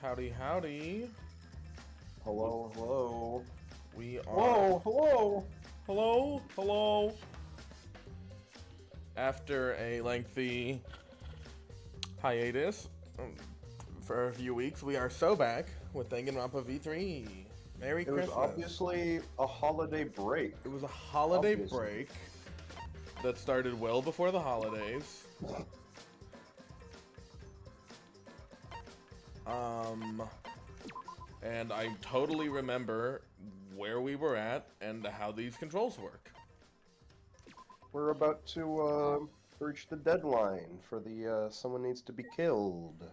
Howdy, howdy. Hello, hello. We are... Whoa, hello. Hello, hello. After a lengthy hiatus for a few weeks, we are so back with Danganronpa V3. Merry Christmas. It was obviously a holiday break. It was a holiday break that started well before the holidays. And I totally remember where we were at and how these controls work. We're about to reach the deadline for the someone needs to be killed.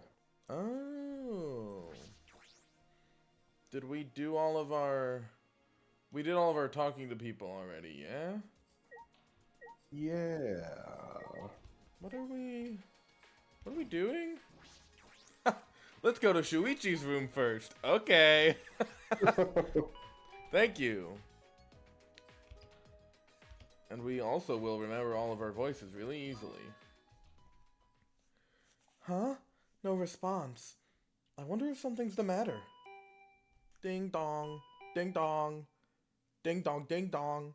Oh. Did we do all of our... We did all of our talking to people already, yeah? Yeah. What are we doing? Let's go to Shuichi's room first. Okay. Thank you. And we also will remember all of our voices really easily. Huh? No response. I wonder if something's the matter. Ding dong. Ding dong. Ding dong, ding dong.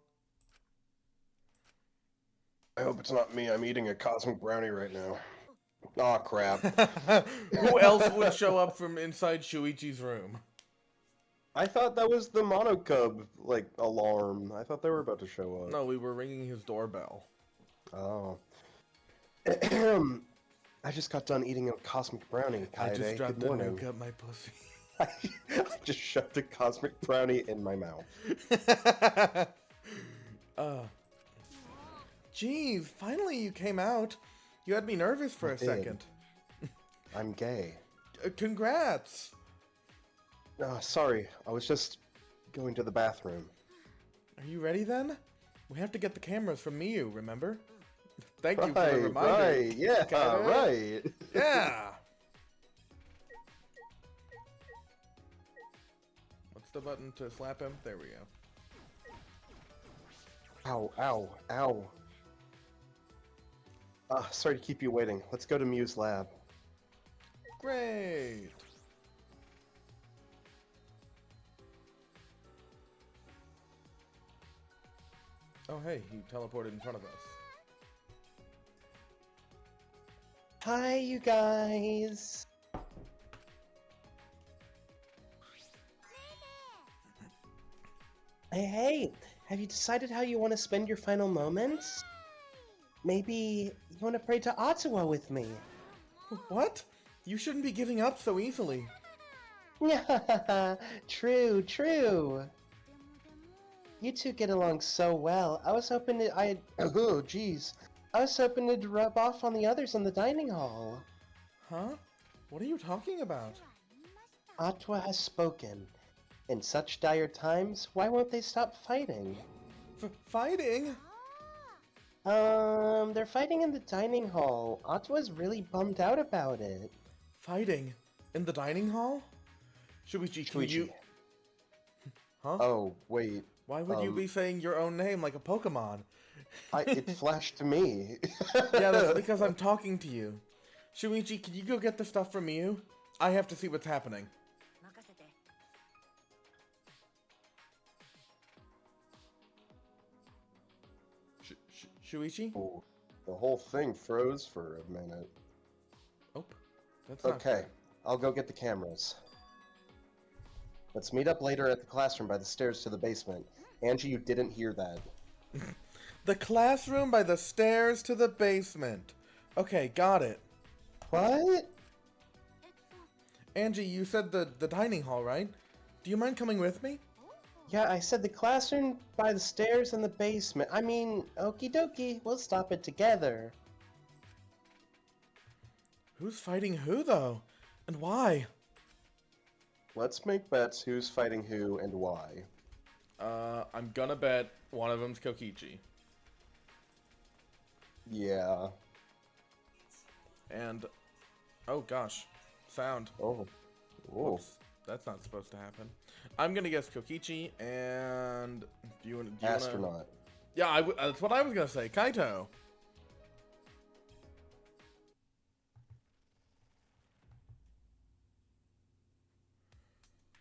I hope it's not me. I'm eating a cosmic brownie right now. Aw, crap. Who else would show up from inside Shuichi's room? I thought that was the Monocub, like, alarm. I thought they were about to show up. No, we were ringing his doorbell. Oh. I just got done eating a cosmic brownie, Kaede. I just dropped Good a morning. nuke up my pussy. I just shoved a cosmic brownie in my mouth. Jeez, finally you came out. You had me nervous for a second. I'm gay. Congrats! Sorry, I was just going to the bathroom. Are you ready then? We have to get the cameras from Miyu, remember? Thank you for Right, the reminder. right, yeah, right. Yeah! What's the button to slap him? There we go. Ow, ow, ow. Sorry to keep you waiting. Let's go to Mew's lab. Great! Oh hey, he teleported in front of us. Hi, you guys. Hey, have you decided how you want to spend your final moments? Maybe you want to pray to Ottawa with me. What? You shouldn't be giving up so easily. True, true. You two get along so well. I was hoping that oh, jeez. I was hoping to rub off on the others in the dining hall. Huh? What are you talking about? Ottawa has spoken. In such dire times, why won't they stop fighting? Fighting? They're fighting in the dining hall. Ottawa's really bummed out about it. Fighting? In the dining hall? Shuichi, can you... Huh? Oh, wait. Why would you be saying your own name like a Pokemon? It flashed to me. Yeah, that's because I'm talking to you. Shuichi, can you go get the stuff from Miyu? I have to see what's happening. Shuichi? Oh, the whole thing froze for a minute. Oh, that's not okay. I'll go get the cameras. Let's meet up later at the classroom by the stairs to the basement. Angie, you didn't hear that. The classroom by the stairs to the basement. Okay, got it. What? Angie, you said the dining hall, right? Do you mind coming with me? Yeah, I said the classroom by the stairs in the basement. I mean, okie dokie, we'll stop it together. Who's fighting who, though? And why? Let's make bets who's fighting who and why. I'm gonna bet one of them's Kokichi. Yeah. And... Oh, gosh. Sound. Oh. Whoops. That's not supposed to happen. I'm gonna guess Kokichi and... Do you wanna... Astronaut. Yeah, that's what I was gonna say. Kaito.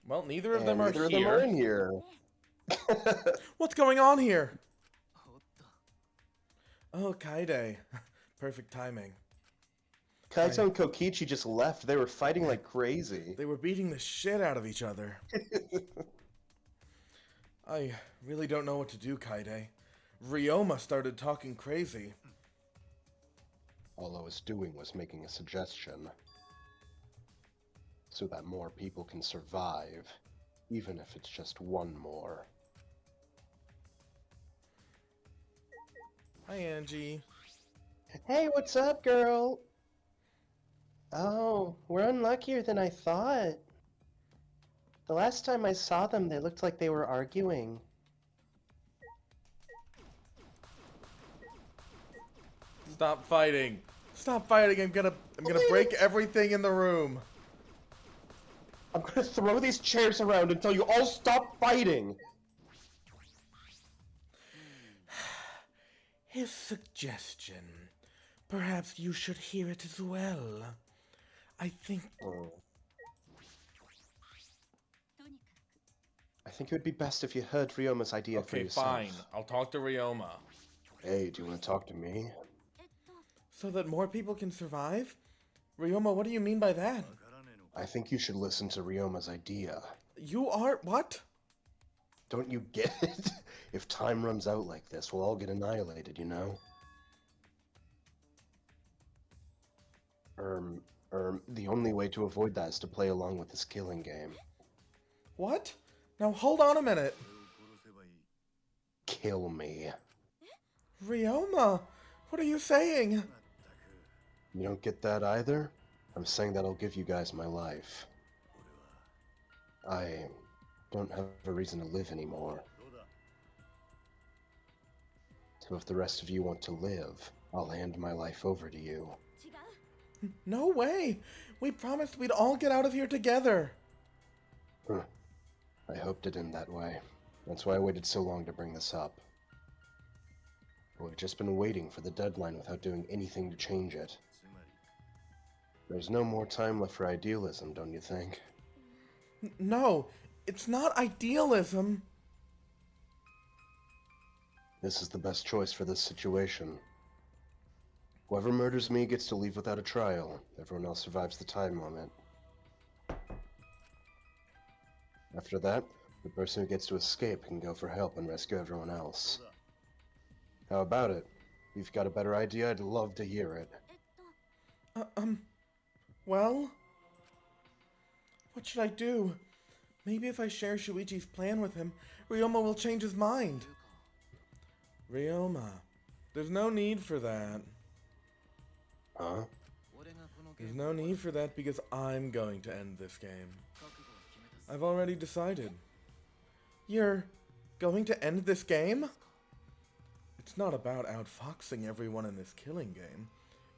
Well, neither of And them are neither of them are here. in here. What's going on here? Oh, Kaide. Perfect timing. Kaito and Kokichi just left. They were fighting like crazy. They were beating the shit out of each other. I really don't know what to do, Kaide. Ryoma started talking crazy. All I was doing was making a suggestion. So that more people can survive. Even if it's just one more. Hi, Angie. Hey, what's up, girl? Oh, we're unluckier than I thought. The last time I saw them, they looked like they were arguing. Stop fighting. Stop fighting. I'm gonna break everything in the room. I'm gonna throw these chairs around until you all stop fighting! His suggestion. Perhaps you should hear it as well. I think it would be best if you heard Ryoma's idea for yourself. fine. I'll talk to Ryoma. Hey, do you want to talk to me? So that more people can survive? Ryoma, what do you mean by that? I think you should listen to Ryoma's idea. You are... what? Don't you get it? If time runs out like this, we'll all get annihilated, you know? The only way to avoid that is to play along with this killing game. What? Now hold on a minute. Kill me. Ryoma, what are you saying? You don't get that either? I'm saying that I'll give you guys my life. I don't have a reason to live anymore. So if the rest of you want to live, I'll hand my life over to you. No way! We promised we'd all get out of here together. I hoped it in that way. That's why I waited so long to bring this up. We've just been waiting for the deadline without doing anything to change it. There's no more time left for idealism, don't you think? No, it's not idealism. This is the best choice for this situation. Whoever murders me gets to leave without a trial. Everyone else survives the time limit. After that, the person who gets to escape can go for help and rescue everyone else. How about it? If you've got a better idea, I'd love to hear it. Well? What should I do? Maybe if I share Shuichi's plan with him, Ryoma will change his mind. Ryoma, there's no need for that. Huh? There's no need for that because I'm going to end this game. I've already decided. You're going to end this game? It's not about outfoxing everyone in this killing game.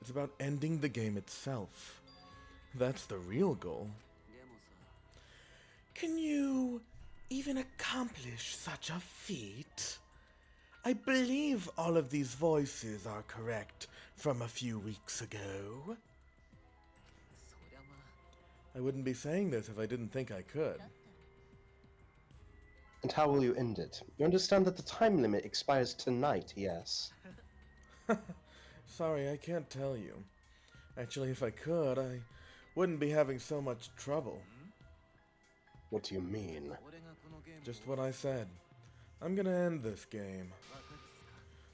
It's about ending the game itself. That's the real goal. Can you even accomplish such a feat? I believe all of these voices are correct from a few weeks ago. I wouldn't be saying this if I didn't think I could. And how will you end it? You understand that the time limit expires tonight, yes? Sorry, I can't tell you. Actually, if I could, I wouldn't be having so much trouble. What do you mean? Just what I said. I'm gonna end this game.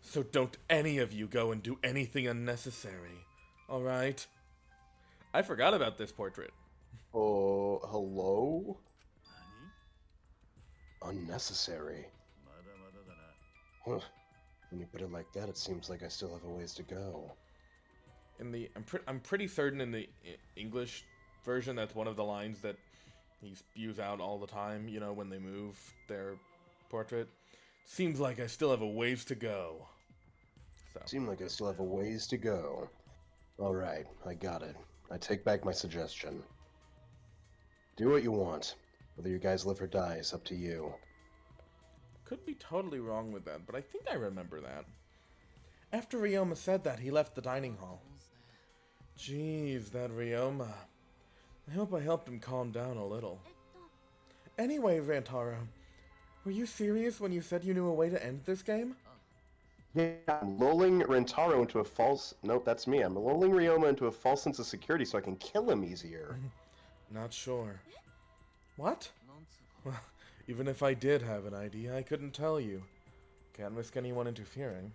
So don't any of you go and do anything unnecessary. Alright? I forgot about this portrait. Oh, hello? Unnecessary. Huh. When you put it like that, it seems like I still have a ways to go. I'm pretty certain in the English version that's one of the lines that he spews out all the time, you know, when they move their portrait. Seems like I still have a ways to go. So. Seems like I still have a ways to go. Alright, I got it. I take back my suggestion. Do what you want. Whether you guys live or die is up to you. Could be totally wrong with that, but I think I remember that. After Ryoma said that, he left the dining hall. Jeez, that Ryoma. I hope I helped him calm down a little. Anyway, Rantaro, were you serious when you said you knew a way to end this game? Yeah, I'm lulling Rentaro into a false... Nope, that's me. I'm lulling Ryoma into a false sense of security so I can kill him easier. Not sure. What? Well, even if I did have an idea, I couldn't tell you. Can't risk anyone interfering.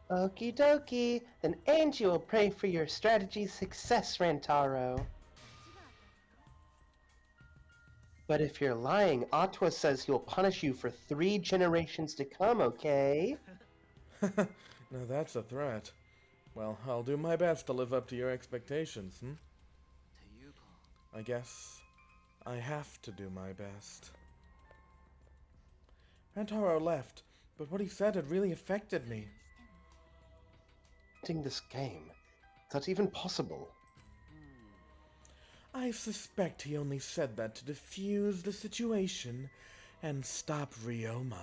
Okie dokie. Then Angie will pray for your strategy's success, Rantaro. But if you're lying, Atwa says he'll punish you for 3 generations to come, okay? Now that's a threat. Well, I'll do my best to live up to your expectations, I guess I have to do my best. Rantaro left, but what he said had really affected me. This game. That's even possible. I suspect he only said that to defuse the situation and stop Ryoma.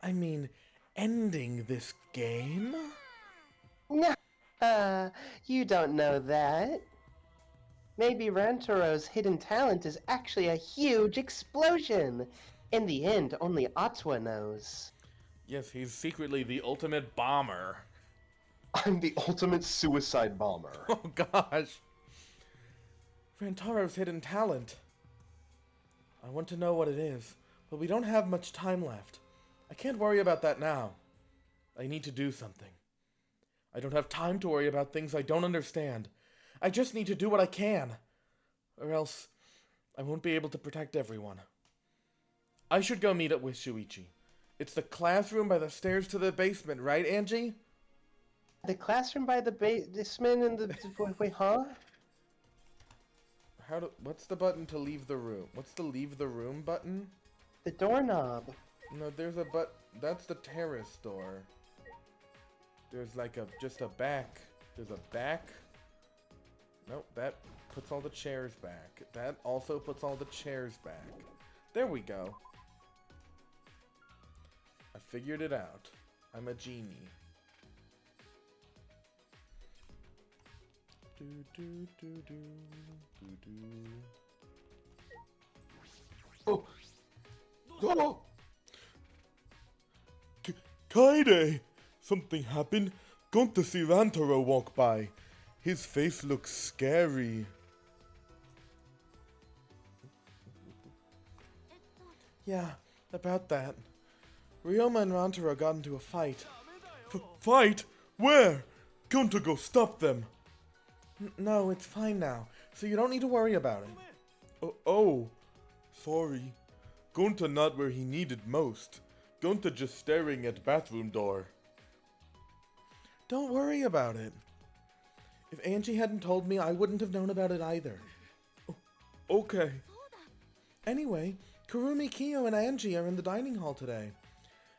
I mean, ending this game? Nah, you don't know that. Maybe Rantaro's hidden talent is actually a huge explosion. In the end, only Atwa knows. Yes, he's secretly the ultimate bomber. I'm the ultimate suicide bomber. Oh gosh. Rantaro's hidden talent. I want to know what it is, but we don't have much time left. I can't worry about that now. I need to do something. I don't have time to worry about things I don't understand. I just need to do what I can, or else I won't be able to protect everyone. I should go meet up with Shuichi. It's the classroom by the stairs to the basement, right, Angie? The classroom by the basement and the... Wait, huh? What's the button to leave the room? What's the leave the room button? The doorknob. No, there's a that's the terrace door. There's like just a back. There's a back. Nope, that puts all the chairs back. That also puts all the chairs back. There we go. I figured it out. I'm a genie. Do do do do do do. Oh! Oh! Kaide! Something happened. Going to see Rantaro walk by. His face looks scary. Yeah, about that. Ryoma and Rantaro got into a fight. Fight? Where? Going to go stop them. No, it's fine now, so you don't need to worry about it. Oh, sorry. Gonta not where he needed most. Gonta just staring at bathroom door. Don't worry about it. If Angie hadn't told me, I wouldn't have known about it either. Okay. Anyway, Kurumi, Kiyo, and Angie are in the dining hall today.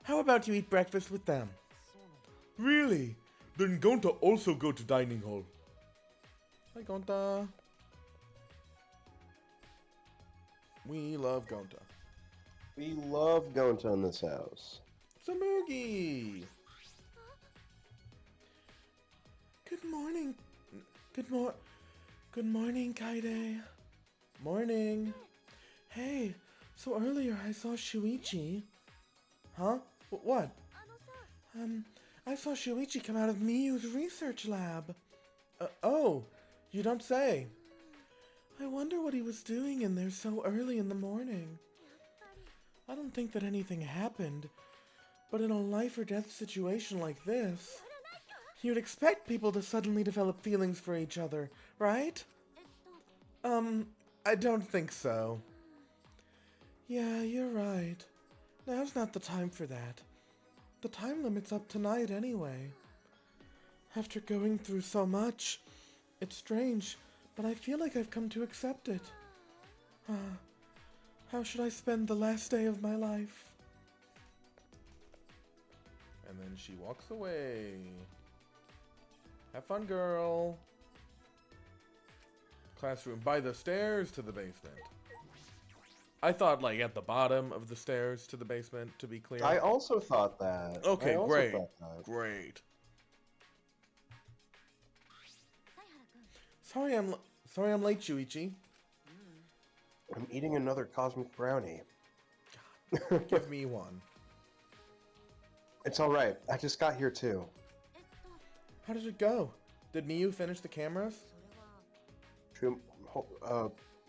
How about you eat breakfast with them? Really? Then Gonta also go to dining hall. Hi, Gonta. We love Gonta. We love Gonta in this house. Samugi! Good morning. Good morning, Kaide. Morning. Hey, so earlier I saw Shuichi. Huh? What? I saw Shuichi come out of Miyu's research lab. Oh. You don't say. I wonder what he was doing in there so early in the morning. I don't think that anything happened, but in a life or death situation like this, you'd expect people to suddenly develop feelings for each other, right? I don't think so. Yeah, you're right. Now's not the time for that. The time limit's up tonight anyway. After going through so much, it's strange, but I feel like I've come to accept it. How should I spend the last day of my life? And then she walks away. Have fun, girl. Classroom by the stairs to the basement. I thought like at the bottom of the stairs to the basement, to be clear. I also thought that. Okay, great. Great. Sorry I'm late, Shuichi. I'm eating another cosmic brownie. Give me one. It's alright. I just got here too. How did it go? Did Miyu finish the cameras? Chew,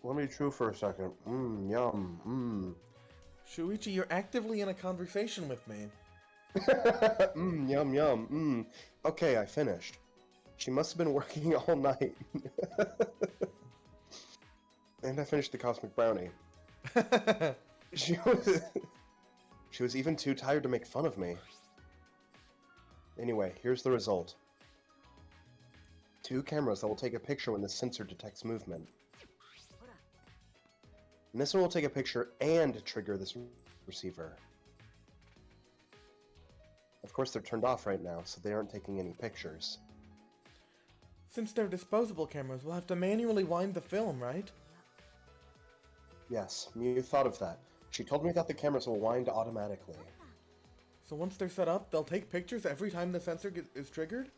let me chew for a second. Yum. Shuichi, you're actively in a conversation with me. Yum. Okay, I finished. She must have been working all night. And I finished the cosmic brownie. She was even too tired to make fun of me. Anyway, here's the result. 2 cameras that will take a picture when the sensor detects movement. And this one will take a picture and trigger this receiver. Of course, they're turned off right now, so they aren't taking any pictures. Since they're disposable cameras, we'll have to manually wind the film, right? Yes, Miu thought of that. She told me that the cameras will wind automatically. So once they're set up, they'll take pictures every time the sensor is triggered?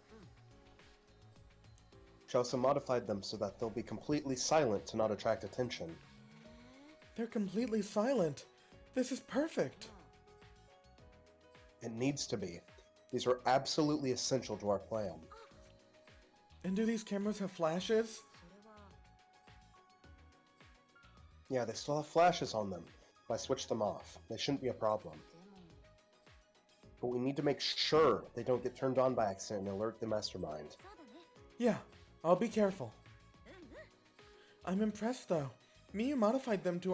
She also modified them so that they'll be completely silent to not attract attention. They're completely silent. This is perfect. It needs to be. These are absolutely essential to our plan. And do these cameras have flashes? Yeah, they still have flashes on them. If I switch them off, they shouldn't be a problem. But we need to make sure they don't get turned on by accident and alert the mastermind. Yeah, I'll be careful. I'm impressed though. Miyu modified them to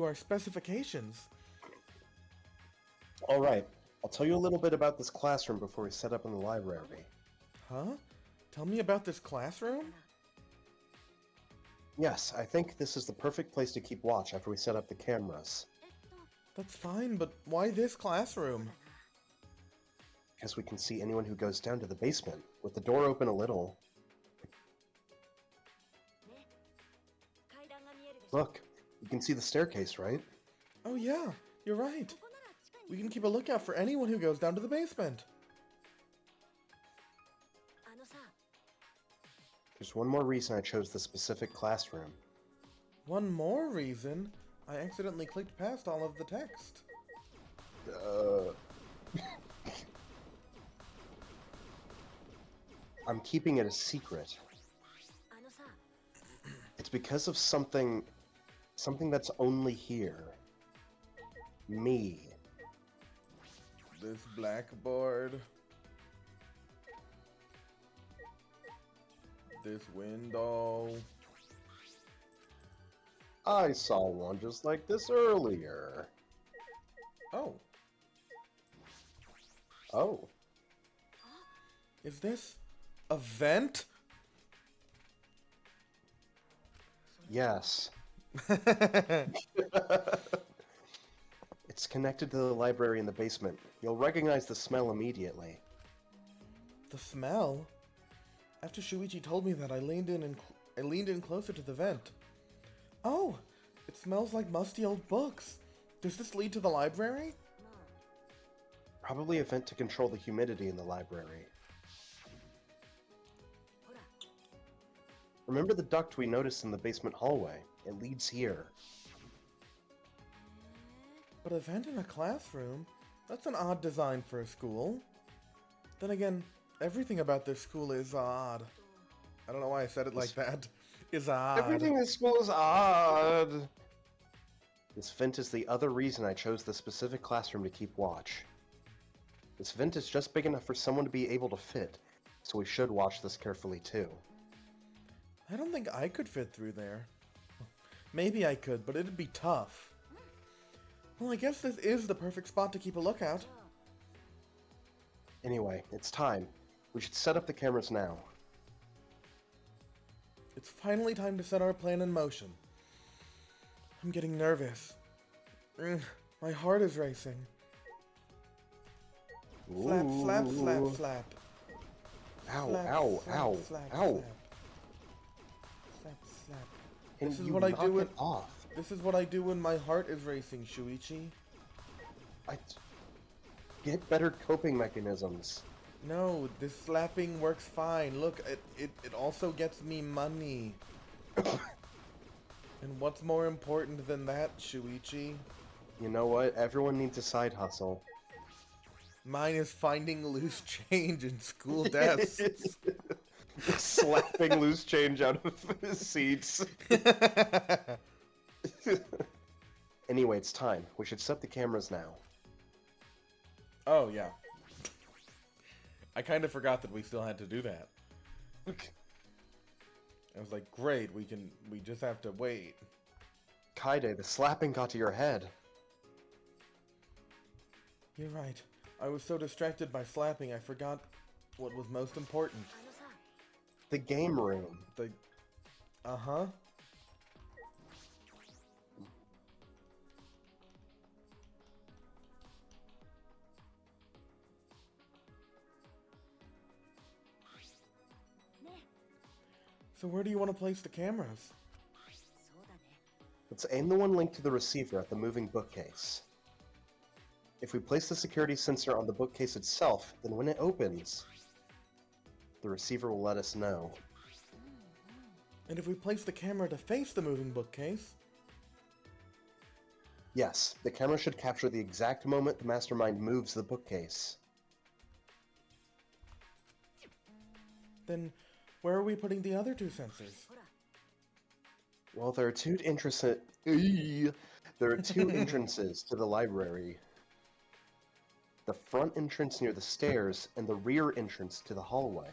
our specifications. Alright, I'll tell you a little bit about this classroom before we set up in the library. Huh? Tell me about this classroom? Yes, I think this is the perfect place to keep watch after we set up the cameras. That's fine, but why this classroom? Because we can see anyone who goes down to the basement, with the door open a little. Look, you can see the staircase, right? Oh yeah, you're right. We can keep a lookout for anyone who goes down to the basement. There's one more reason I chose this specific classroom. One more reason? I accidentally clicked past all of the text. I'm keeping it a secret. It's because of something that's only here. Me. This blackboard. This window. I saw one just like this earlier. Oh. Oh. Is this a vent? Yes. It's connected to the library in the basement. You'll recognize the smell immediately. The smell? After Shuichi told me that, I leaned in closer to the vent. Oh, it smells like musty old books. Does this lead to the library? Probably a vent to control the humidity in the library. Remember the duct we noticed in the basement hallway? It leads here. But a vent in a classroom? That's an odd design for a school. Then again, everything about this school is odd. I don't know why I said it like that. Is odd. Everything in this school is odd. This vent is the other reason I chose the specific classroom to keep watch. This vent is just big enough for someone to be able to fit, so we should watch this carefully too. I don't think I could fit through there. Maybe I could, but it'd be tough. Well, I guess this is the perfect spot to keep a lookout. Anyway, it's time. We should set up the cameras now. It's finally time to set our plan in motion. I'm getting nervous. My heart is racing. Slap, slap, slap, slap. Ow, Slap, ow, slap, ow, slap, ow. slap. Slap, slap. Can This is you what I knock do it when off? This is what I do when my heart is racing, Shuichi. Get better coping mechanisms. No, this slapping works fine. Look, it also gets me money. And what's more important than that, Shuichi? You know what? Everyone needs a side hustle. Mine is finding loose change in school desks. Slapping loose change out of seats. Anyway, it's time. We should set the cameras now. Oh, yeah. I kind of forgot that we still had to do that. I was like, great, we just have to wait. Kaide, the slapping got to your head. You're right. I was so distracted by slapping, I forgot what was most important. The game room. Uh-huh. So where do you want to place the cameras? Let's aim the one linked to the receiver at the moving bookcase. If we place the security sensor on the bookcase itself, then when it opens, the receiver will let us know. And if we place the camera to face the moving bookcase? Yes, the camera should capture the exact moment the mastermind moves the bookcase. Then where are we putting the other two sensors? Well, there are two entrances to the library. The front entrance near the stairs and the rear entrance to the hallway.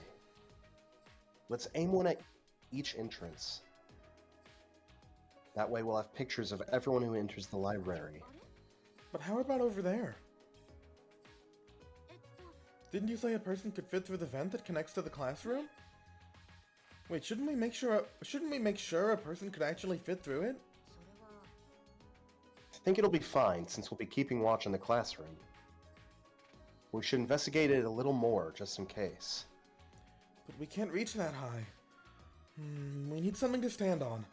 Let's aim one at each entrance. That way we'll have pictures of everyone who enters the library. But how about over there? Didn't you say a person could fit through the vent that connects to the classroom? Wait, shouldn't we make sure a person could actually fit through it? I think it'll be fine, since we'll be keeping watch in the classroom. We should investigate it a little more, just in case. But we can't reach that high. We need something to stand on.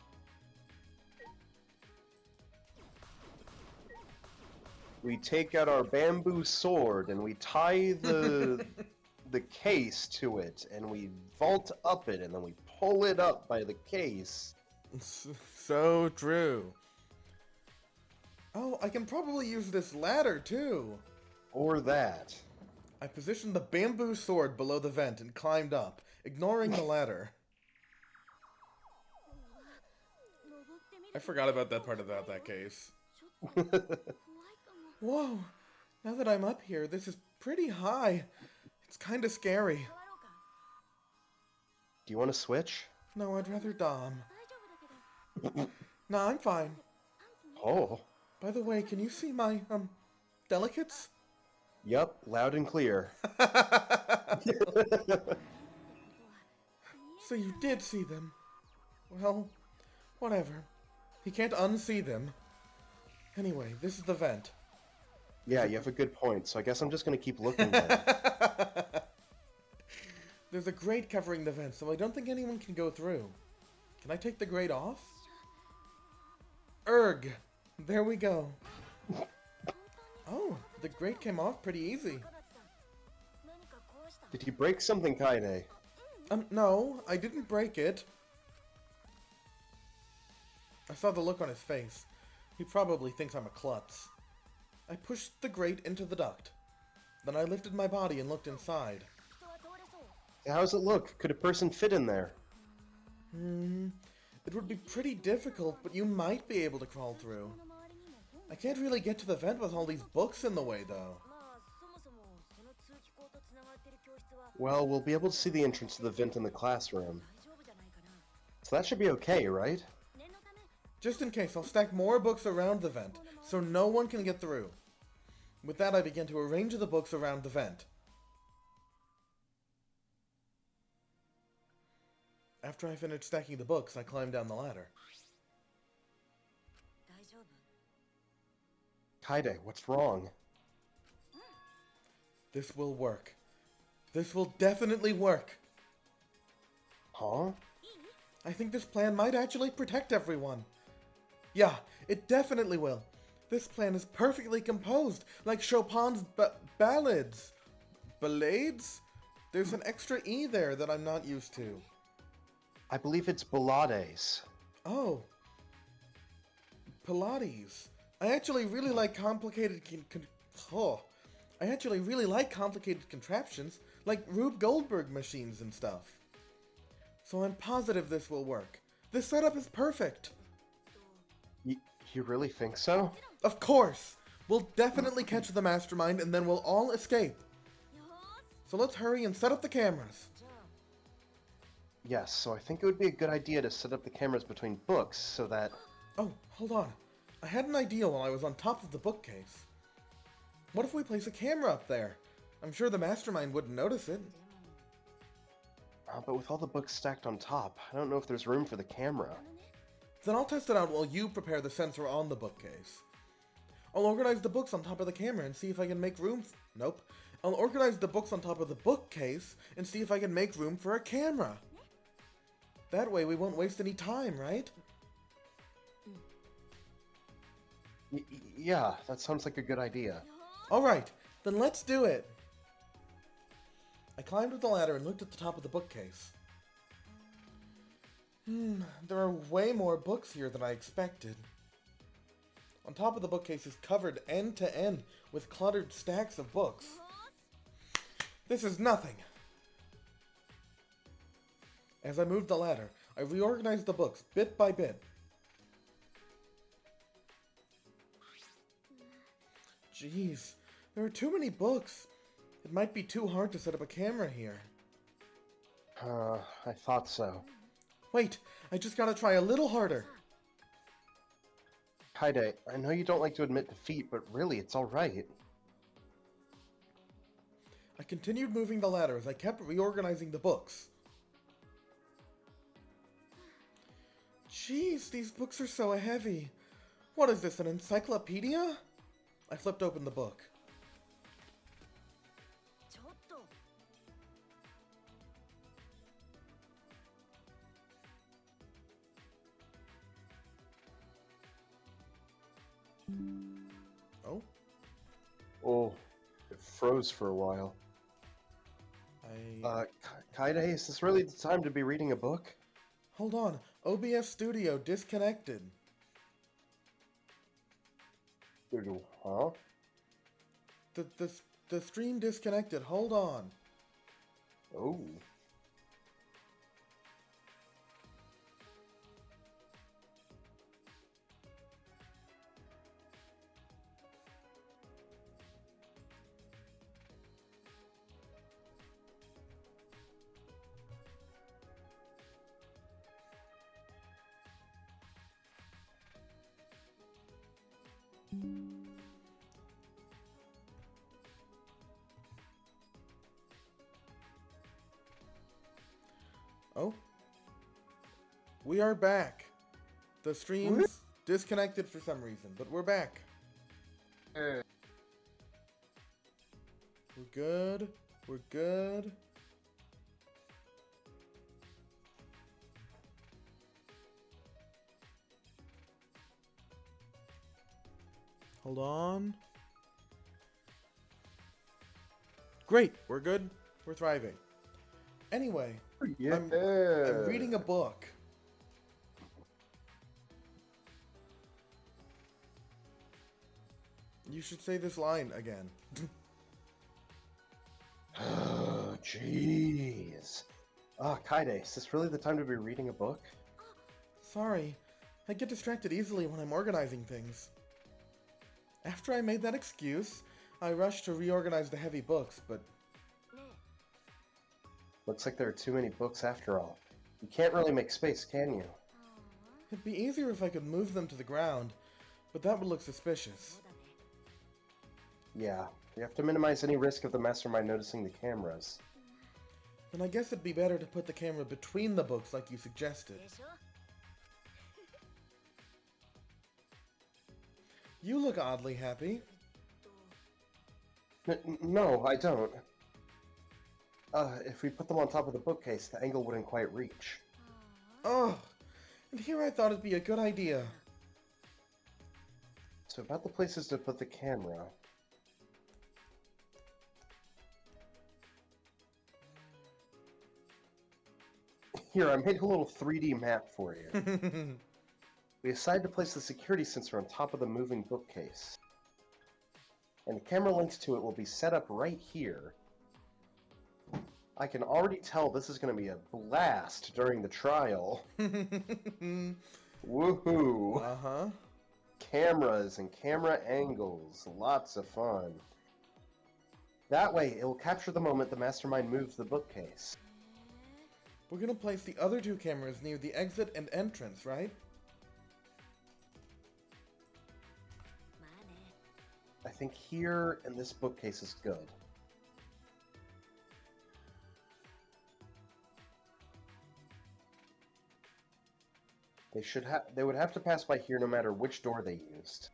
We take out our bamboo sword and we tie the case to it, and we vault up it, and then we pull it up by the case. So true. Oh, I can probably use this ladder too. Or that. I positioned the bamboo sword below the vent and climbed up, ignoring the ladder. I forgot about that part about that case. Whoa, now that I'm up here, this is pretty high. It's kind of scary. Do you want to switch? No, I'd rather Dom. Nah, I'm fine. Oh. By the way, can you see my, delicates? Yup, loud and clear. So you did see them. Well, whatever. He can't unsee them. Anyway, this is the vent. Yeah, you have a good point, so I guess I'm just gonna keep looking there. There's a grate covering the vent, so I don't think anyone can go through. Can I take the grate off? Erg! There we go. Oh, the grate came off pretty easy. Did you break something, Kaide? No, I didn't break it. I saw the look on his face. He probably thinks I'm a klutz. I pushed the grate into the duct. Then I lifted my body and looked inside. How's it look? Could a person fit in there? It would be pretty difficult, but you might be able to crawl through. I can't really get to the vent with all these books in the way, though. Well, we'll be able to see the entrance to the vent in the classroom. So that should be okay, right? Just in case, I'll stack more books around the vent, so no one can get through. With that, I began to arrange the books around the vent. After I finished stacking the books, I climbed down the ladder. Kaide, what's wrong? This will work. This will definitely work. Huh? I think this plan might actually protect everyone. Yeah, it definitely will. This plan is perfectly composed, like Chopin's ballads. Ballades? There's an extra E there that I'm not used to. I believe it's ballades. Oh. Pilates. I actually really like complicated I actually really like complicated contraptions, like Rube Goldberg machines and stuff. So I'm positive this will work. This setup is perfect. You really think so? Of course! We'll definitely catch the mastermind and then we'll all escape. So let's hurry and set up the cameras. Yes, so I think it would be a good idea to set up the cameras between books so that... Oh, hold on. I had an idea while I was on top of the bookcase. What if we place a camera up there? I'm sure the mastermind wouldn't notice it. But with all the books stacked on top, I don't know if there's room for the camera. Then I'll test it out while you prepare the sensor on the bookcase. I'll organize the books on top of the camera and see if I can make room Nope. I'll organize the books on top of the bookcase and see if I can make room for a camera. That way we won't waste any time, right? Yeah, that sounds like a good idea. Alright, then let's do it. I climbed up the ladder and looked at the top of the bookcase. There are way more books here than I expected. On top of the bookcase is covered end to end with cluttered stacks of books. This is nothing. As I moved the ladder, I reorganized the books bit by bit. Jeez, there are too many books. It might be too hard to set up a camera here. I thought so. Wait, I just gotta try a little harder. Kaide, I know you don't like to admit defeat, but really, it's alright. I continued moving the ladder as I kept reorganizing the books. Jeez, these books are so heavy. What is this, an encyclopedia? I flipped open the book. Oh? Oh, it froze for a while. Kaide, is this really the time to be reading a book? Hold on. OBS Studio disconnected. Huh? The stream disconnected. Hold on. Oh. Oh? We are back. The stream's disconnected for some reason, but we're back. We're good. We're good. Hold on. Great. We're good. We're thriving. Anyway, Yeah. I'm reading a book. You should say this line again. Oh, jeez. Kaide, is this really the time to be reading a book? Sorry, I get distracted easily when I'm organizing things. After I made that excuse, I rushed to reorganize the heavy books, but... Looks like there are too many books after all. You can't really make space, can you? It'd be easier if I could move them to the ground, but that would look suspicious. Yeah, you have to minimize any risk of the mastermind noticing the cameras. Then I guess it'd be better to put the camera between the books like you suggested. You look oddly happy. No, I don't. If we put them on top of the bookcase, the angle wouldn't quite reach. Oh, and here I thought it'd be a good idea. So about the places to put the camera. Here, I made a little 3D map for you. We decided to place the security sensor on top of the moving bookcase. And the camera links to it will be set up right here. I can already tell this is going to be a blast during the trial. Woohoo! Uh-huh. Cameras and camera angles. Lots of fun. That way, it will capture the moment the mastermind moves the bookcase. We're gonna place the other two cameras near the exit and entrance, right? I think here and this bookcase is good. They would have to pass by here no matter which door they used.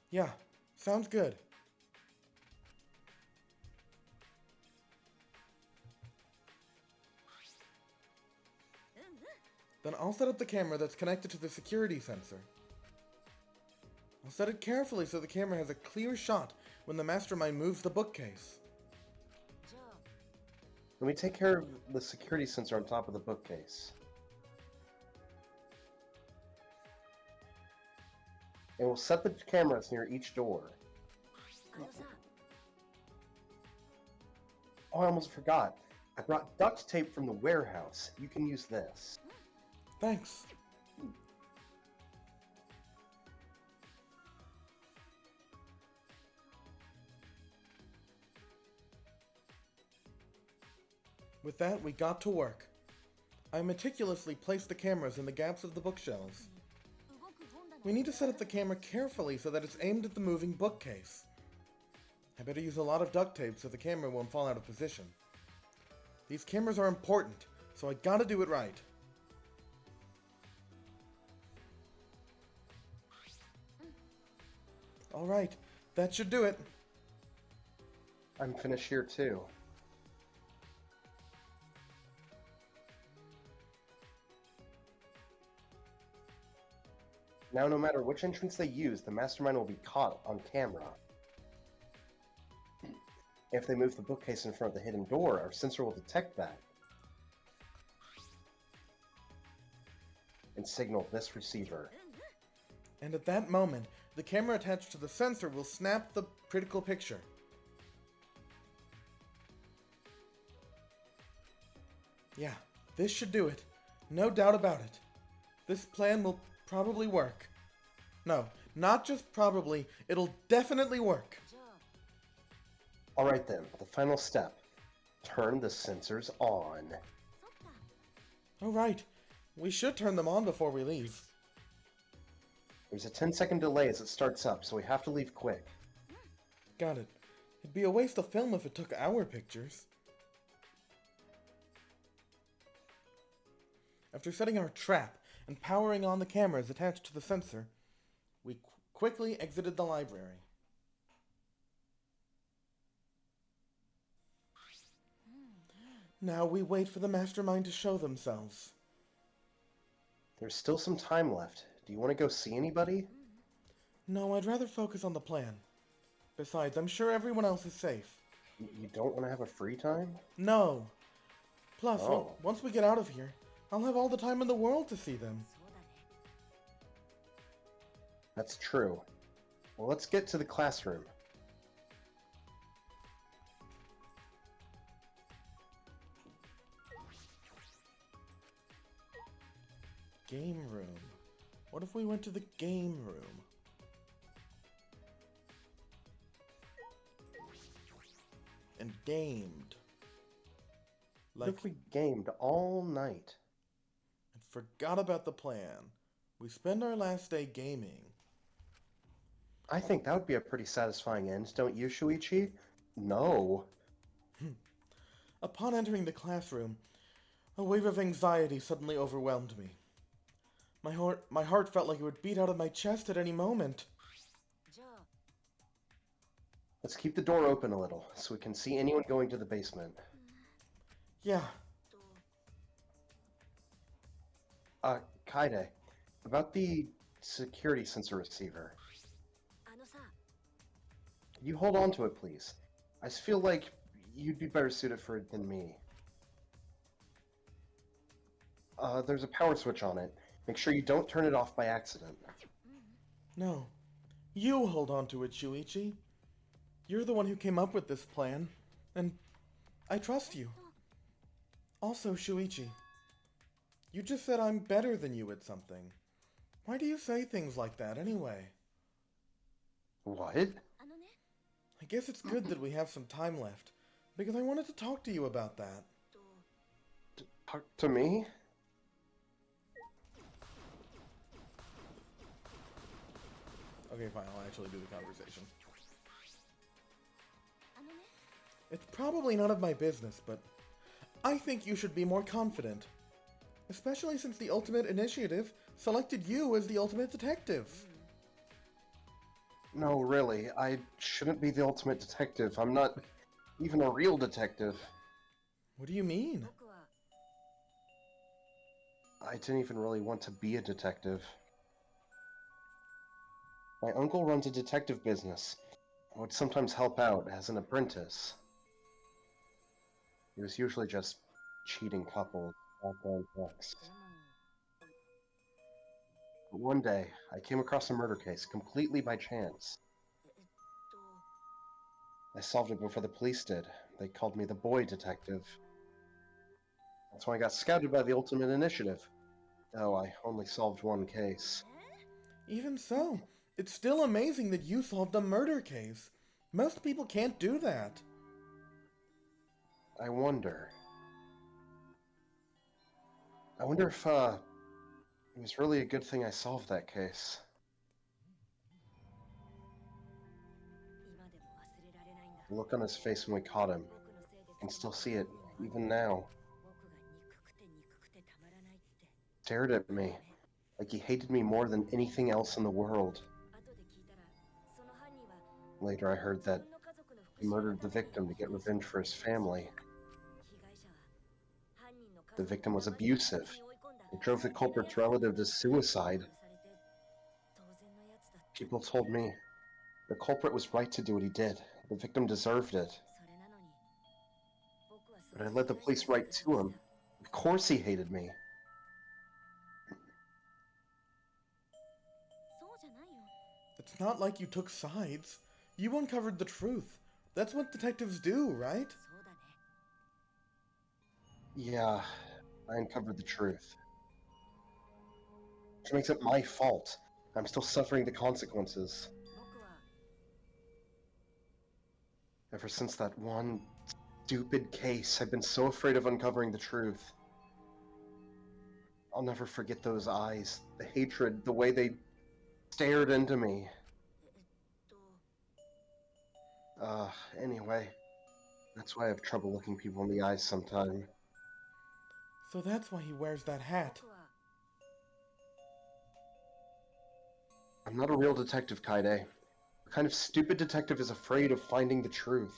Yeah, sounds good. Then I'll set up the camera that's connected to the security sensor. I'll set it carefully so the camera has a clear shot when the mastermind moves the bookcase. Let me take care of the security sensor on top of the bookcase. And we'll set the cameras near each door. Oh, I almost forgot. I brought duct tape from the warehouse. You can use this. Thanks. With that, we got to work. I meticulously placed the cameras in the gaps of the bookshelves. We need to set up the camera carefully so that it's aimed at the moving bookcase. I better use a lot of duct tape so the camera won't fall out of position. These cameras are important, so I gotta do it right. Alright, that should do it. I'm finished here too. Now, no matter which entrance they use, the mastermind will be caught on camera. If they move the bookcase in front of the hidden door, our sensor will detect that and signal this receiver. And at that moment, the camera attached to the sensor will snap the critical picture. Yeah, this should do it. No doubt about it. This plan will probably work. No, not just probably, it'll definitely work. Alright then, the final step. Turn the sensors on. Alright, we should turn them on before we leave. There's a 10-second delay as it starts up, so we have to leave quick. Got it. It'd be a waste of film if it took our pictures. After setting our trap and powering on the cameras attached to the sensor, we quickly exited the library. Now we wait for the mastermind to show themselves. There's still some time left. Do you want to go see anybody? No, I'd rather focus on the plan. Besides, I'm sure everyone else is safe. You don't want to have a free time? No. Plus, Oh. once we get out of here, I'll have all the time in the world to see them. That's true. Well, let's get to the classroom. Game room. What if we went to the game room? And gamed. What if we gamed all night? And forgot about the plan. We spend our last day gaming. I think that would be a pretty satisfying end, don't you, Shuichi? No. Upon entering the classroom, a wave of anxiety suddenly overwhelmed me. My heart felt like it would beat out of my chest at any moment. Let's keep the door open a little, so we can see anyone going to the basement. Yeah, Kaide, about the security sensor receiver. Could you hold on to it, please? I just feel like you'd be better suited for it than me. There's a power switch on it. Make sure you don't turn it off by accident. No. You hold on to it, Shuichi. You're the one who came up with this plan, and I trust you. Also, Shuichi, you just said I'm better than you at something. Why do you say things like that anyway? What? I guess it's good that we have some time left, because I wanted to talk to you about that. Talk to me? Okay, fine, I'll actually do the conversation. It's probably none of my business, but I think you should be more confident. Especially since the Ultimate Initiative selected you as the Ultimate Detective. No, really, I shouldn't be the ultimate detective. I'm not even a real detective. What do you mean? I didn't even really want to be a detective. My uncle runs a detective business. I would sometimes help out as an apprentice. He was usually just cheating couples, background checks. But one day, I came across a murder case completely by chance. I solved it before the police did. They called me the boy detective. That's when I got scouted by the Ultimate Initiative. Though I only solved one case. Even so, it's still amazing that you solved a murder case. Most people can't do that. I wonder if, it was really a good thing I solved that case. The look on his face when we caught him. I can still see it, even now. Stared at me, like he hated me more than anything else in the world. Later I heard that he murdered the victim to get revenge for his family. The victim was abusive. It drove the culprit's relative to suicide. People told me the culprit was right to do what he did. The victim deserved it. But I led the police right to him. Of course he hated me. It's not like you took sides. You uncovered the truth. That's what detectives do, right? Yeah, I uncovered the truth. Which makes it my fault. I'm still suffering the consequences. Ever since that one stupid case, I've been so afraid of uncovering the truth. I'll never forget those eyes, the hatred, the way they stared into me. Anyway, that's why I have trouble looking people in the eyes sometimes. So that's why he wears that hat. I'm not a real detective, Kaide. What kind of stupid detective is afraid of finding the truth?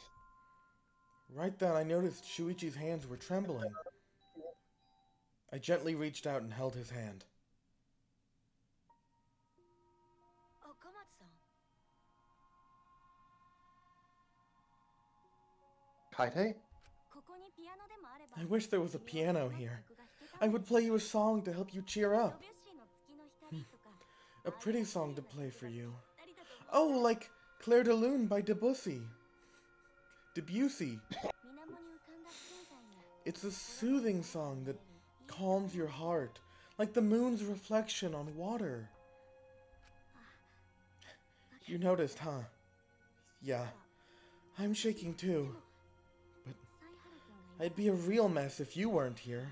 Right then, I noticed Shuichi's hands were trembling. I gently reached out and held his hand. Kaide? I wish there was a piano here. I would play you a song to help you cheer up. A pretty song to play for you. Oh, like Clair de Lune by Debussy. Debussy. It's a soothing song that calms your heart, like the moon's reflection on water. You noticed, huh? Yeah, I'm shaking too. But I'd be a real mess if you weren't here.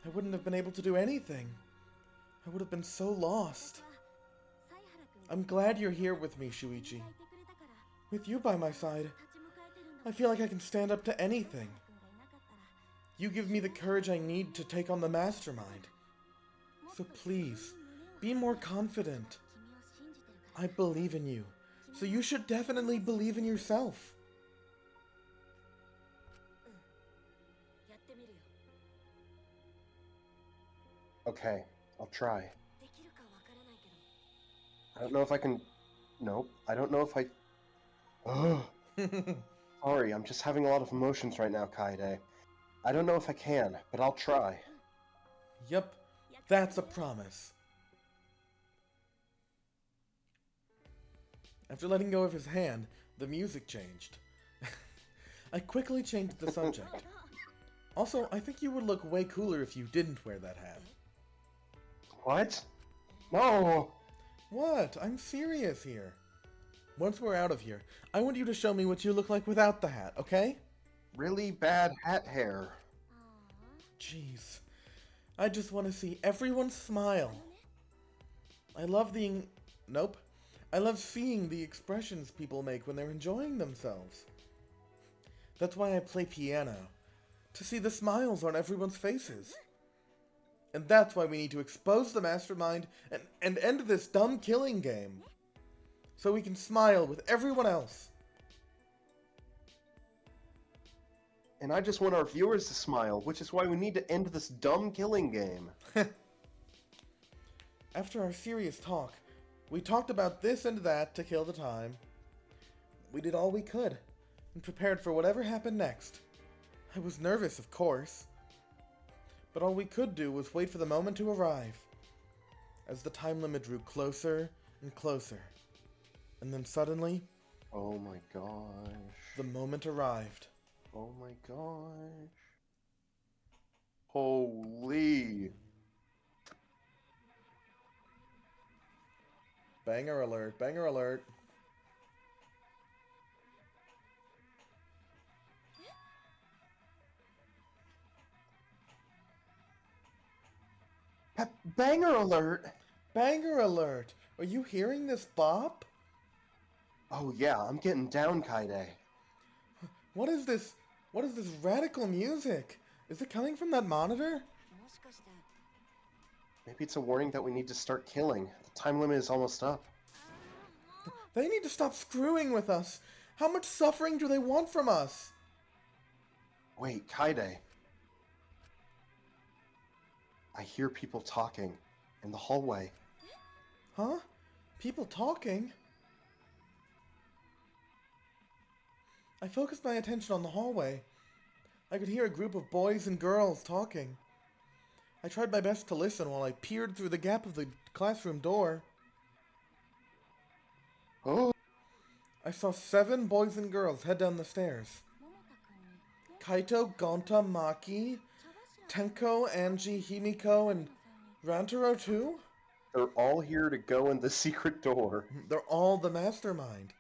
I wouldn't have been able to do anything. I would have been so lost. I'm glad you're here with me, Shuichi. With you by my side, I feel like I can stand up to anything. You give me the courage I need to take on the mastermind. So please, be more confident. I believe in you, so you should definitely believe in yourself. Okay, I'll try. I don't know if I can... Nope, I don't know if I... Ugh. Sorry, I'm just having a lot of emotions right now, Kaede. I don't know if I can, but I'll try. Yep, That's a promise. After letting go of his hand, the music changed. I quickly changed the subject. Also, I think you would look way cooler if you didn't wear that hat. What? No! What? I'm serious here. Once we're out of here, I want you to show me what you look like without the hat, okay? Really bad hat hair. Jeez. I just want to see everyone smile. I love I love seeing the expressions people make when they're enjoying themselves. That's why I play piano. To see the smiles on everyone's faces. And that's why we need to expose the mastermind and end this dumb killing game. So we can smile with everyone else. And I just want our viewers to smile, which is why we need to end this dumb killing game. After our serious talk, we talked about this and that to kill the time. We did all we could, and prepared for whatever happened next. I was nervous, of course. But all we could do was wait for the moment to arrive. As the time limit drew closer and closer. And then suddenly... Oh my gosh. The moment arrived. Oh my gosh. Holy. Banger alert, banger alert. Banger alert! Banger alert! Are you hearing this bop? Oh yeah, I'm getting down, Kaide. What is this? What is this radical music? Is it coming from that monitor? Maybe it's a warning that we need to start killing. The time limit is almost up. They need to stop screwing with us. How much suffering do they want from us? Wait, Kaide. I hear people talking in the hallway. Huh? People talking? I focused my attention on the hallway. I could hear a group of boys and girls talking. I tried my best to listen while I peered through the gap of the classroom door. Oh! I saw 7 boys and girls head down the stairs. Kaito, Gonta, Maki, Tenko, Angie, Himiko, and Rantaro too? They're all here to go in the secret door. They're all the mastermind.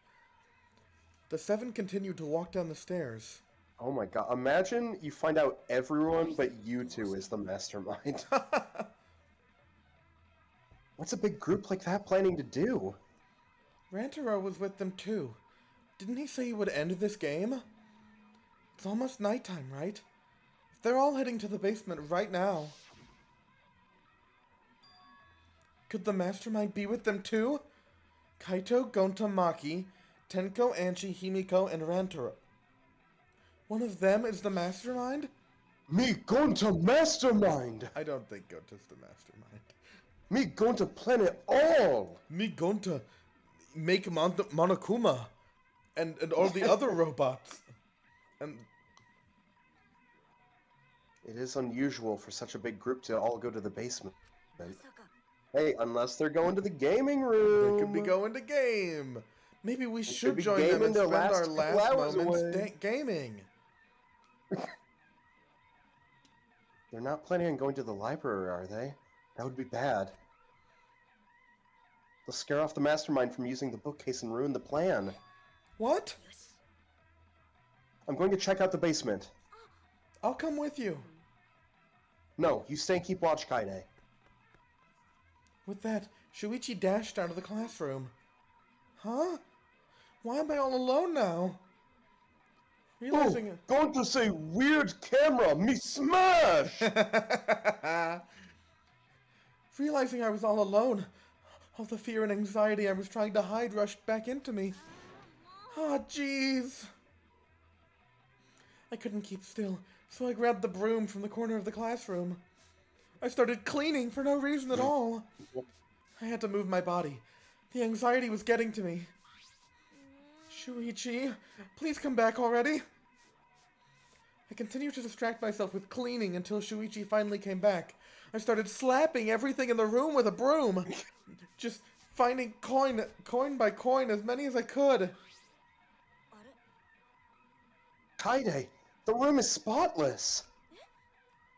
The 7 continued to walk down the stairs. Oh my god, imagine you find out everyone but you two is the mastermind. What's a big group like that planning to do? Rantaro was with them too. Didn't he say he would end this game? It's almost nighttime, right? If they're all heading to the basement right now... Could the mastermind be with them too? Kaito, Gonta, Maki, Tenko, Angie, Himiko, and Rantaro. One of them is the mastermind? Me going to mastermind! I don't think Gonta's the mastermind. Me going to plan it all! Me Gonta make Monokuma and all the other robots. And it is unusual for such a big group to all go to the basement. Hey, unless they're going to the gaming room. They could be going to game. Maybe we should join them and spend our last moments gaming. They're not planning on going to the library, are they? That would be bad. They'll scare off the mastermind from using the bookcase and ruin the plan. What? I'm going to check out the basement. I'll come with you. No, you stay and keep watch, Kaide. With that, Shuichi dashed out of the classroom. Huh? Why am I all alone now? Realizing... Oh, going to say weird camera, me smash! Realizing I was all alone, all the fear and anxiety I was trying to hide rushed back into me. Ah, jeez. I couldn't keep still, so I grabbed the broom from the corner of the classroom. I started cleaning for no reason at all. I had to move my body. The anxiety was getting to me. Shuichi, please come back already. I continued to distract myself with cleaning until Shuichi finally came back. I started slapping everything in the room with a broom. Just finding coin by coin, as many as I could. Kaide, the room is spotless.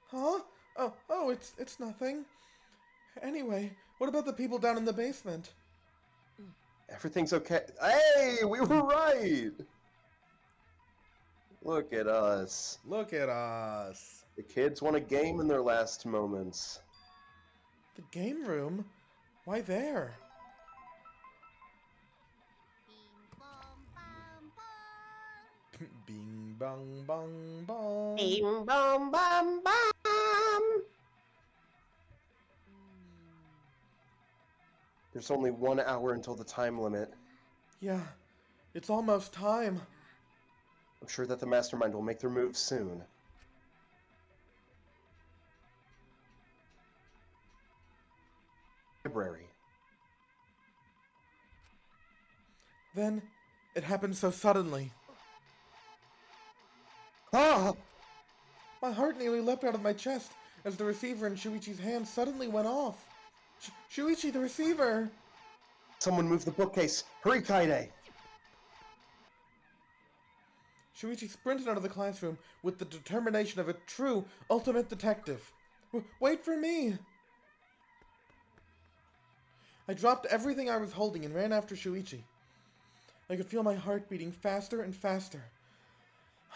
Huh? Oh, it's nothing. Anyway, what about the people down in the basement? Everything's okay. Hey, we were right! Look at us. Look at us. The kids want a game in their last moments. The game room? Why there? Bing bong bong bong. Bing bom bom bom! There's only 1 hour until the time limit. Yeah, it's almost time. I'm sure that the mastermind will make their move soon. Library. Then, it happened so suddenly. Ah! My heart nearly leapt out of my chest as the receiver in Shuichi's hand suddenly went off. Shuichi, the receiver! Someone move the bookcase! Hurry, Kaide! Shuichi sprinted out of the classroom with the determination of a true ultimate detective. Wait for me! I dropped everything I was holding and ran after Shuichi. I could feel my heart beating faster and faster.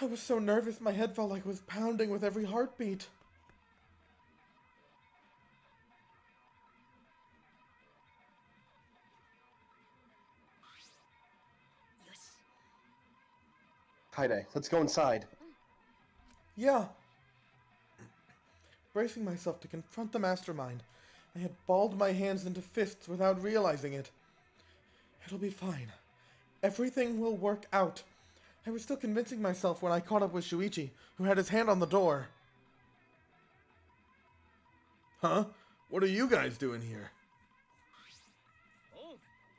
I was so nervous my head felt like it was pounding with every heartbeat. Kaide, let's go inside. Yeah. Bracing myself to confront the mastermind, I had balled my hands into fists without realizing it. It'll be fine. Everything will work out. I was still convincing myself when I caught up with Shuichi, who had his hand on the door. Huh? What are you guys doing here?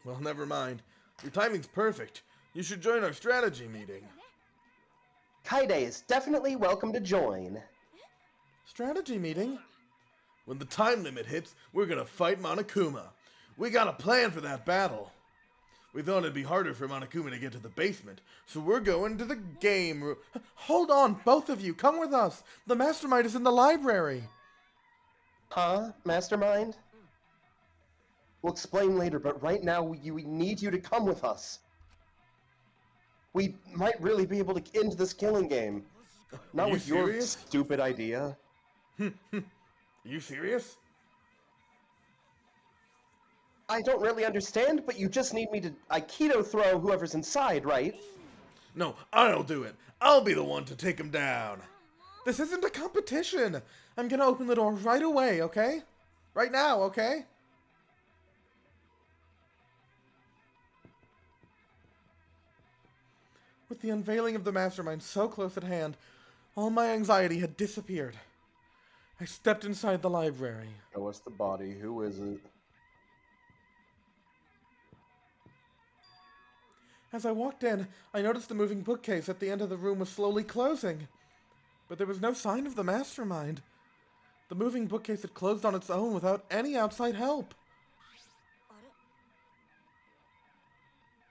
Well, never mind. Your timing's perfect. You should join our strategy meeting. Kaide is definitely welcome to join. Strategy meeting? When the time limit hits, we're gonna fight Monokuma. We got a plan for that battle. We thought it'd be harder for Monokuma to get to the basement, so we're going to the game room. Hold on, both of you, come with us. The mastermind is in the library. Huh, Mastermind? We'll explain later, but right now we need you to come with us. We might really be able to end this killing game. Not Are you with your serious? stupid idea. Are you serious? I don't really understand, but you just need me to Aikido throw whoever's inside, right? No, I'll do it. I'll be the one to take him down. This isn't a competition. I'm gonna open the door right away, okay? Right now, okay? With the unveiling of the mastermind so close at hand, all my anxiety had disappeared. I stepped inside the library. Show us the body. Who is it? As I walked in, I noticed the moving bookcase at the end of the room was slowly closing. But there was no sign of the mastermind. The moving bookcase had closed on its own without any outside help.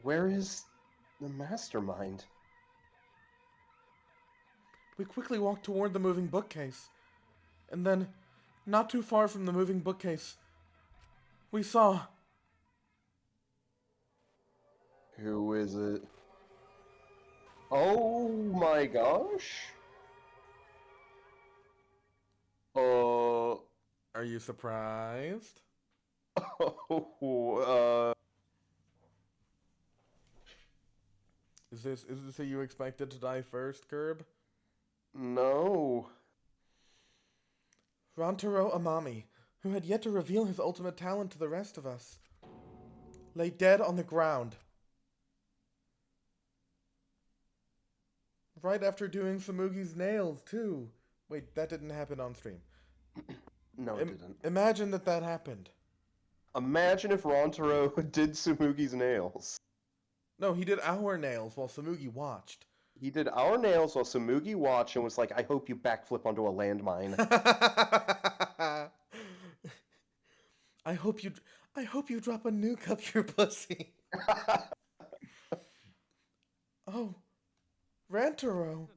Where is the mastermind? We quickly walked toward the moving bookcase. And then, not too far from the moving bookcase, we saw... Who is it? Oh my gosh! Are you surprised? Is this who you expected to die first, Kirb? No. Rantaro Amami, who had yet to reveal his ultimate talent to the rest of us, lay dead on the ground. Right after doing Samugi's nails, too. Wait, that didn't happen on stream. No, it didn't. Imagine that happened. Imagine if Rantaro did Sumugi's nails. No, he did our nails while Samugi watched. He did our nails while Samugi watched and was like, I hope you backflip onto a landmine. I hope you drop a nuke up your pussy. Oh, Rantaro.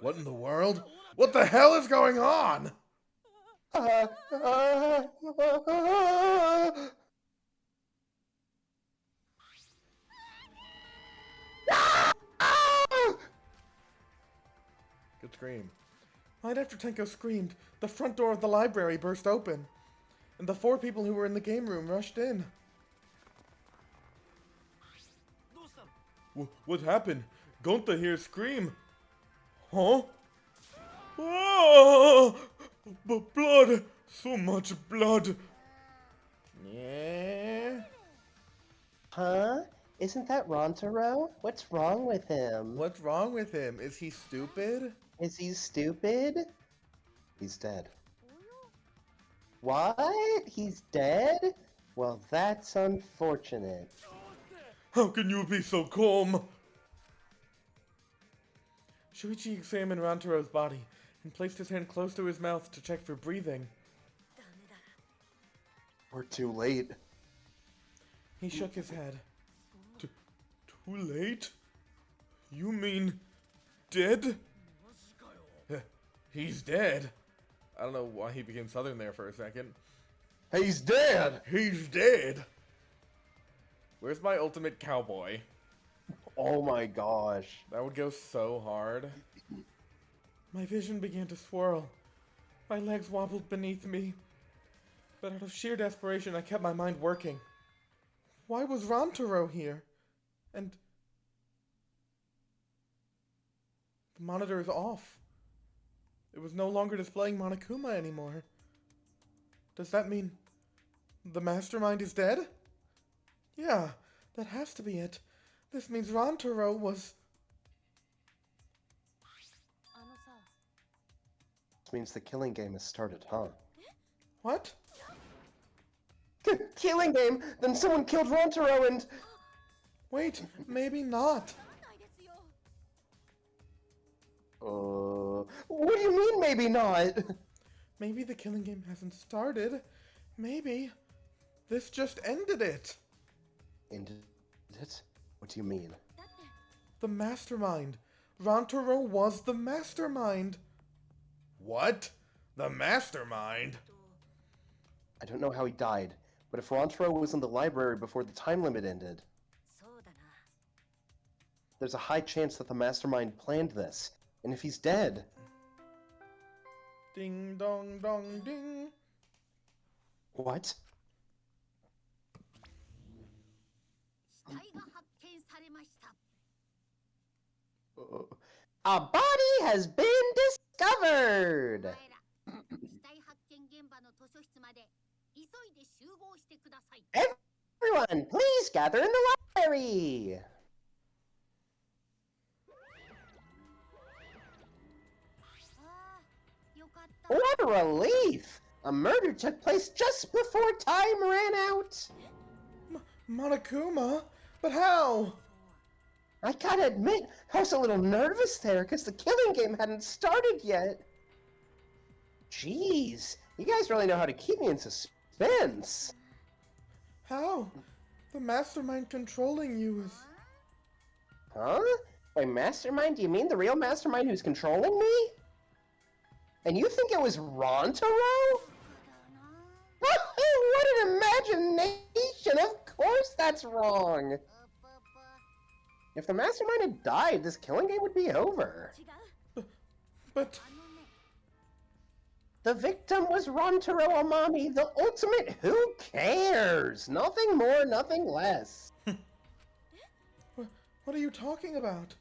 What in the world? What the hell is going on? Good scream. Right after Tenko screamed, the front door of the library burst open, and the 4 people who were in the game room rushed in. What happened? Gonta here scream. Huh? Oh! Blood! So much blood! Yeah? Huh? Isn't that Rantaro? What's wrong with him? What's wrong with him? Is he stupid? Is he stupid? He's dead. What? He's dead? Well, that's unfortunate. How can you be so calm? Shuichi examined Rantaro's body and placed his hand close to his mouth to check for breathing. We're too late. He shook his head. Too late? You mean dead? He's dead. I don't know why he became southern there for a second. He's dead! He's dead! Where's my ultimate cowboy? Oh my gosh. That would go so hard. My vision began to swirl. My legs wobbled beneath me. But out of sheer desperation, I kept my mind working. Why was Rantaro here? And the monitor is off. It was no longer displaying Monokuma anymore. Does that mean the mastermind is dead? Yeah, that has to be it. This means Rantaro was... This means the killing game has started, huh? What? Killing game? Then someone killed Rantaro and... Wait, maybe not. What do you mean maybe not? Maybe the killing game hasn't started. Maybe this just ended it. Ended it? What do you mean? The mastermind. Rantaro was the mastermind. What? The mastermind? I don't know how he died, but if Rantaro was in the library before the time limit ended, there's a high chance that the mastermind planned this. And if he's dead... Ding dong dong ding. What? A body has been discovered! Everyone, please gather in the library! What a relief! A murder took place just before time ran out! Monokuma? But how? I gotta admit, I was a little nervous there because the killing game hadn't started yet. Jeez, you guys really know how to keep me in suspense. How? The mastermind controlling you is... Huh? By mastermind, do you mean the real mastermind who's controlling me? And you think it was Rantaro? What an imagination! Of course that's wrong! If the mastermind had died, this killing game would be over. But... The victim was Rantaro Amami, the ultimate who cares! Nothing more, nothing less. What are you talking about?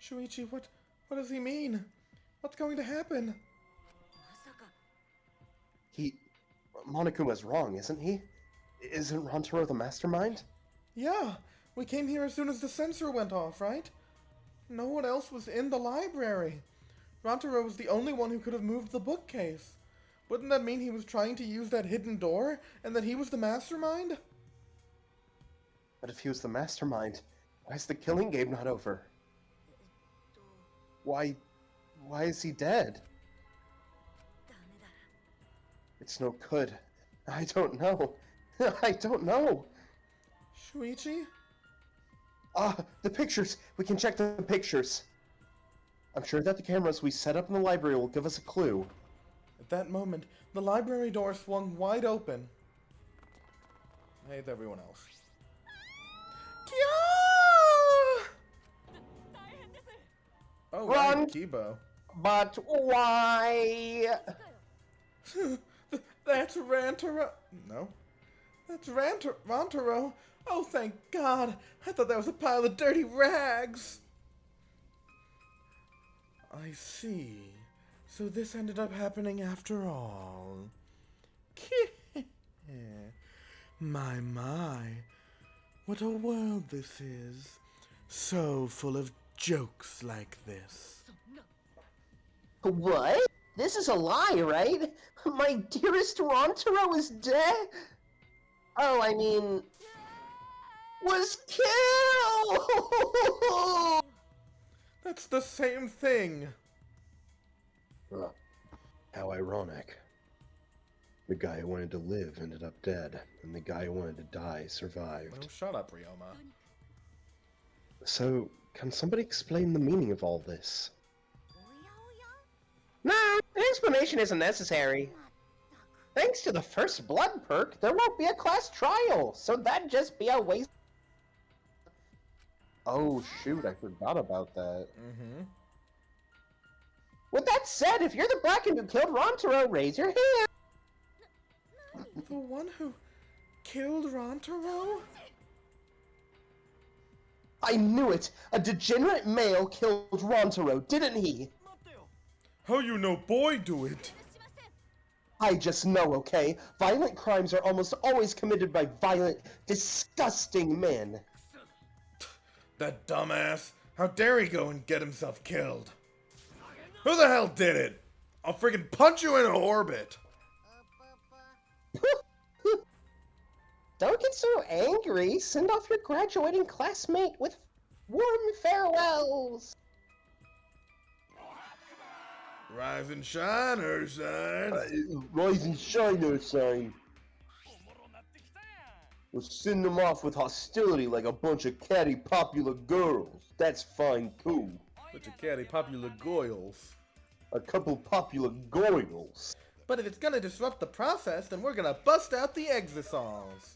Shuichi, what does he mean? What's going to happen? Monokuma's wrong, isn't he? Isn't Rantaro the mastermind? Yeah, we came here as soon as the sensor went off, right? No one else was in the library. Rantaro was the only one who could have moved the bookcase. Wouldn't that mean he was trying to use that hidden door, and that he was the mastermind? But if he was the mastermind, Why is the killing game not over? Why is he dead? It's no good. I don't know. I don't know. Shuichi? The pictures! We can check the pictures. I'm sure that the cameras we set up in the library will give us a clue. At that moment, the library door swung wide open. Hey, it's everyone else. Kya! Oh, Run! right, Kibo. But why? That's Rantaro. No. That's Rantaro. Oh, thank God. I thought that was a pile of dirty rags. I see. So this ended up happening after all. My. What a world this is. So full of jokes like this. What? This is a lie, right? My dearest Rantaro is dead? Oh, I mean... was killed! That's the same thing. How ironic. The guy who wanted to live ended up dead, and the guy who wanted to die survived. Oh, shut up, Ryoma. So, can somebody explain the meaning of all this? No, an explanation isn't necessary. Thanks to the first blood perk, there won't be a class trial, so that'd just be a waste. Oh shoot, I forgot about that. Mm-hmm. With that said, if you're the Bracken who killed Rantaro, raise your hand! The one who killed Rantaro? I knew it! A degenerate male killed Rantaro, didn't he? How you know boy do it? I just know, okay? Violent crimes are almost always committed by violent, disgusting men. That dumbass. How dare he go and get himself killed? Who the hell did it? I'll friggin' punch you in orbit. Don't get so angry. Send off your graduating classmate with warm farewells. Rise and shine, Ursine. Rise and shine, Ursine. We'll send them off with hostility like a bunch of catty popular girls. That's fine too. Bunch of catty popular goyles. A couple popular goyles. But if it's gonna disrupt the process, then we're gonna bust out the exosols.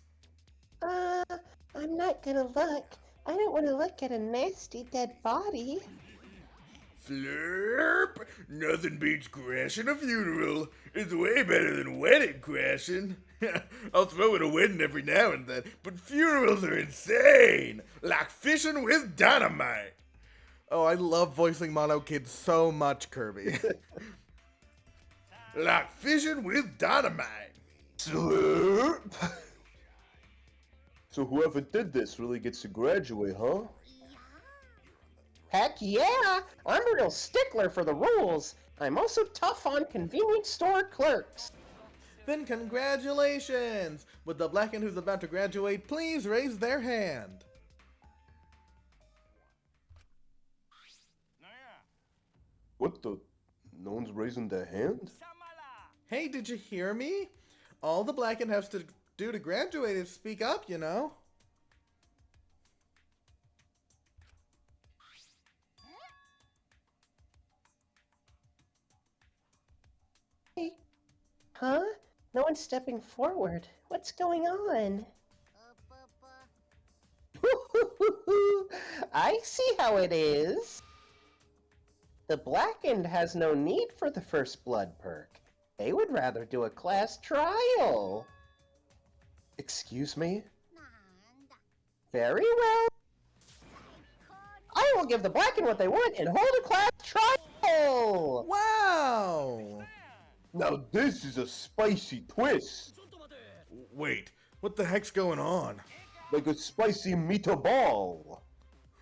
I'm not gonna look. I don't want to look at a nasty dead body. Flurp! Nothing beats crashing a funeral. It's way better than wedding crashing. I'll throw in a wedding every now and then, but funerals are insane! Like fishing with dynamite! Oh, I love voicing Mono Kid so much, Kirby. Like fishing with dynamite! Slurp! So whoever did this really gets to graduate, huh? Heck yeah! I'm a real stickler for the rules. I'm also tough on convenience store clerks. Then congratulations! Would the Blacken who's about to graduate please raise their hand? What the? No one's raising their hand? Hey, did you hear me? All the Blacken has to do to graduate is speak up, you know? Huh? No one's stepping forward. What's going on? I see how it is. The Blackened has no need for the first blood perk. They would rather do a class trial. Excuse me? Very well. I will give the Blackened what they want and hold a class trial! Wow! Now this is a spicy twist. Wait, what the heck's going on? Like a spicy meatball.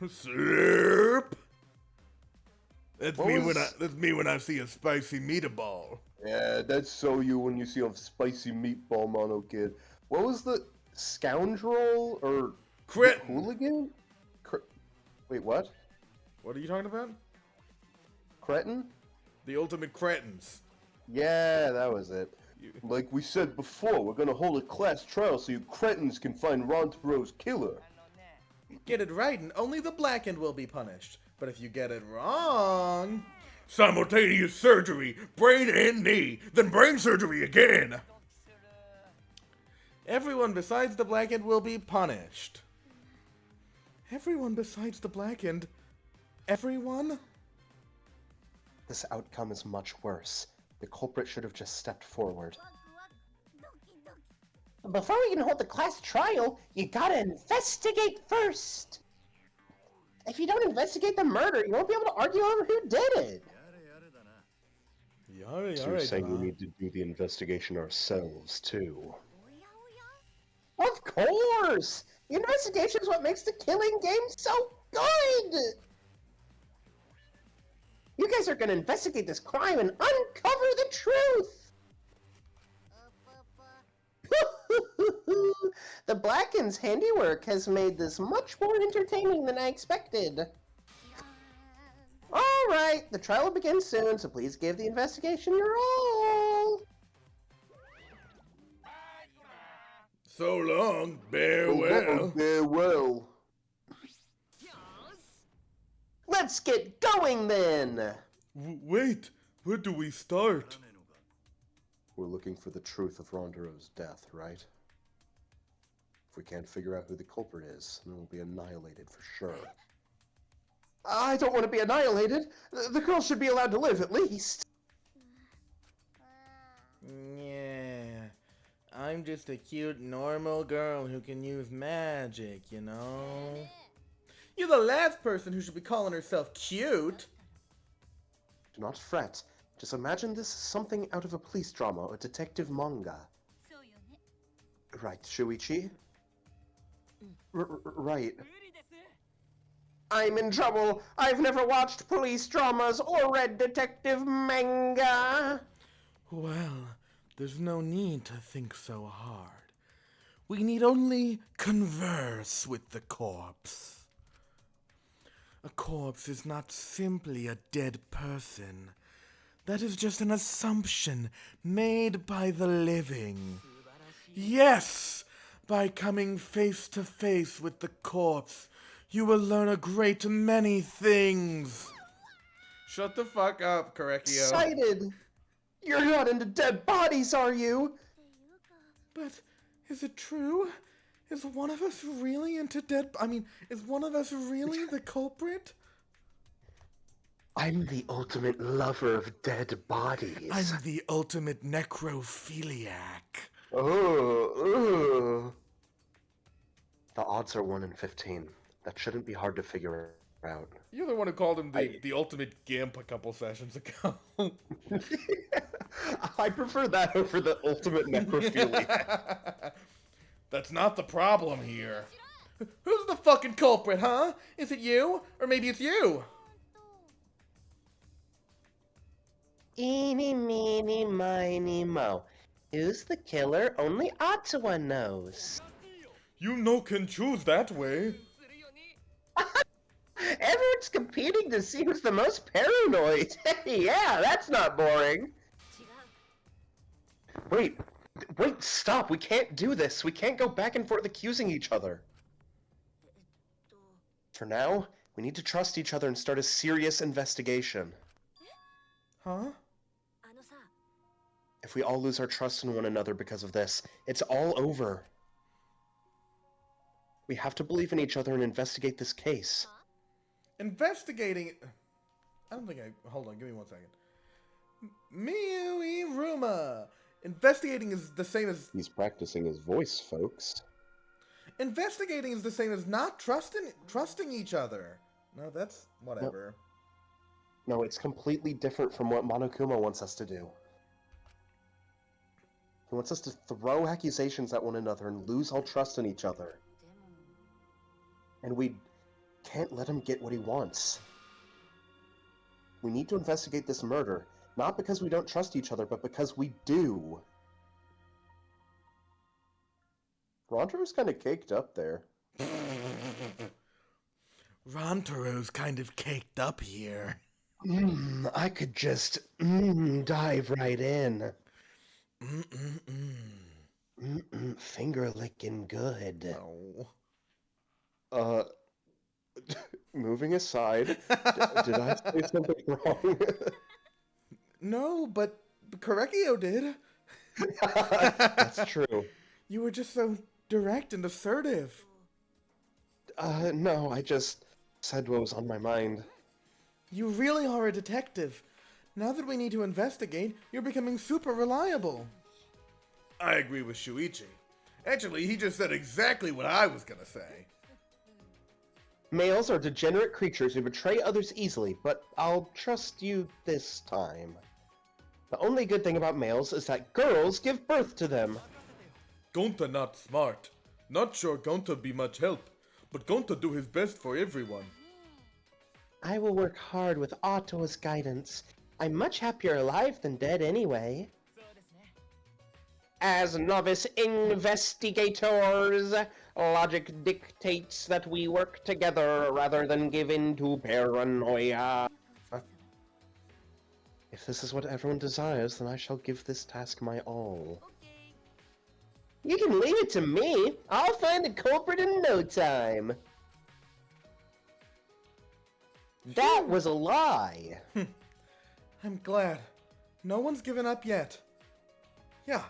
Slurp! That's What me was- when I see a spicy meatball. Yeah, that's so you when you see a spicy meatball, Mono Kid. What was the scoundrel or Crit! hooligan? Wait, what? What are you talking about? Cretin? The ultimate cretins. Yeah, that was it. Like we said before, we're gonna hold a class trial so you cretins can find Rontaro's killer. Get it right and only the blackened will be punished. But if you get it wrong... Simultaneous surgery, brain and knee, then brain surgery again. Everyone besides the blackened will be punished. Everyone besides the blackened? Everyone? This outcome is much worse. The culprit should have just stepped forward. Before we can hold the class trial, you gotta investigate first. If you don't investigate the murder, you won't be able to argue over who did it. So you're saying we need to do the investigation ourselves, too? Of course! The investigation is what makes the killing game so good! You guys are gonna investigate this crime and uncover the truth! The Blacken's handiwork has made this much more entertaining than I expected. Alright, the trial will begin soon, so please give the investigation your all! So long, farewell. Farewell. Let's get going then! Wait, where do we start? We're looking for the truth of Rondaro's death, right? If we can't figure out who the culprit is, then we'll be annihilated for sure. I don't want to be annihilated! The girl should be allowed to live, at least! Yeah, I'm just a cute, normal girl who can use magic, you know? You're the last person who should be calling herself cute! Do not fret. Just imagine this as something out of a police drama or detective manga. Right, Shuichi? Right. I'm in trouble! I've never watched police dramas or read detective manga! Well, there's no need to think so hard. We need only converse with the corpse. A corpse is not simply a dead person. That is just an assumption made by the living. Yes! By coming face to face with the corpse, you will learn a great many things. Shut the fuck up, Korekio. Excited! You're not into dead bodies, are you? But is it true? Is one of us really into is one of us really the culprit? I'm the ultimate lover of dead bodies. I'm the ultimate necrophiliac. Oh. The odds are 1 in 15. That shouldn't be hard to figure out. You're the one who called him the ultimate gimp a couple sessions ago. I prefer that over the ultimate necrophilia. That's not the problem here. Who's the fucking culprit, huh? Is it you? Or maybe it's you? Eeny, meeny, miny, mo. Who's the killer? Only Ottawa knows. You no can choose that way. Everyone's competing to see who's the most paranoid. Yeah, that's not boring. Wait, stop. We can't do this. We can't go back and forth accusing each other. For now, we need to trust each other and start a serious investigation. Huh? If we all lose our trust in one another because of this, it's all over. We have to believe in each other and investigate this case. Investigating... Hold on, give me 1 second. Miu Iruma! Investigating is the same as... He's practicing his voice, folks. Investigating is the same as not trusting each other. No, that's... whatever. No, it's completely different from what Monokuma wants us to do. He wants us to throw accusations at one another and lose all trust in each other. And we can't let him get what he wants. We need to investigate this murder, not because we don't trust each other, but because we do. Rondaro's kind of caked up there. Rantaro's kind of caked up here. I could just dive right in. Finger licking good. Oh. Moving aside, did I say something wrong? No, but Correcchio did. That's true. You were just so direct and assertive. No, I just said what was on my mind. You really are a detective. Now that we need to investigate, you're becoming super reliable. I agree with Shuichi. Actually, he just said exactly what I was gonna say. Males are degenerate creatures who betray others easily, but I'll trust you this time. The only good thing about males is that girls give birth to them. Gonta not smart. Not sure Gonta be much help, but Gonta do his best for everyone. I will work hard with Otto's guidance. I'm much happier alive than dead anyway. As novice investigators, logic dictates that we work together rather than give in to paranoia. If this is what everyone desires, then I shall give this task my all. You can leave it to me. I'll find the culprit in no time. That was a lie. I'm glad. No one's given up yet. Yeah,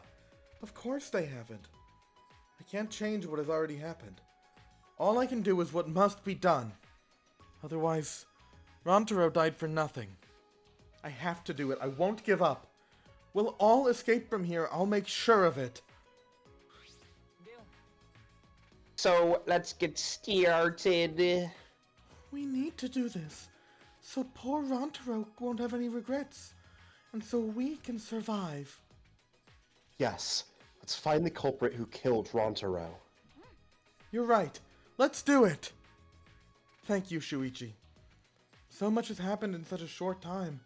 of course they haven't. I can't change what has already happened. All I can do is what must be done. Otherwise, Rantaro died for nothing. I have to do it. I won't give up. We'll all escape from here. I'll make sure of it. So, let's get started. We need to do this, so poor Rantaro won't have any regrets, and so we can survive. Yes, let's find the culprit who killed Rantaro. You're right. Let's do it! Thank you, Shuichi. So much has happened in such a short time,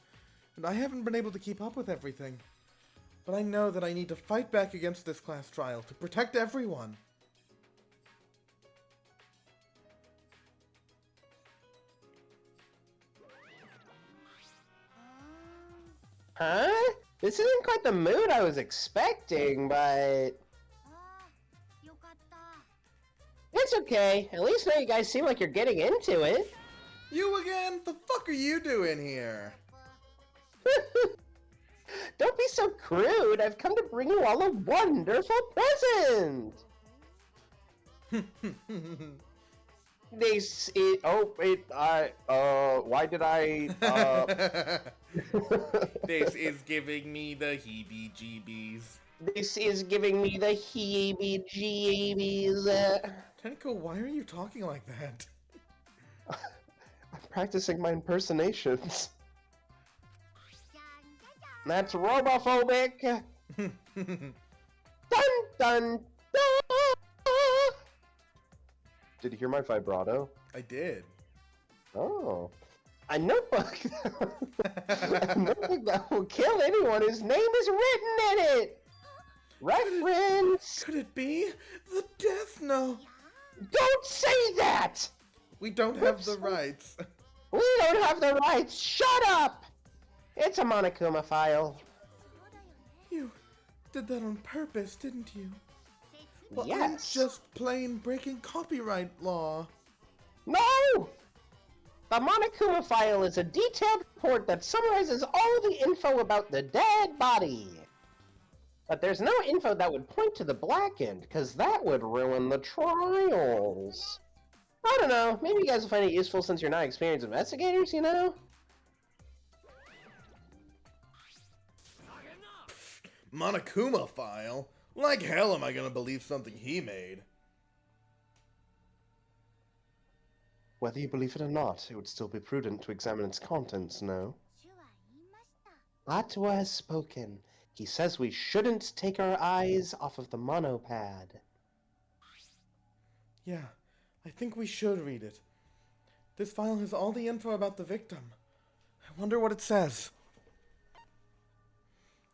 and I haven't been able to keep up with everything. But I know that I need to fight back against this class trial to protect everyone. Huh? This isn't quite the mood I was expecting, but... It's okay. At least now you guys seem like you're getting into it. You again? The fuck are you doing here? Don't be so crude. I've come to bring you all a wonderful present. This is... why did I... This is giving me the heebie-jeebies. This is giving me the heebie-jeebies. Tenko, why are you talking like that? I'm practicing my impersonations. That's robophobic. Dun dun dun. Did you hear my vibrato? I did. Oh. A notebook. A notebook that will kill anyone whose name is written in it. Reference. Could it be the Death Note? Don't say that. We don't have the rights. We don't have the rights. Shut up. It's a Monokuma file. You did that on purpose, didn't you? Well, Yes. I'm just plain breaking copyright law. No! The Monokuma file is a detailed report that summarizes all the info about the dead body. But there's no info that would point to the black end, because that would ruin the trials. I don't know, maybe you guys will find it useful since you're not experienced investigators, you know? Monokuma file? Like hell am I gonna believe something he made? Whether you believe it or not, it would still be prudent to examine its contents, no? Atwa has spoken. He says we shouldn't take our eyes off of the monopad. Yeah, I think we should read it. This file has all the info about the victim. I wonder what it says.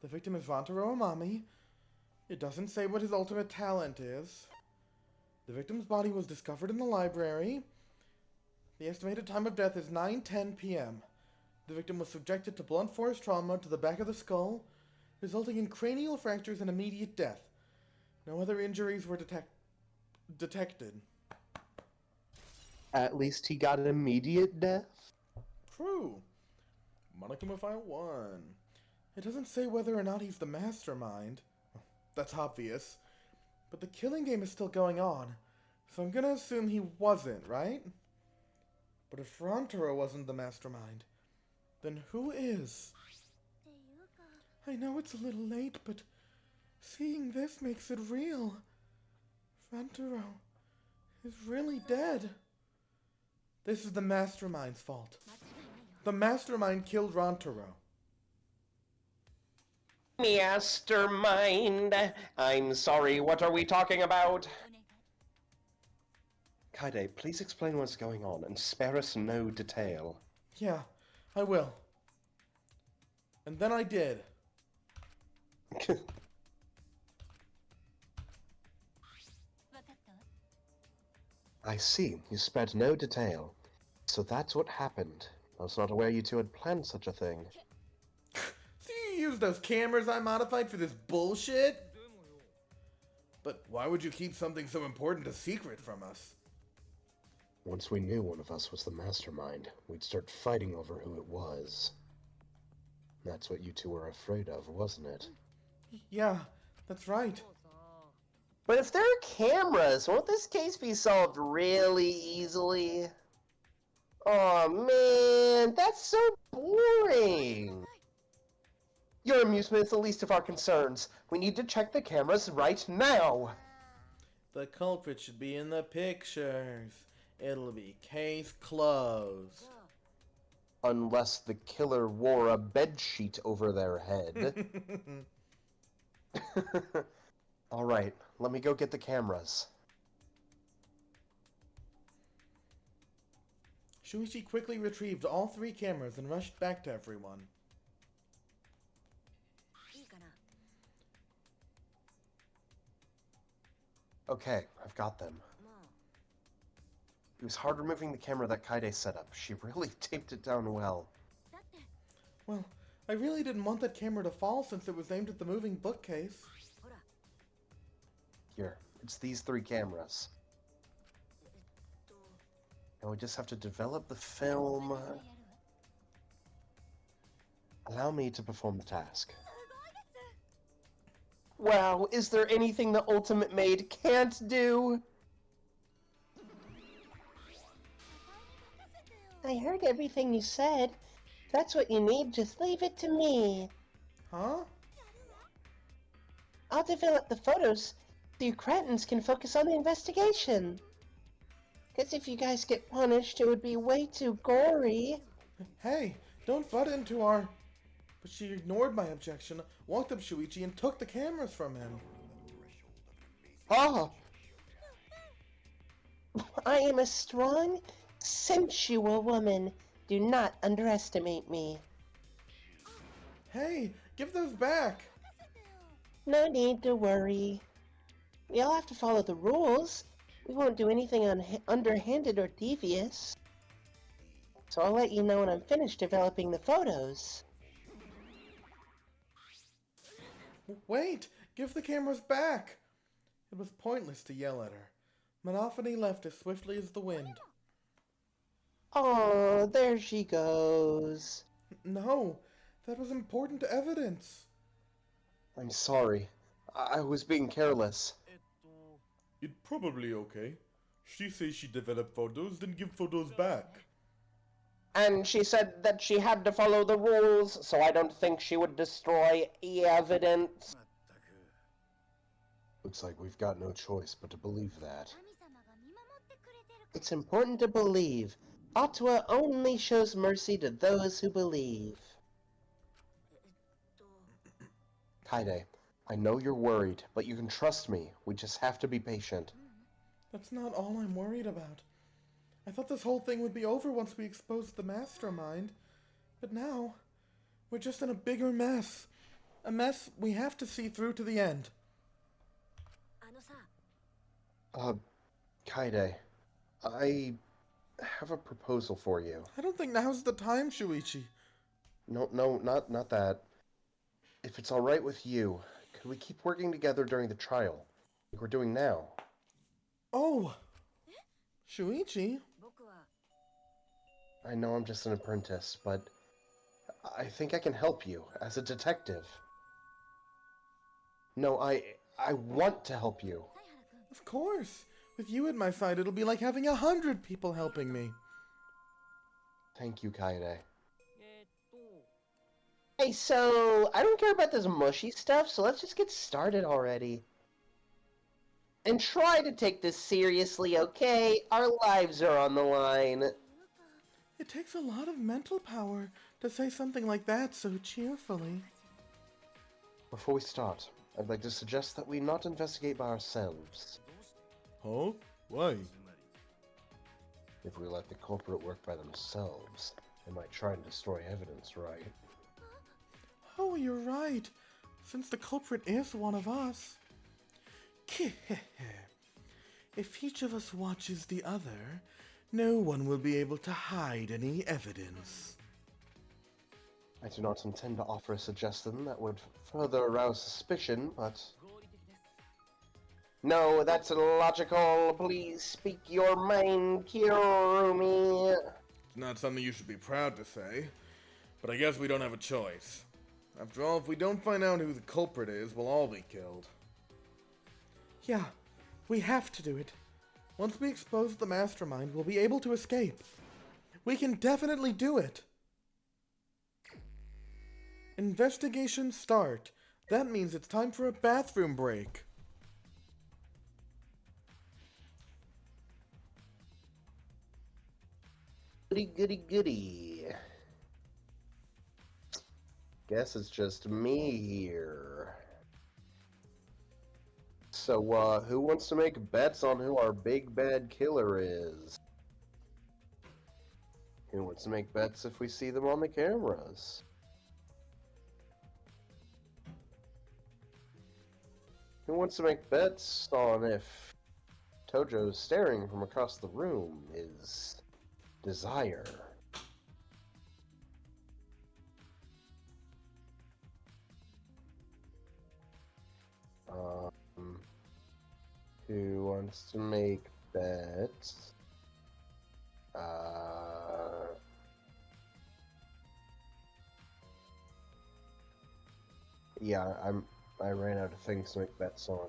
The victim is Rantaro Amami. It doesn't say what his ultimate talent is. The victim's body was discovered in the library. The estimated time of death is 9:10 p.m. The victim was subjected to blunt force trauma to the back of the skull, resulting in cranial fractures and immediate death. No other injuries were detected. At least he got an immediate death? True. Monokuma File 1. It doesn't say whether or not he's the mastermind. That's obvious. But the killing game is still going on, so I'm gonna assume he wasn't, right? But if Rantaro wasn't the mastermind, then who is? I know it's a little late, but seeing this makes it real. Rantaro is really dead. This is the mastermind's fault. The mastermind killed Rantaro. Mastermind. I'm sorry, what are we talking about? Kaide, please explain what's going on and spare us no detail. Yeah, I will. And then I did. I see, you spared no detail. So that's what happened. I was not aware you two had planned such a thing. See, you used those cameras I modified for this bullshit? But why would you keep something so important a secret from us? Once we knew one of us was the mastermind, we'd start fighting over who it was. That's what you two were afraid of, wasn't it? Yeah, that's right. But if there are cameras, won't this case be solved really easily? Oh man, that's so boring! Your amusement is the least of our concerns. We need to check the cameras right now! The culprit should be in the pictures. It'll be case closed. Unless the killer wore a bedsheet over their head. Alright, let me go get the cameras. Shuichi quickly retrieved all 3 cameras and rushed back to everyone. Okay, I've got them. It was hard removing the camera that Kaide set up. She really taped it down well. Well, I really didn't want that camera to fall since it was aimed at the moving bookcase. Here, it's these 3 cameras. And we just have to develop the film. Allow me to perform the task. Wow, is there anything the Ultimate Maid can't do? I heard everything you said. If that's what you need, just leave it to me. Huh? I'll develop the photos so you Cretans can focus on the investigation. Because if you guys get punished, it would be way too gory. Hey, don't butt into our... But she ignored my objection, walked up Shuichi, and took the cameras from him. Oh! I am a strong, sensual woman. Do not underestimate me. Hey, give those back! No need to worry. We all have to follow the rules. We won't do anything underhanded or devious. So I'll let you know when I'm finished developing the photos. Wait! Give the cameras back! It was pointless to yell at her. Monophony left as swiftly as the wind. Oh, there she goes. No, that was important evidence. I'm sorry. I was being careless. It's probably okay. She says she developed photos, then give photos back. And she said that she had to follow the rules, so I don't think she would destroy evidence. Looks like we've got no choice but to believe that. It's important to believe. Ottawa only shows mercy to those who believe. Kaide, I know you're worried, but you can trust me. We just have to be patient. That's not all I'm worried about. I thought this whole thing would be over once we exposed the mastermind. But now, we're just in a bigger mess. A mess we have to see through to the end. Kaide, I have a proposal for you. I don't think now's the time, Shuichi. No, not that. If it's alright with you, could we keep working together during the trial, like we're doing now? Oh! Shuichi? I know I'm just an apprentice, but I think I can help you as a detective. No, I want to help you. Of course. With you at my side, it'll be like having 100 people helping me. Thank you, Kaede. Hey, so I don't care about this mushy stuff, so let's just get started already. And try to take this seriously, okay? Our lives are on the line. It takes a lot of mental power to say something like that so cheerfully. Before we start, I'd like to suggest that we not investigate by ourselves. Huh? Why? If we let the culprit work by themselves, they might try and destroy evidence, right? Oh, you're right. Since the culprit is one of us. If each of us watches the other, no one will be able to hide any evidence. I do not intend to offer a suggestion that would further arouse suspicion, but... No, that's illogical. Please speak your mind, Kirumi. It's not something you should be proud to say, but I guess we don't have a choice. After all, if we don't find out who the culprit is, we'll all be killed. Yeah, we have to do it. Once we expose the mastermind, we'll be able to escape. We can definitely do it. Investigation start. That means it's time for a bathroom break. Goody, goody, goody. guess it's just me here. So, who wants to make bets on who our big bad killer is? Who wants to make bets if we see them on the cameras? Who wants to make bets on if Tojo's staring from across the room is desire? Who wants to make bets? Yeah, I ran out of things to make bets on.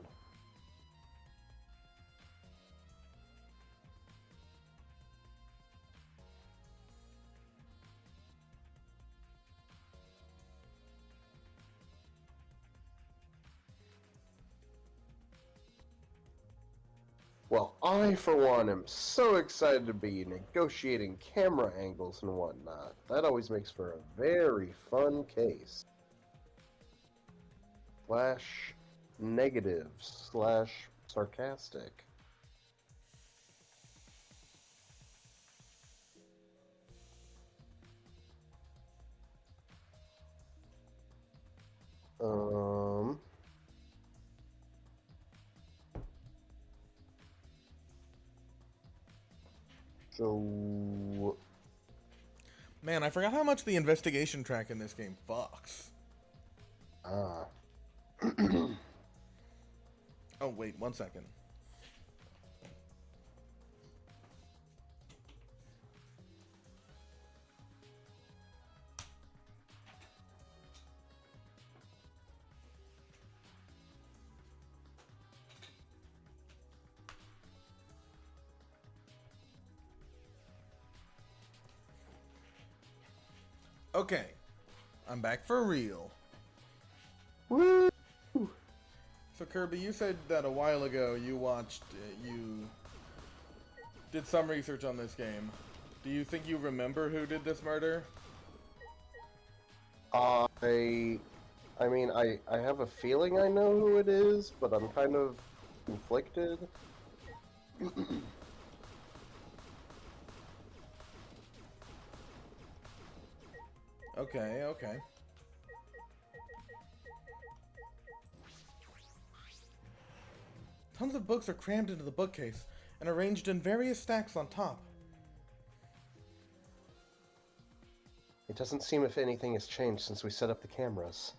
Well, I, for one, am so excited to be negotiating camera angles and whatnot. That always makes for a very fun case. Slash negative slash sarcastic. So... Man, I forgot how much the investigation track in this game fucks. Oh, wait, 1 second. Okay, I'm back for real. Woo! So Kirby, you said that a while ago you watched, you did some research on this game. Do you think you remember who did this murder? I mean, I have a feeling I know who it is, but I'm kind of conflicted. Okay. Tons of books are crammed into the bookcase and arranged in various stacks on top. It doesn't seem if anything has changed since we set up the cameras.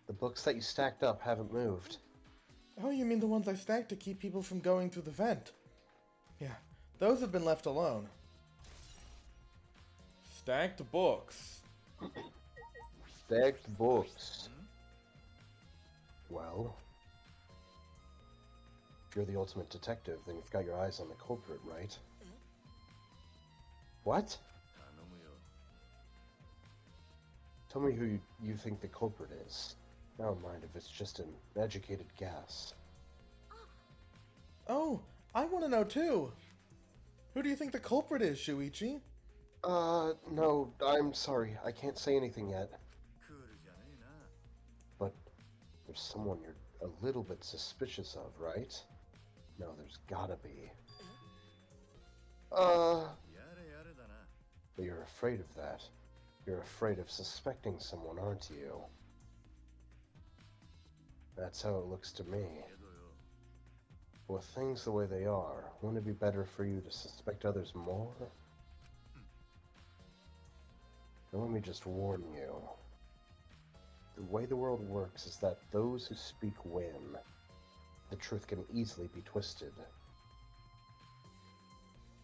The books that you stacked up haven't moved. Oh, you mean the ones I stacked to keep people from going through the vent? Yeah, those have been left alone. Stacked books. Stacked books. Well, if you're the ultimate detective, then you've got your eyes on the culprit, right? What? Tell me who you think the culprit is. Never mind if it's just an educated guess. Oh, I want to know too. Who do you think the culprit is, Shuichi? No, I'm sorry. I can't say anything yet. But there's someone you're a little bit suspicious of, right? No, there's gotta be. But you're afraid of that. You're afraid of suspecting someone, aren't you? That's how it looks to me. With things the way they are, wouldn't it be better for you to suspect others more? And let me just warn you. The way the world works is that those who speak win. The truth can easily be twisted.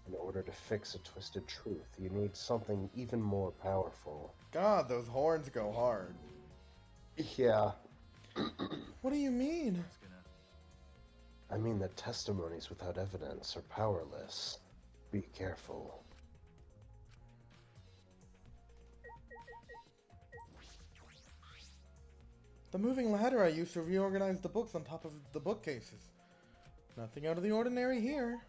In order to fix a twisted truth, you need something even more powerful. God, those horns go hard. Yeah. What do you mean? I mean that testimonies without evidence are powerless. Be careful. The moving ladder I used to reorganize the books on top of the bookcases. Nothing out of the ordinary here.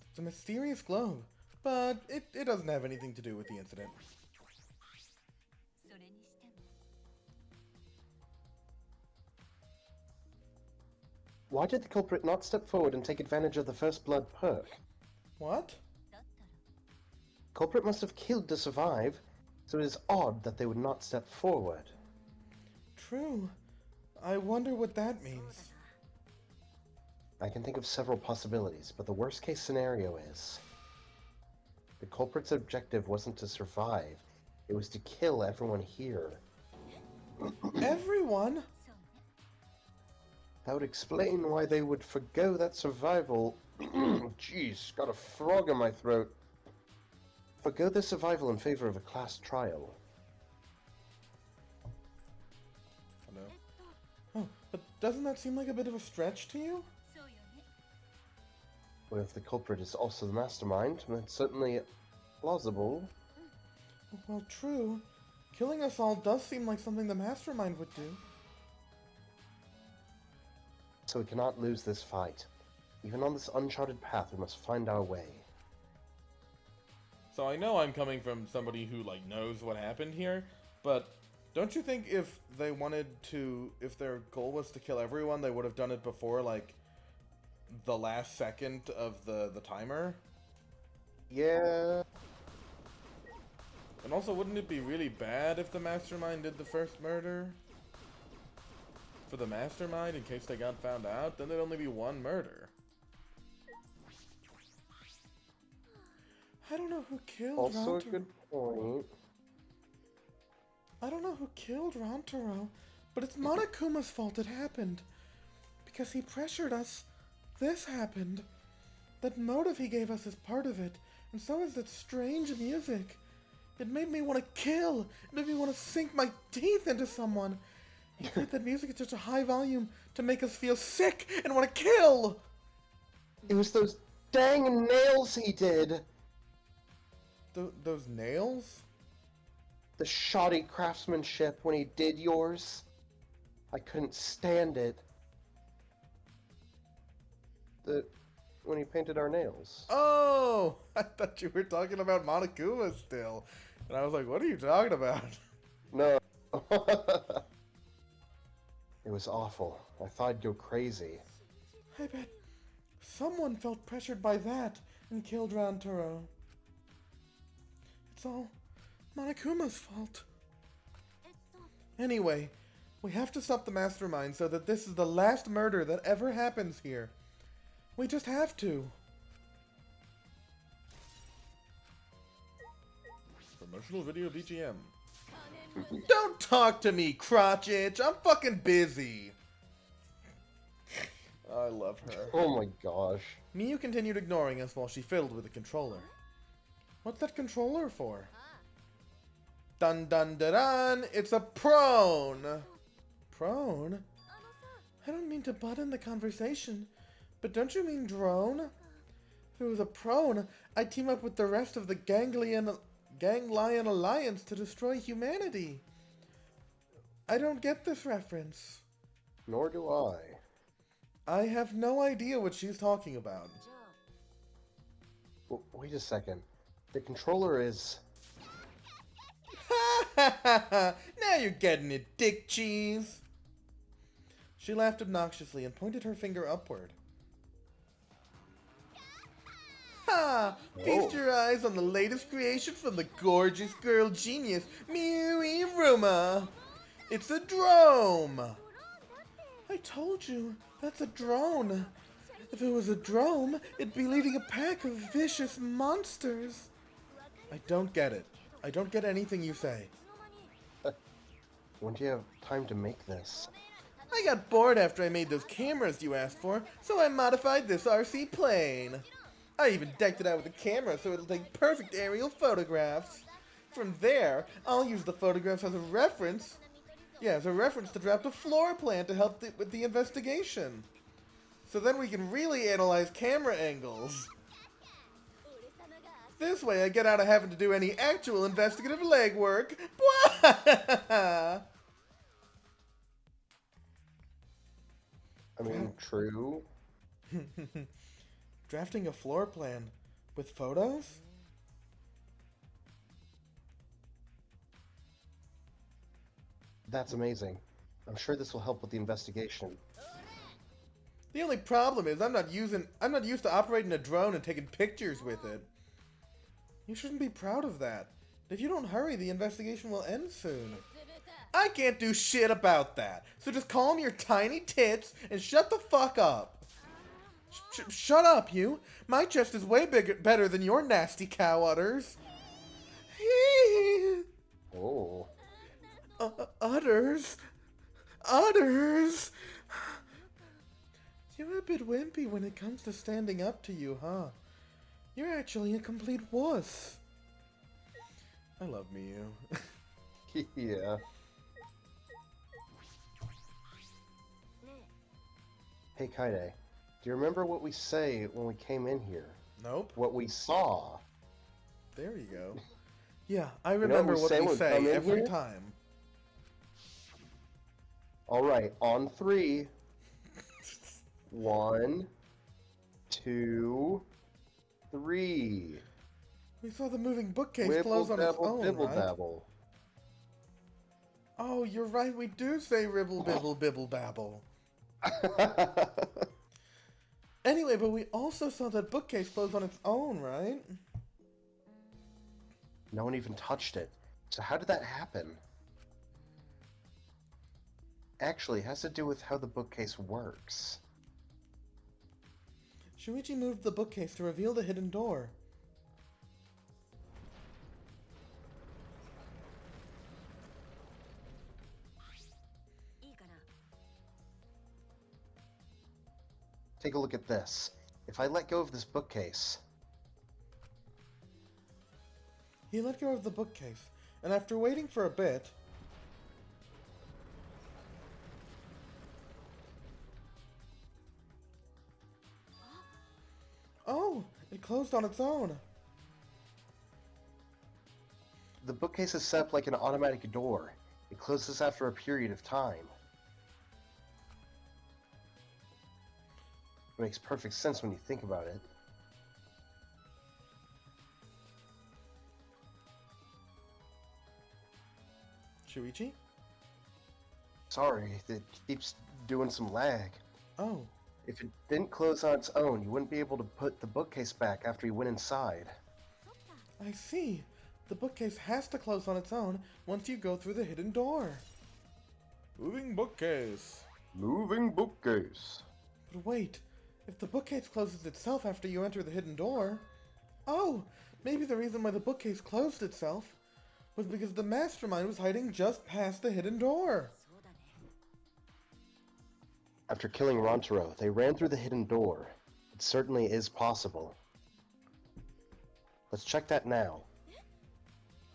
It's a mysterious globe, but it doesn't have anything to do with the incident. Why did the culprit not step forward and take advantage of the first blood perk? What? Culprit must have killed to survive, so it is odd that they would not step forward. True. I wonder what that means. I can think of several possibilities, but the worst case scenario is... the culprit's objective wasn't to survive, it was to kill everyone here. Everyone? That would explain why they would forgo that survival... Jeez, got a frog in my throat. Forgo the survival in favor of a class trial. Hello? Oh, but doesn't that seem like a bit of a stretch to you? Well, if the culprit is also the mastermind, that's certainly plausible. Well, true. Killing us all does seem like something the mastermind would do. So we cannot lose this fight. Even on this uncharted path, we must find our way. So I know I'm coming from somebody who, like, knows what happened here, but don't you think if they wanted to, if their goal was to kill everyone, they would have done it before, like, the last second of the timer? Yeah. And also, wouldn't it be really bad if the mastermind did the first murder? For the mastermind, in case they got found out, then there'd only be one murder. I don't know who killed Also a Rantaro. good point. I don't know who killed Rantaro, but it's Monokuma's fault it happened. Because he pressured us. This happened. That motive he gave us is part of it, and so is that strange music. It made me want to kill. It made me want to sink my teeth into someone. He played that music at such a high volume to make us feel sick and want to kill. It was those dang nails he did. Those nails? The shoddy craftsmanship when he did yours. I couldn't stand it. When he painted our nails. Oh, I thought you were talking about Monokuma still. And I was like, what are you talking about? No. It was awful. I thought I'd go crazy. I bet someone felt pressured by that and killed Rantaro. It's all Monokuma's fault. Anyway, we have to stop the mastermind so that this is the last murder that ever happens here. We just have to. Promotional video BGM. Don't talk to me, crotch itch. I'm fucking busy. I love her. Oh my gosh. Miyu continued ignoring us while she fiddled with the controller. What's that controller for? Dun dun dun dun! It's a prone! Prone? I don't mean to butt in the conversation, but don't you mean drone? If it was a prone, I'd team up with the rest of the Ganglion Alliance to destroy humanity. I don't get this reference. Nor do I. I have no idea what she's talking about. Wait a second. The controller is... Ha ha ha ha! Now you're getting it, dick cheese! She laughed obnoxiously and pointed her finger upward. Ha! Feast your eyes on the latest creation from the gorgeous girl genius, Miu-Iruma! It's a drone! I told you, that's a drone. If it was a drone, it'd be leading a pack of vicious monsters. I don't get it. I don't get anything you say. When do you have time to make this? I got bored after I made those cameras you asked for, so I modified this RC plane. I even decked it out with a camera so it'll take perfect aerial photographs. From there, I'll use the photographs as a reference. Yeah, as a reference to draft a floor plan to help with the investigation. So then we can really analyze camera angles. This way I get out of having to do any actual investigative legwork. I mean, true. Drafting a floor plan with photos? That's amazing. I'm sure this will help with the investigation. The only problem is I'm not used to operating a drone and taking pictures with it. You shouldn't be proud of that. If you don't hurry, the investigation will end soon. I can't do shit about that. So just calm your tiny tits and shut the fuck up. Shut up, you. My chest is way better than your nasty cow udders. Oh. Udders. Udders. You're a bit wimpy when it comes to standing up to you, huh? You're actually a complete wuss. I love Miyu. Yeah. Hey, Kaide, do you remember what we say when we came in here? Nope. What we saw? There you go. Yeah, I remember what we say every time. Alright, on 3. 1, 2, 3. We saw the moving bookcase Wibble close on its dabble own, dibble right? dabble. Oh, you're right, we do say ribble bibble bibble babble. Anyway, but we also saw that bookcase close on its own, right? No one even touched it. So how did that happen? Actually, it has to do with how the bookcase works. Shuichi moved the bookcase to reveal the hidden door. Take a look at this. If I let go of this bookcase... He let go of the bookcase, and after waiting for a bit... Oh, it closed on its own. The bookcase is set up like an automatic door. It closes after a period of time. It makes perfect sense when you think about it. Shuichi? Sorry, it keeps doing some lag. Oh. If it didn't close on its own, you wouldn't be able to put the bookcase back after you went inside. I see. The bookcase has to close on its own once you go through the hidden door. Moving bookcase. Moving bookcase. But wait, if the bookcase closes itself after you enter the hidden door... Oh, maybe the reason why the bookcase closed itself was because the mastermind was hiding just past the hidden door. After killing Rontaro, they ran through the hidden door. It certainly is possible. Let's check that now.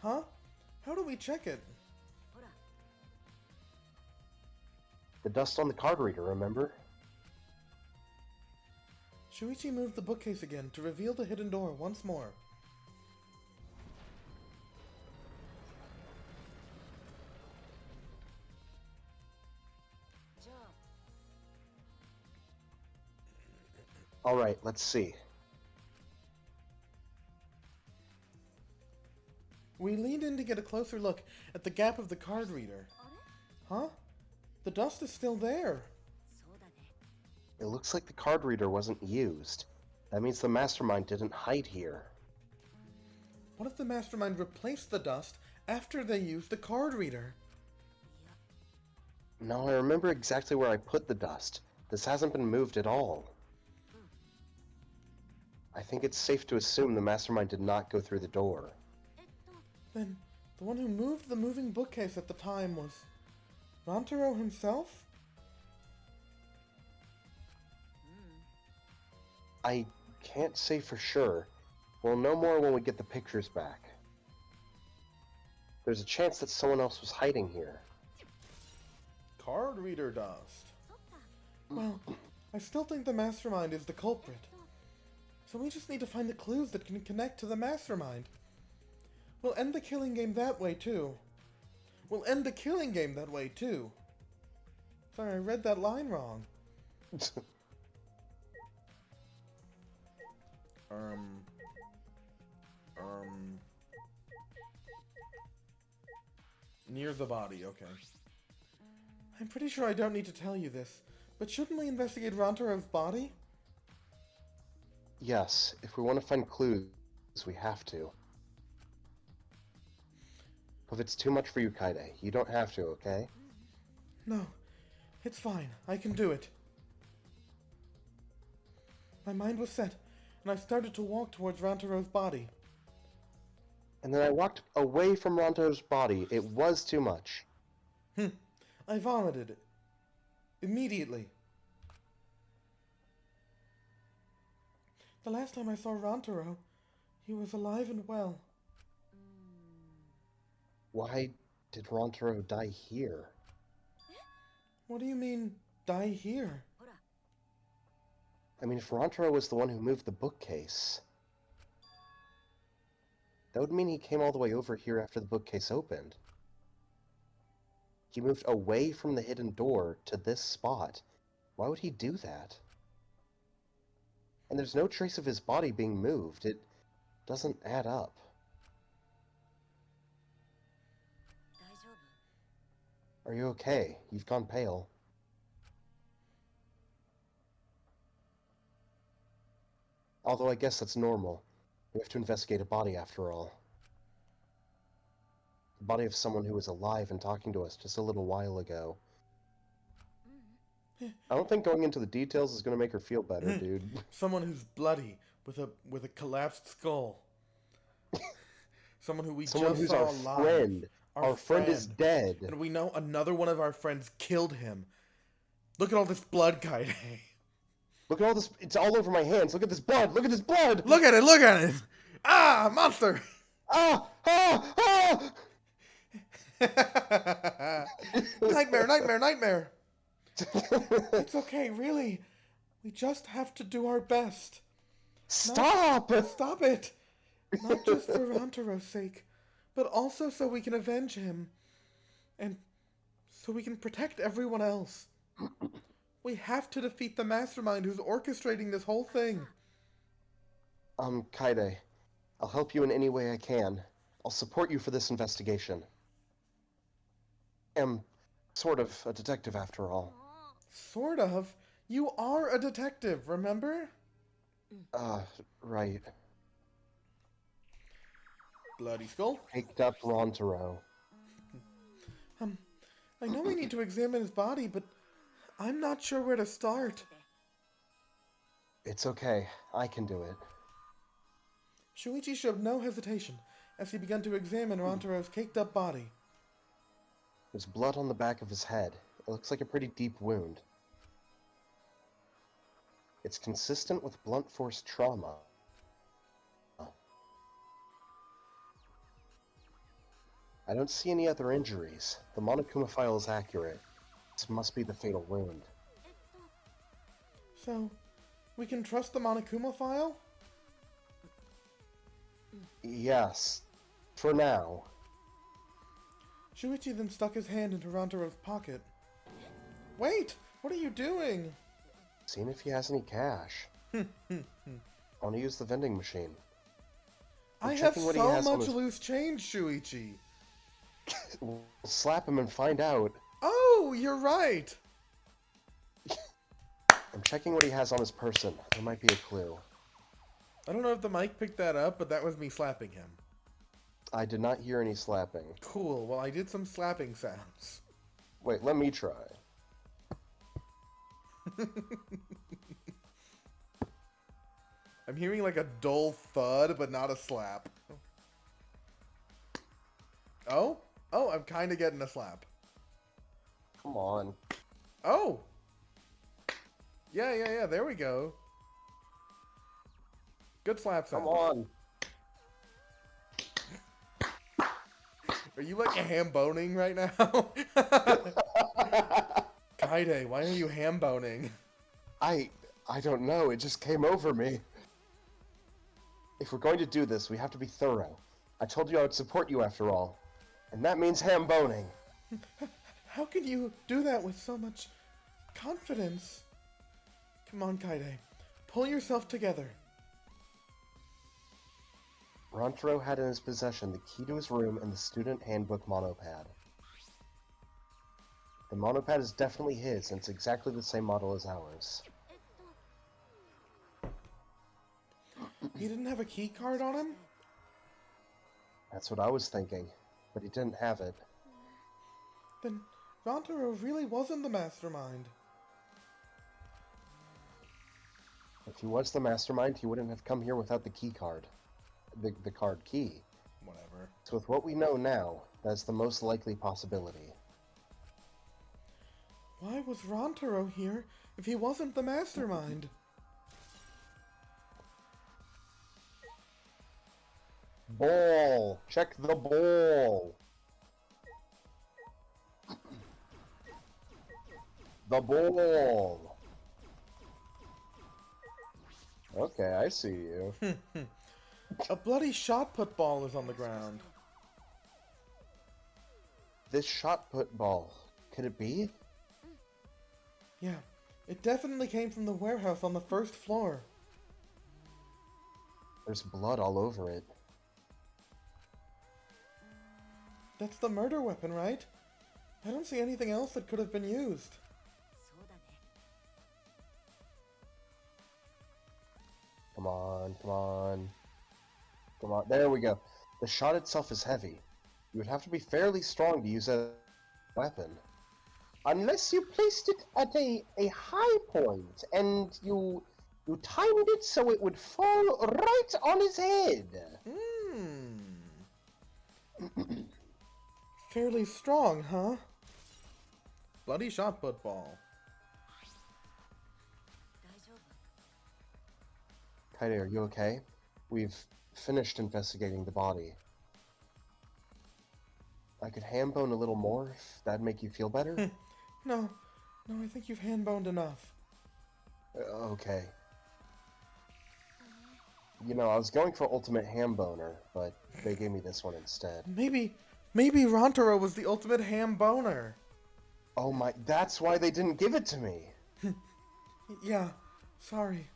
Huh? How do we check it? The dust on the card reader, remember? Shuichi moved the bookcase again to reveal the hidden door once more. Alright, let's see. We leaned in to get a closer look at the gap of the card reader. Huh? The dust is still there. It looks like the card reader wasn't used. That means the mastermind didn't hide here. What if the mastermind replaced the dust after they used the card reader? No, I remember exactly where I put the dust. This hasn't been moved at all. I think it's safe to assume the mastermind did not go through the door. Then, the one who moved the moving bookcase at the time was Rontaro himself? I can't say for sure. We'll know more when we get the pictures back. There's a chance that someone else was hiding here. Card reader dust. Well, I still think the mastermind is the culprit. So we just need to find the clues that can connect to the mastermind. We'll end the killing game that way too. Sorry, I read that line wrong. Near the body, okay. I'm pretty sure I don't need to tell you this, but shouldn't we investigate Rantaro's body? Yes, if we want to find clues, we have to. If it's too much for you, Kaide, you don't have to, okay? No, it's fine. I can do it. My mind was set, and I started to walk towards Rantaro's body. And then I walked away from Rantaro's body. It was too much. I vomited. Immediately. The last time I saw Rantaro, he was alive and well. Why did Rantaro die here? What do you mean, die here? I mean, if Rantaro was the one who moved the bookcase, that would mean he came all the way over here after the bookcase opened. He moved away from the hidden door to this spot. Why would he do that? And there's no trace of his body being moved. It doesn't add up. Are you okay? You've gone pale. Although I guess that's normal. We have to investigate a body after all. The body of someone who was alive and talking to us just a little while ago. I don't think going into the details is going to make her feel better, dude. Someone who's bloody with a collapsed skull. Someone who we Someone just who's saw our alive. friend. Our friend is dead. And we know another one of our friends killed him. Look at all this blood, Kaide. Look at all this. It's all over my hands. Look at this blood. Look at this blood. Look at it. Look at it. Ah, monster. Ah! Ah! Ah! Nightmare, nightmare, nightmare. It's okay, really. We just have to do our best. Stop! Stop it. Not just for Rantaro's sake, but also so we can avenge him. And so we can protect everyone else. We have to defeat the mastermind who's orchestrating this whole thing. Kaide, I'll help you in any way I can. I'll support you for this investigation. I'm sort of a detective after all. Sort of? You are a detective, remember? Right. Bloody skull? Picked up Rantaro. I know we need to examine his body, but I'm not sure where to start. It's okay. I can do it. Shuichi showed no hesitation, as he began to examine Rantaro's caked-up body. There's blood on the back of his head. It looks like a pretty deep wound. It's consistent with blunt force trauma. I don't see any other injuries. The Monokuma file is accurate. This must be the fatal wound. So, we can trust the Monokuma file? Yes. For now. Shuichi then stuck his hand into Rantaro's pocket. Wait! What are you doing? Seeing if he has any cash. I want to use the vending machine. I have checking what he so has on much his- loose change, Shuichi. We'll slap him and find out. Oh, you're right! I'm checking what he has on his person. There might be a clue. I don't know if the mic picked that up, but that was me slapping him. I did not hear any slapping. Cool, well I did some slapping sounds. Wait, let me try. I'm hearing like a dull thud, but not a slap. Oh? Oh, I'm kind of getting a slap. Come on. Oh! Yeah, there we go. Good slap sound. Come on. Are you like ham boning right now? Kaide, why are you ham boning? I don't know. It just came over me. If we're going to do this, we have to be thorough. I told you I would support you after all. And that means ham boning. How can you do that with so much confidence? Come on, Kaide. Pull yourself together. Rantaro had in his possession the key to his room and the student handbook monopad. The monopad is definitely his, and it's exactly the same model as ours. He didn't have a key card on him? That's what I was thinking, but he didn't have it. Then Rantaro really wasn't the mastermind. If he was the mastermind, he wouldn't have come here without the key card. The card key. Whatever. So with what we know now, that's the most likely possibility. Why was Rantaro here if he wasn't the mastermind? Ball! Check the ball! The ball! Okay, I see you. A bloody shot put ball is on the ground. This shot put ball, could it be? Yeah, it definitely came from the warehouse on the first floor. There's blood all over it. That's the murder weapon, right? I don't see anything else that could have been used. Come on, come on. Come on, there we go. The shot itself is heavy. You would have to be fairly strong to use a weapon. Unless you placed it at a high point, and you timed it so it would fall right on his head. Fairly strong, huh? Bloody shot put ball. Kaide, are you okay? We've finished investigating the body. I could ham bone a little more if that'd make you feel better. No, I think you've hand-boned enough. Okay. You know, I was going for ultimate ham boner, but they gave me this one instead. Maybe Rantaro was the ultimate ham boner. Oh my, that's why they didn't give it to me. Yeah, sorry.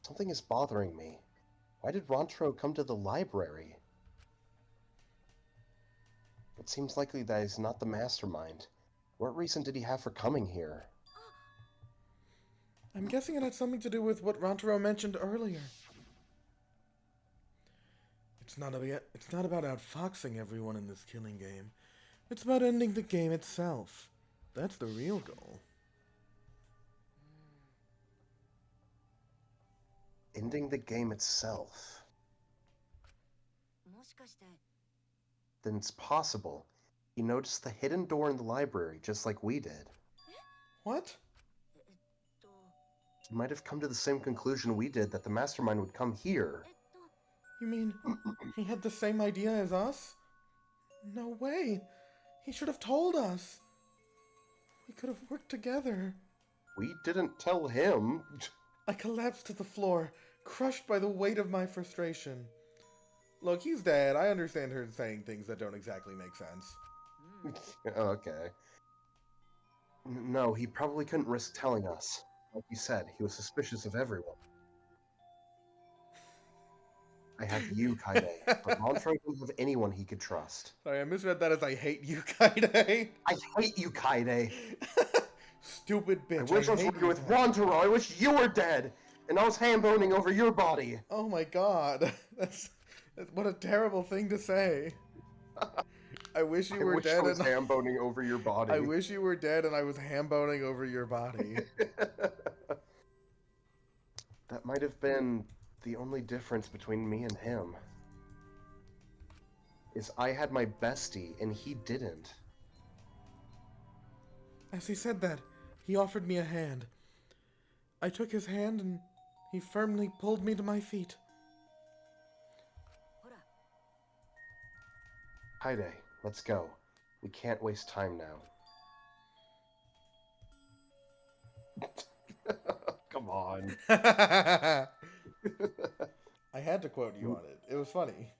Something is bothering me. Why did Rantaro come to the library? It seems likely that he's not the mastermind. What reason did he have for coming here? I'm guessing it had something to do with what Rantaro mentioned earlier. It's not about outfoxing everyone in this killing game. It's about ending the game itself. That's the real goal. ending the game itself. Then it's possible he noticed the hidden door in the library just like we did. What? He might have come to the same conclusion we did, that the mastermind would come here. You mean he had the same idea as us? No way. He should have told us. We could have worked together. We didn't tell him. I collapsed to the floor, crushed by the weight of my frustration. Look, he's dead. I understand her saying things that don't exactly make sense. Okay. No, he probably couldn't risk telling us. Like you said, he was suspicious of everyone. I have you, Kaide, but Montreux didn't have anyone he could trust. Sorry, I misread that as I hate you, Kaide. I hate you, Kaide. Stupid bitch. I wish I was working with Wantaro. I wish you were dead, and I was ham-boning over your body. Oh my god. That's what a terrible thing to say. I wish you were dead. I was ham-boning over your body. I wish you were dead and I was ham-boning over your body. That might have been the only difference between me and him. Is I had my bestie and he didn't. As he said that, he offered me a hand. I took his hand and he firmly pulled me to my feet. Kaide, let's go. We can't waste time now. Come on. I had to quote you on it. It was funny.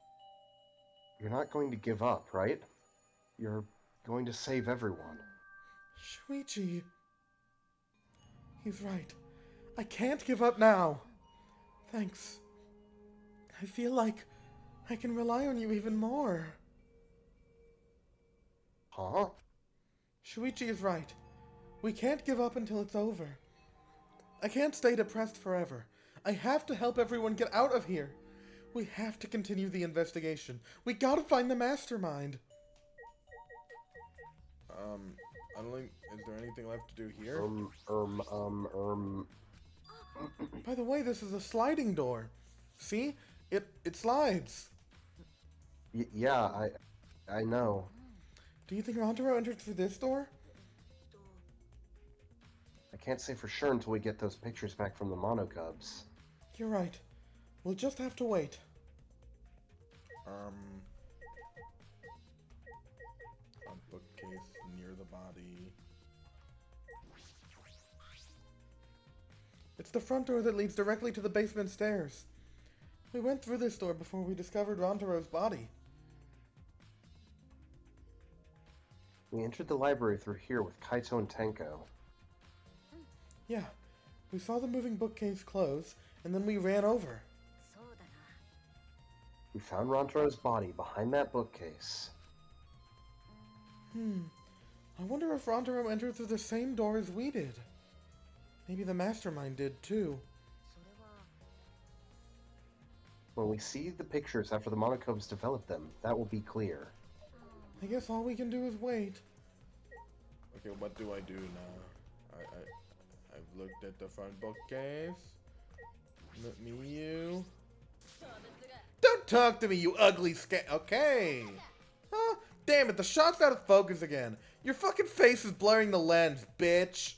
You're not going to give up, right? You're going to save everyone. Shuichi. He's right. I can't give up now. Thanks. I feel like I can rely on you even more. Huh? Shuichi is right. We can't give up until it's over. I can't stay depressed forever. I have to help everyone get out of here. We have to continue the investigation. We gotta find the mastermind. I don't think... Is there anything left to do here? By the way, this is a sliding door. See? It slides. Yeah, I know. Do you think Rantaro entered through this door? I can't say for sure until we get those pictures back from the Monocubs. You're right. We'll just have to wait. A bookcase near the body. It's the front door that leads directly to the basement stairs. We went through this door before we discovered Rantaro's body. We entered the library through here with Kaito and Tenko. Yeah, we saw the moving bookcase close, and then we ran over. We found Rantaro's body behind that bookcase. I wonder if Rantaro entered through the same door as we did. Maybe the mastermind did, too. When we see the pictures after the Monocubs develop them, that will be clear. I guess all we can do is wait. Okay, what do I do now? I've looked at the front bookcase. Let me, you. Don't talk to me, you ugly Okay. Huh? Damn it, the shot's out of focus again. Your fucking face is blurring the lens, bitch.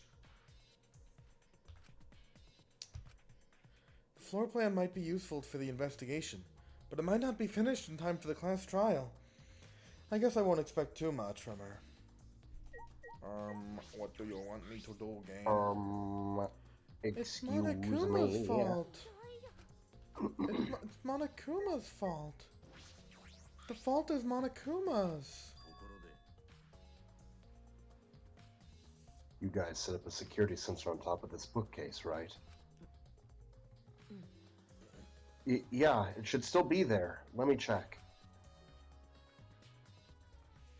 The floor plan might be useful for the investigation, but it might not be finished in time for the class trial. I guess I won't expect too much from her. What do you want me to do, game? Excuse It's Monokuma's me. fault. It's Monokuma's fault. The fault is Monokuma's. You guys set up a security sensor on top of this bookcase, right? Yeah, it should still be there. Let me check.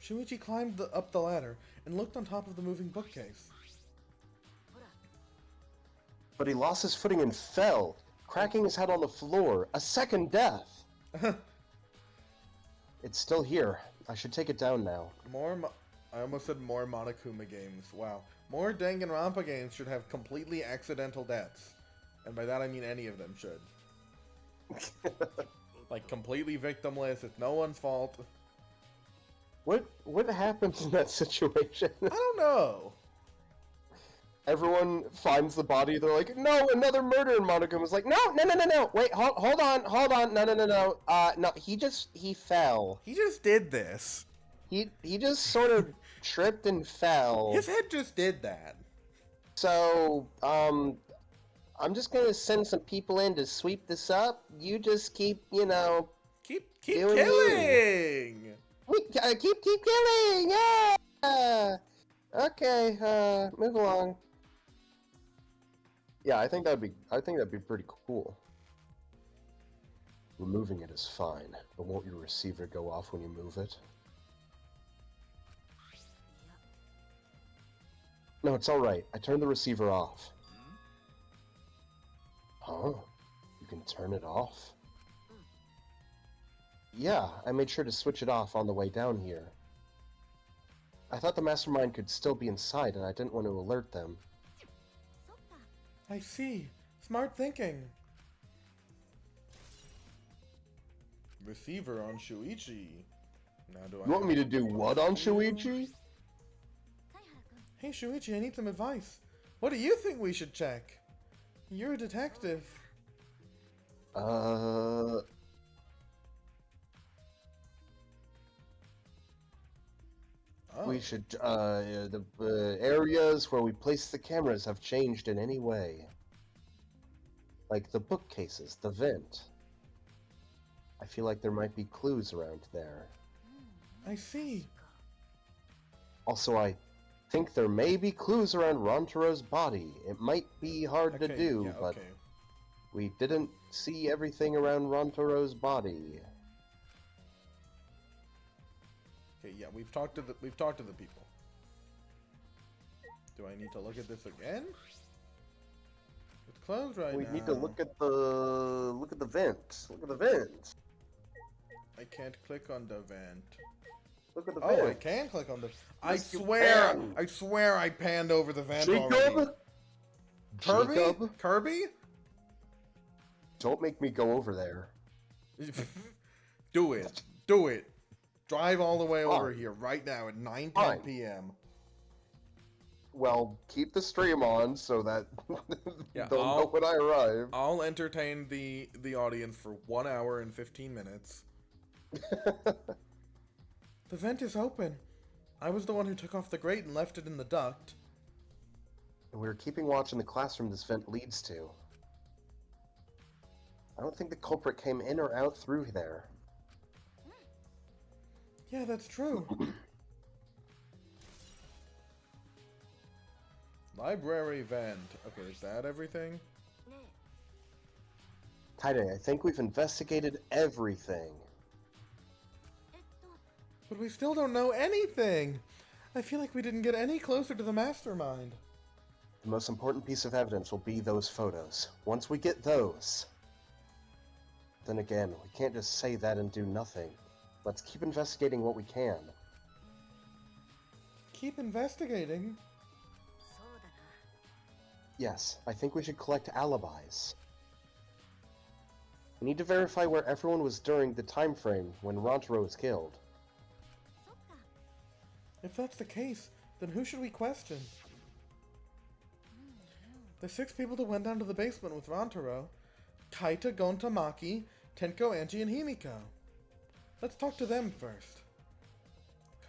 Shuichi climbed up the ladder and looked on top of the moving bookcase. But he lost his footing and fell, cracking his head on the floor. A second death! It's still here. I should take it down now. I almost said more Monokuma games. Wow. More Danganronpa games should have completely accidental deaths. And by that I mean any of them should. Like, completely victimless. It's no one's fault. What happens in that situation? I don't know. Everyone finds the body. They're like, "No, another murder!" And Monica was like, "No, no, no, no, no! Wait, hold on, no, no, no, no. No, he fell. He just did this. He just sort of tripped and fell. His head just did that. So, I'm just gonna send some people in to sweep this up. You just keep, Keep doing killing! keep killing! Yeah! Okay, move along. Yeah, I think that'd be pretty cool. Removing it is fine, but won't your receiver go off when you move it? No, it's alright. I turned the receiver off. Huh? You can turn it off? Yeah, I made sure to switch it off on the way down here. I thought the mastermind could still be inside, and I didn't want to alert them. I see. Smart thinking. Receiver on Shuichi. Now do I... You want me to do what on Shuichi? Hey Shuichi, I need some advice. What do you think we should check? You're a detective. We should, the areas where we place the cameras have changed in any way. Like the bookcases, the vent. I feel like there might be clues around there. I see. Also, I think there may be clues around Rontaro's body. It might be hard to do, yeah, but okay. we didn't see everything around Rontaro's body. Okay, yeah, we've talked to the people. Do I need to look at this again? It's closed right now. We need to look at the vent. Look at the vent. I can't click on the vent. Look at the Oh, vent. I can click on the... Yes, you I can. swear I panned over the vent already. Jacob? Kirby? Kirby? Don't make me go over there. Do it. Do it. Drive all the way over Fine. here right now at 9:10 Fine. p.m. Well, keep the stream on so that Yeah, they'll know when I arrive. I'll entertain the audience for 1 hour and 15 minutes. The vent is open. I was the one who took off the grate and left it in the duct. And we're keeping watch in the classroom this vent leads to. I don't think the culprit came in or out through there. Yeah, that's true. Library vent. Okay, is that everything? Kaide, I think we've investigated everything. But we still don't know anything. I feel like we didn't get any closer to the mastermind. The most important piece of evidence will be those photos. Once we get those... Then again, we can't just say that and do nothing. Let's keep investigating what we can. Keep investigating. Yes, I think we should collect alibis. We need to verify where everyone was during the time frame when Rontaro was killed. If that's the case, then who should we question? The 6 people that went down to the basement with Rontaro: Kaita, Gonta, Maki, Tenko, Angie, and Himiko. Let's talk to them first.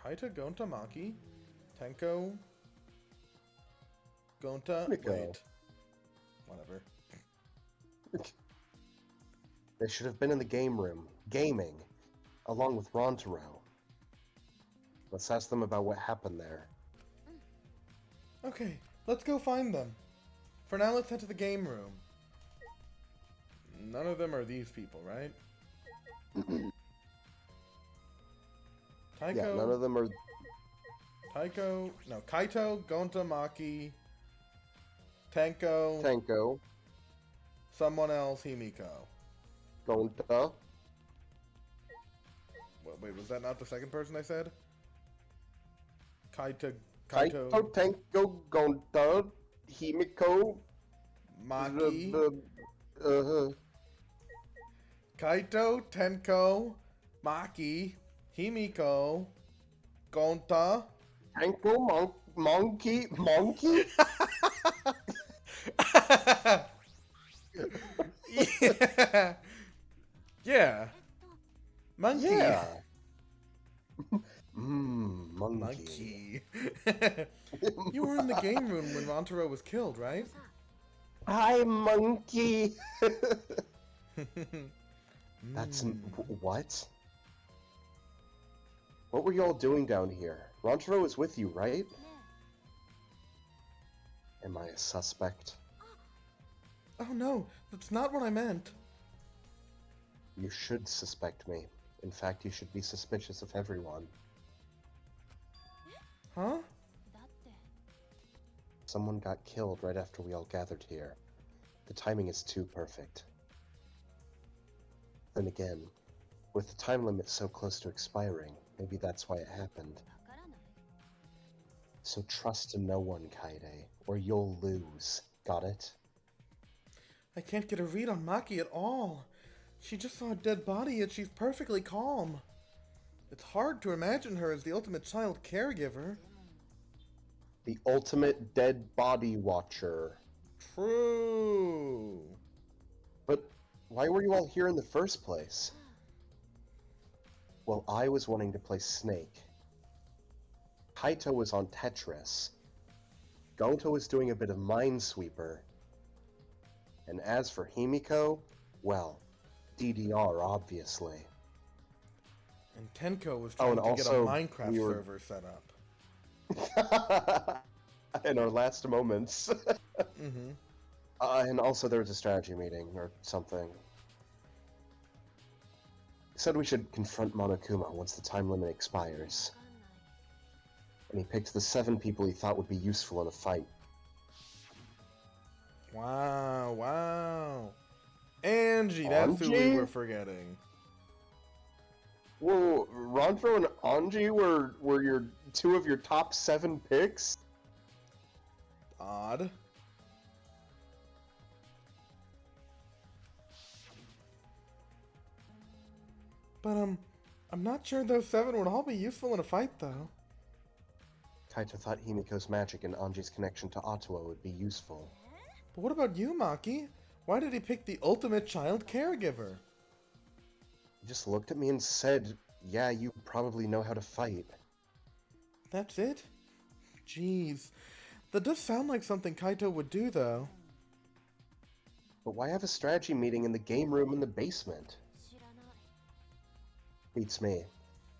Kaita, Gonta, Maki, Tenko, Gonta, Himiko. wait. Whatever. They should have been in the game room, gaming, along with Rontaro. Let's ask them about what happened there. Okay, let's go find them. For now, let's head to the game room. None of them are these people, right? Taiko, Yeah, none of them are... Kaito, Gonta, Maki, Tenko, Tenko, someone else, Himiko. Gonta. Wait, was that not the second person I said? Kaito, Tenko, Gonta, Himiko, Maki, Kaito, Tenko, Maki, Himiko, Gonta. Ankle monkey? Yeah. Yeah. Monkey. Yeah. Monkey. You were in the game room when Rantaro was killed, right? Hi, monkey. That's what? What were y'all doing down here? Rantaro was with you, right? Am I a suspect? Oh no, that's not what I meant. You should suspect me. In fact, you should be suspicious of everyone. Huh? Someone got killed right after we all gathered here. The timing is too perfect. Then again, with the time limit so close to expiring, maybe that's why it happened. So trust in no one, Kaede, or you'll lose. Got it? I can't get a read on Maki at all. She just saw a dead body, yet she's perfectly calm. It's hard to imagine her as the ultimate child caregiver. The ultimate dead body watcher. True. But why were you all here in the first place? Well, I was wanting to play Snake. Kaito was on Tetris. Gonto was doing a bit of Minesweeper. And as for Himiko, well, DDR, obviously. And Tenko was trying to get a Minecraft server set up. In our last moments. Mm-hmm. And also there was a strategy meeting or something. He said we should confront Monokuma once the time limit expires. And he picked the 7 people he thought would be useful in a fight. Wow. Angie, that's who we were forgetting. Well, Rantaro and Angie were your 2 of your top 7 picks? Odd. But, I'm not sure those 7 would all be useful in a fight, though. Kaito thought Himiko's magic and Angie's connection to Ottawa would be useful. But what about you, Maki? Why did he pick the ultimate child caregiver? He just looked at me and said, yeah, you probably know how to fight. That's it? Jeez. That does sound like something Kaito would do, though. But why have a strategy meeting in the game room in the basement? Beats me.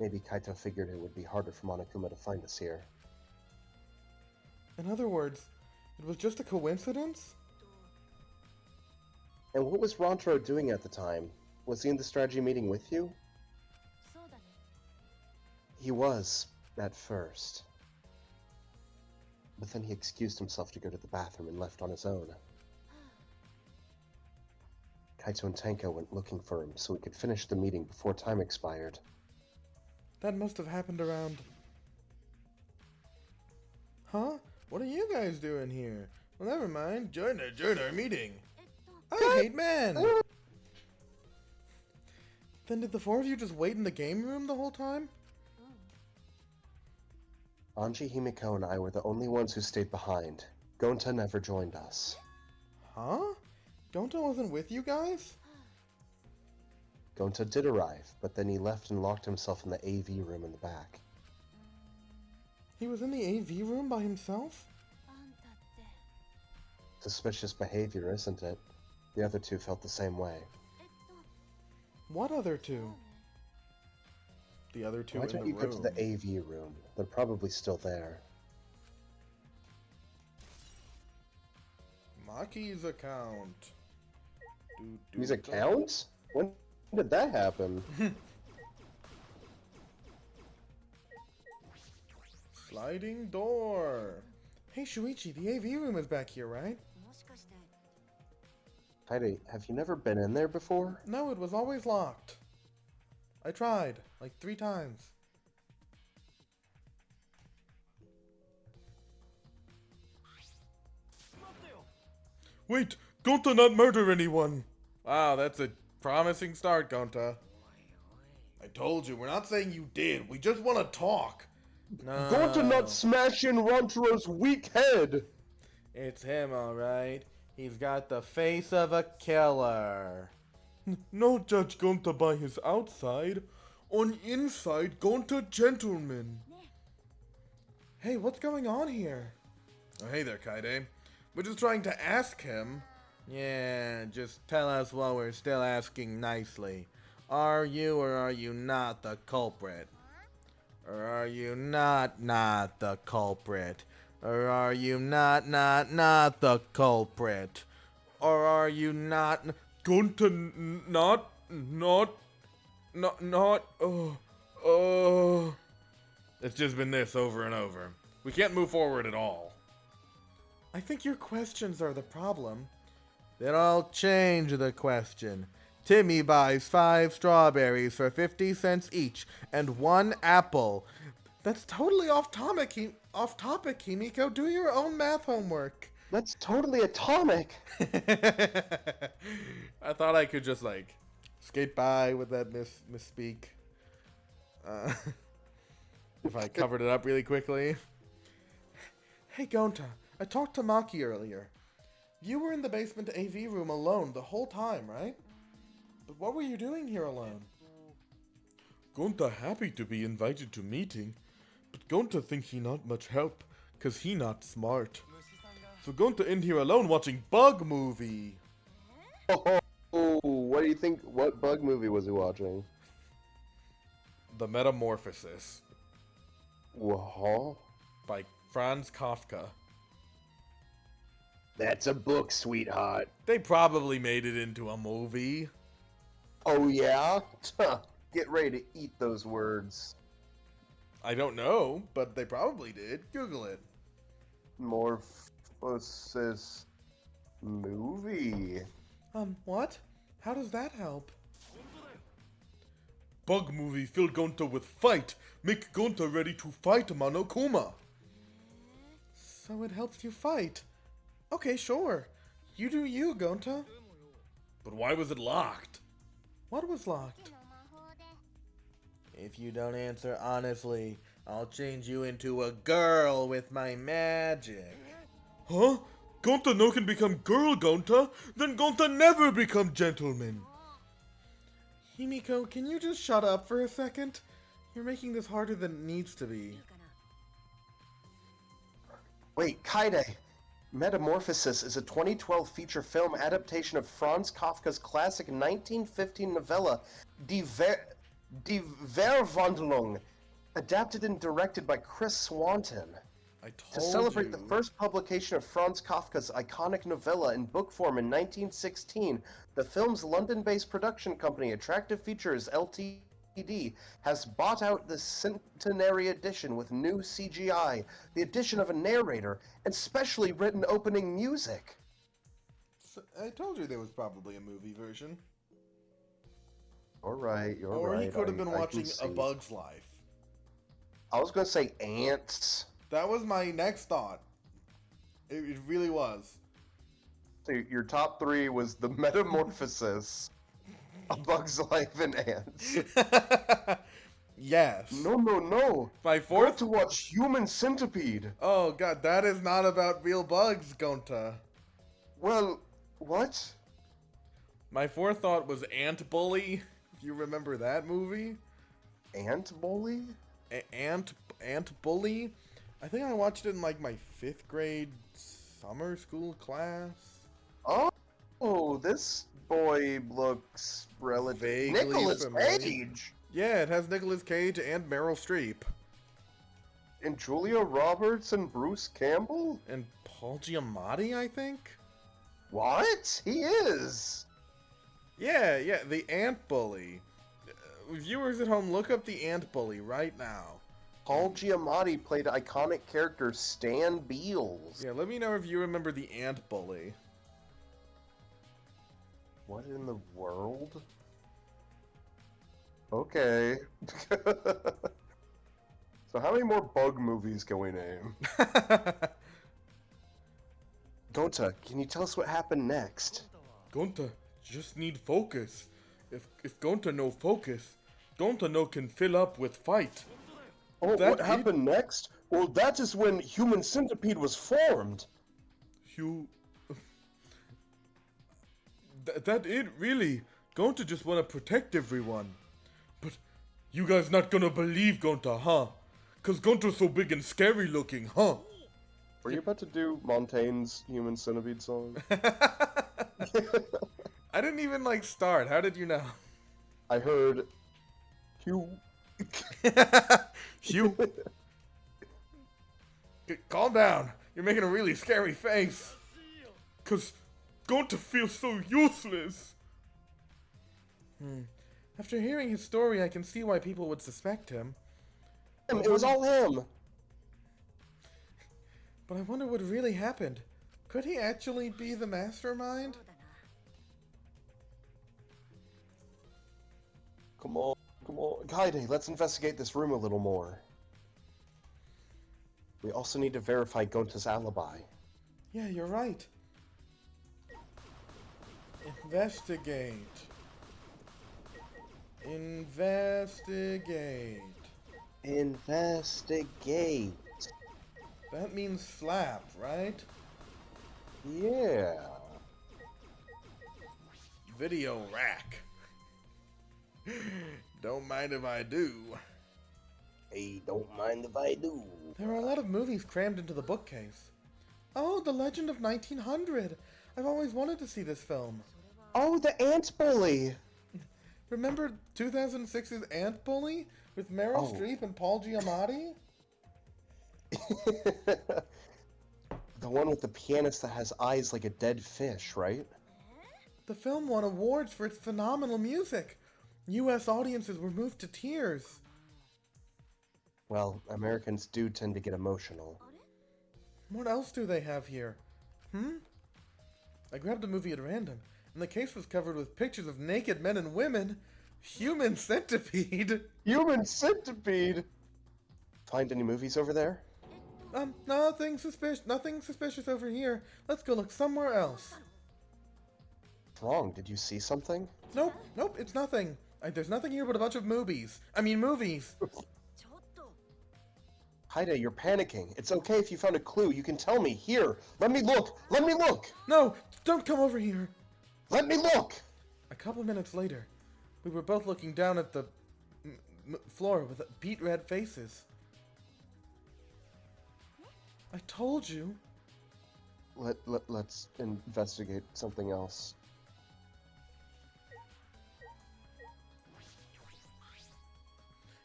Maybe Kaito figured it would be harder for Monokuma to find us here. In other words, it was just a coincidence? And what was Rantaro doing at the time? Was he in the strategy meeting with you? He was, at first. But then he excused himself to go to the bathroom and left on his own. Kaito and Tenko went looking for him so we could finish the meeting before time expired. That must have happened around... Huh? What are you guys doing here? Well, never mind. Join our meeting. I hate men! Then did the 4 of you just wait in the game room the whole time? Angie, Himiko, and I were the only ones who stayed behind. Gonta never joined us. Huh? Gonta wasn't with you guys? Gonta did arrive, but then he left and locked himself in the AV room in the back. He was in the AV room by himself? Suspicious behavior, isn't it? The other 2 felt the same way. What other 2? The other 2 Why in the don't you room. go to the AV room? They're probably still there. Maki's account. His account? When did that happen? Sliding door. Hey Shuichi, the AV room is back here, right? Heidi, have you never been in there before? No, it was always locked. I tried, like 3 times. Wait, Gonta not murder anyone! Wow, that's a Promising start, Gonta. I told you, we're not saying you did. We just want to talk. No. Going to not smash in Rantaro's weak head! It's him, alright. He's got the face of a killer. No judge Gonta by his outside. On inside, Gonta gentleman. Hey, what's going on here? Oh, hey there, Kaide. We're just trying to ask him. Yeah, just tell us while we're still asking nicely. Are you or are you not the culprit? Or are you not the culprit? Or are you not the culprit? Or are you not going to not It's just been this over and over. We can't move forward at all. I think your questions are the problem. Then I'll change the question. Timmy buys 5 strawberries for 50 cents each and 1 apple. That's totally off topic, Himiko. Do your own math homework. That's totally atomic! I thought I could just, skate by with that misspeak. If I covered it up really quickly. Hey, Gonta, I talked to Maki earlier. You were in the basement AV room alone the whole time, right? But what were you doing here alone? Gonta happy to be invited to meeting, but Gonta think he not much help, cause he not smart. So Gonta in here alone watching bug movie. Oh, what do you think? What bug movie was he watching? The Metamorphosis. What? By Franz Kafka. That's a book, sweetheart. They probably made it into a movie. Oh, yeah? Get ready to eat those words. I don't know, but they probably did. Google it. Morphosis movie. What? How does that help? Bug movie fill Gonta with fight. Make Gonta ready to fight Monokuma. So it helps you fight. Okay, sure. You do you, Gonta. But why was it locked? What was locked? If you don't answer honestly, I'll change you into a girl with my magic. Huh? Gonta no can become girl, Gonta? Then Gonta never become gentleman. Himiko, can you just shut up for a second? You're making this harder than it needs to be. Wait, Kaide. Metamorphosis is a 2012 feature film adaptation of Franz Kafka's classic 1915 novella Die Verwandlung, adapted and directed by Chris Swanton. To celebrate the first publication of Franz Kafka's iconic novella in book form in 1916, the film's London-based production company, Attractive Features Ltd., has bought out the centenary edition with new CGI, the addition of a narrator, and specially written opening music. I told you there was probably a movie version. Alright, you're right. Or he could have been watching A Bug's Life. I was going to say Ants. That was my next thought. It really was. So your top 3 was The Metamorphosis, A Bug's Life, and Ants. Yes. No. My fourth... to watch Human Centipede. Oh god, that is not about real bugs, Gonta. Well, what? My fourth thought was Ant Bully. If you remember that movie. Ant Bully? Ant Bully? I think I watched it in like my 5th grade summer school class. Oh, this boy looks relatively... Nicolas Cage! Yeah, it has Nicolas Cage and Meryl Streep. And Julia Roberts and Bruce Campbell? And Paul Giamatti, I think? What? He is! Yeah, the Ant Bully. Viewers at home, look up the Ant Bully right now. Paul Giamatti played iconic character Stan Beals. Yeah, let me know if you remember the Ant Bully. What in the world? Okay. So how many more bug movies can we name? Gonta, can you tell us what happened next? Gonta, just need focus. If Gonta no focus, Gonta no can fill up with fight. Oh, That what happened next? Well, that is when Human Centipede was formed. You... that it, really. Gonta just wanna protect everyone. But you guys not gonna believe Gonta, huh? Cause Gonta's so big and scary looking, huh? Were you about to do Montaigne's Human Centipede song? I didn't even, like, start. How did you know? I heard... Hugh... Hugh. Calm down. You're making a really scary face. Cause Gonta feels so useless. After hearing his story, I can see why people would suspect him. It was all him! But I wonder what really happened. Could he actually be the mastermind? Come on, come on. Kaide, let's investigate this room a little more. We also need to verify Gonta's alibi. Yeah, you're right. Investigate. Investigate. Investigate. That means slap, right? Yeah. Video rack. Don't mind if I do. Hey, don't mind if I do. There are a lot of movies crammed into the bookcase. Oh, The Legend of 1900. I've always wanted to see this film. Oh, the Ant Bully! Remember 2006's Ant Bully? With Meryl Streep and Paul Giamatti? The one with the pianist that has eyes like a dead fish, right? The film won awards for its phenomenal music. U.S. audiences were moved to tears. Well, Americans do tend to get emotional. What else do they have here? I grabbed a movie at random, and the case was covered with pictures of naked men and women. Human Centipede? Human Centipede! Find any movies over there? Nothing suspicious over here. Let's go look somewhere else. What's wrong? Did you see something? Nope, it's nothing. There's nothing here but a bunch of movies. Movies. Haida, you're panicking. It's okay if you found a clue. You can tell me. Here, let me look. Let me look. No, don't come over here. Let me look. A couple minutes later, we were both looking down at the floor with beet red faces. I told you. Let's investigate something else.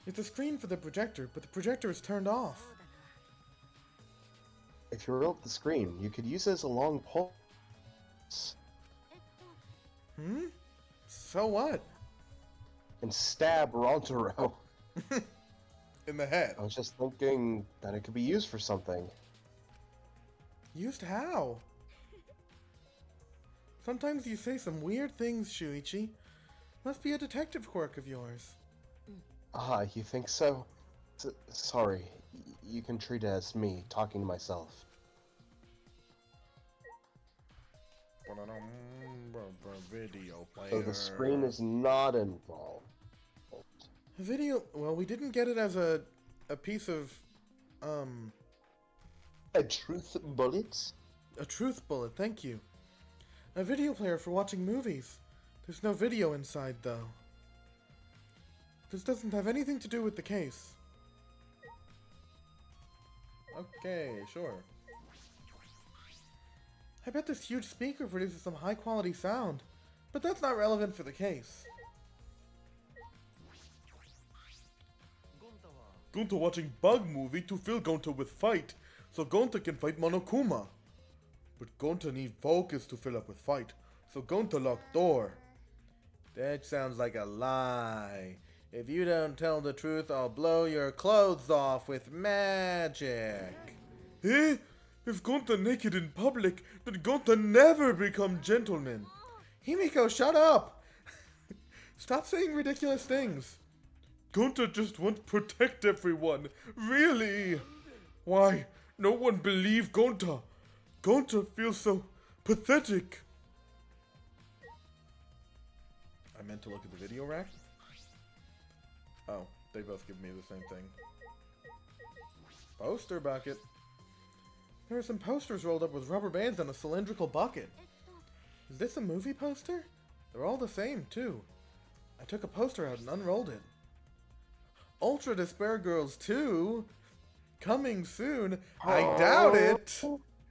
It's a screen for the projector, but the projector is turned off. If you roll the screen, you could use it as a long pole. So what? And stab Rontaro. In the head. I was just thinking that it could be used for something. Used how? Sometimes you say some weird things, Shuichi. Must be a detective quirk of yours. Ah, you think so? Sorry. You can treat it as me talking to myself. Video player. So the screen is not involved. Video. Well, we didn't get it as a piece of A truth bullet? a truth bullet. Thank you. A video player for watching movies. There's no video inside though. This doesn't have anything to do with the case. Okay, sure. I bet this huge speaker produces some high-quality sound, but that's not relevant for the case. Gonta watching bug movie to fill Gonta with fight, so Gonta can fight Monokuma. But Gonta need focus to fill up with fight, so Gonta lock door. That sounds like a lie. If you don't tell the truth, I'll blow your clothes off with magic. Eh? If Gonta naked in public, then Gonta never become gentleman. Himiko, shut up! Stop saying ridiculous things. Gonta just wants to protect everyone. Really? Why? No one believe Gonta. Gonta feels so pathetic. meant to look at the video rack. Oh, they both give me the same thing. Poster bucket. There are some posters rolled up with rubber bands on a cylindrical bucket. Is this a movie poster? They're all the same, too. I took a poster out and unrolled it. Ultra Despair Girls 2? Coming soon? I doubt it!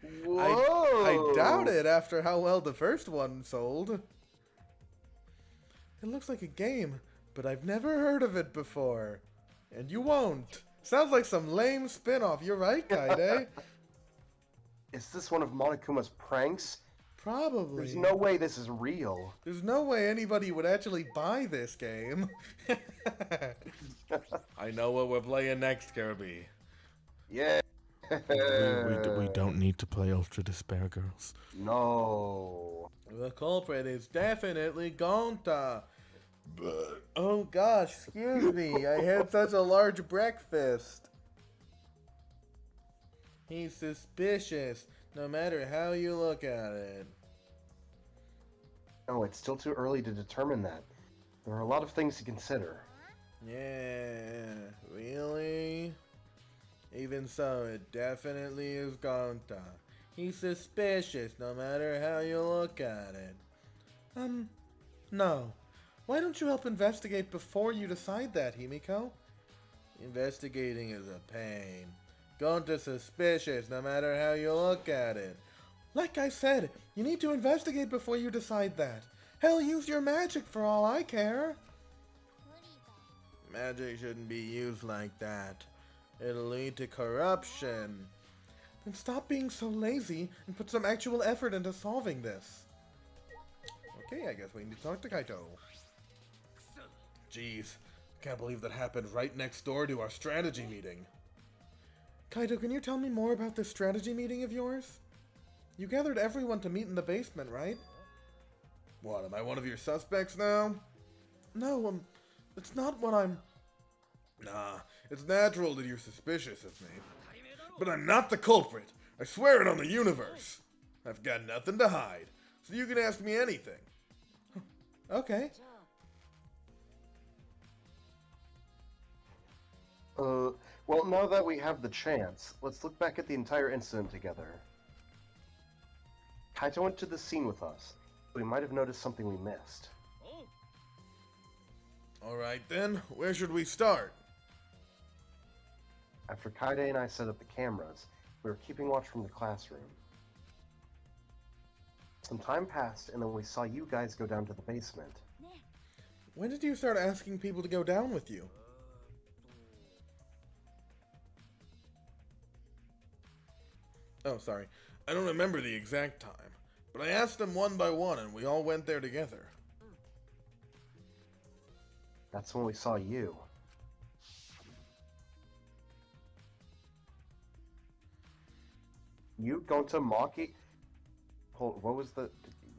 I doubt it after how well the first one sold. It looks like a game, but I've never heard of it before. And you won't. Sounds like some lame spin-off. You're right, Kaide. Is this one of Monokuma's pranks? Probably. There's no way this is real. There's no way anybody would actually buy this game. I know what we're playing next, Kirby. Yeah. We don't need to play Ultra Despair Girls. No. The culprit is definitely Gonta. But, oh gosh, excuse me. I had such a large breakfast. He's suspicious, no matter how you look at it. No, it's still too early to determine that. There are a lot of things to consider. Yeah, really? Even so, it definitely is Gonta. He's suspicious, no matter how you look at it. No. Why don't you help investigate before you decide that, Himiko? Investigating is a pain. Gonta's suspicious, no matter how you look at it. Like I said, you need to investigate before you decide that. Hell, use your magic for all I care. Magic shouldn't be used like that. It'll lead to corruption. Then stop being so lazy and put some actual effort into solving this. Okay, I guess we need to talk to Kaito. Jeez, can't believe that happened right next door to our strategy meeting. Kaito, can you tell me more about this strategy meeting of yours? You gathered everyone to meet in the basement, right? What, am I one of your suspects now? No, it's not what I'm... Nah, it's natural that you're suspicious of me. But I'm not the culprit. I swear it on the universe. I've got nothing to hide, so you can ask me anything. Okay. Well, now that we have the chance, let's look back at the entire incident together. Kaito went to the scene with us. We might have noticed something we missed. Alright then, where should we start? After Kaide and I set up the cameras, we were keeping watch from the classroom. Some time passed, and then we saw you guys go down to the basement. When did you start asking people to go down with you? Oh, sorry. I don't remember the exact time, but I asked them one by one and we all went there together. That's when we saw you. You, Gonta, Maki... Hold, what was the...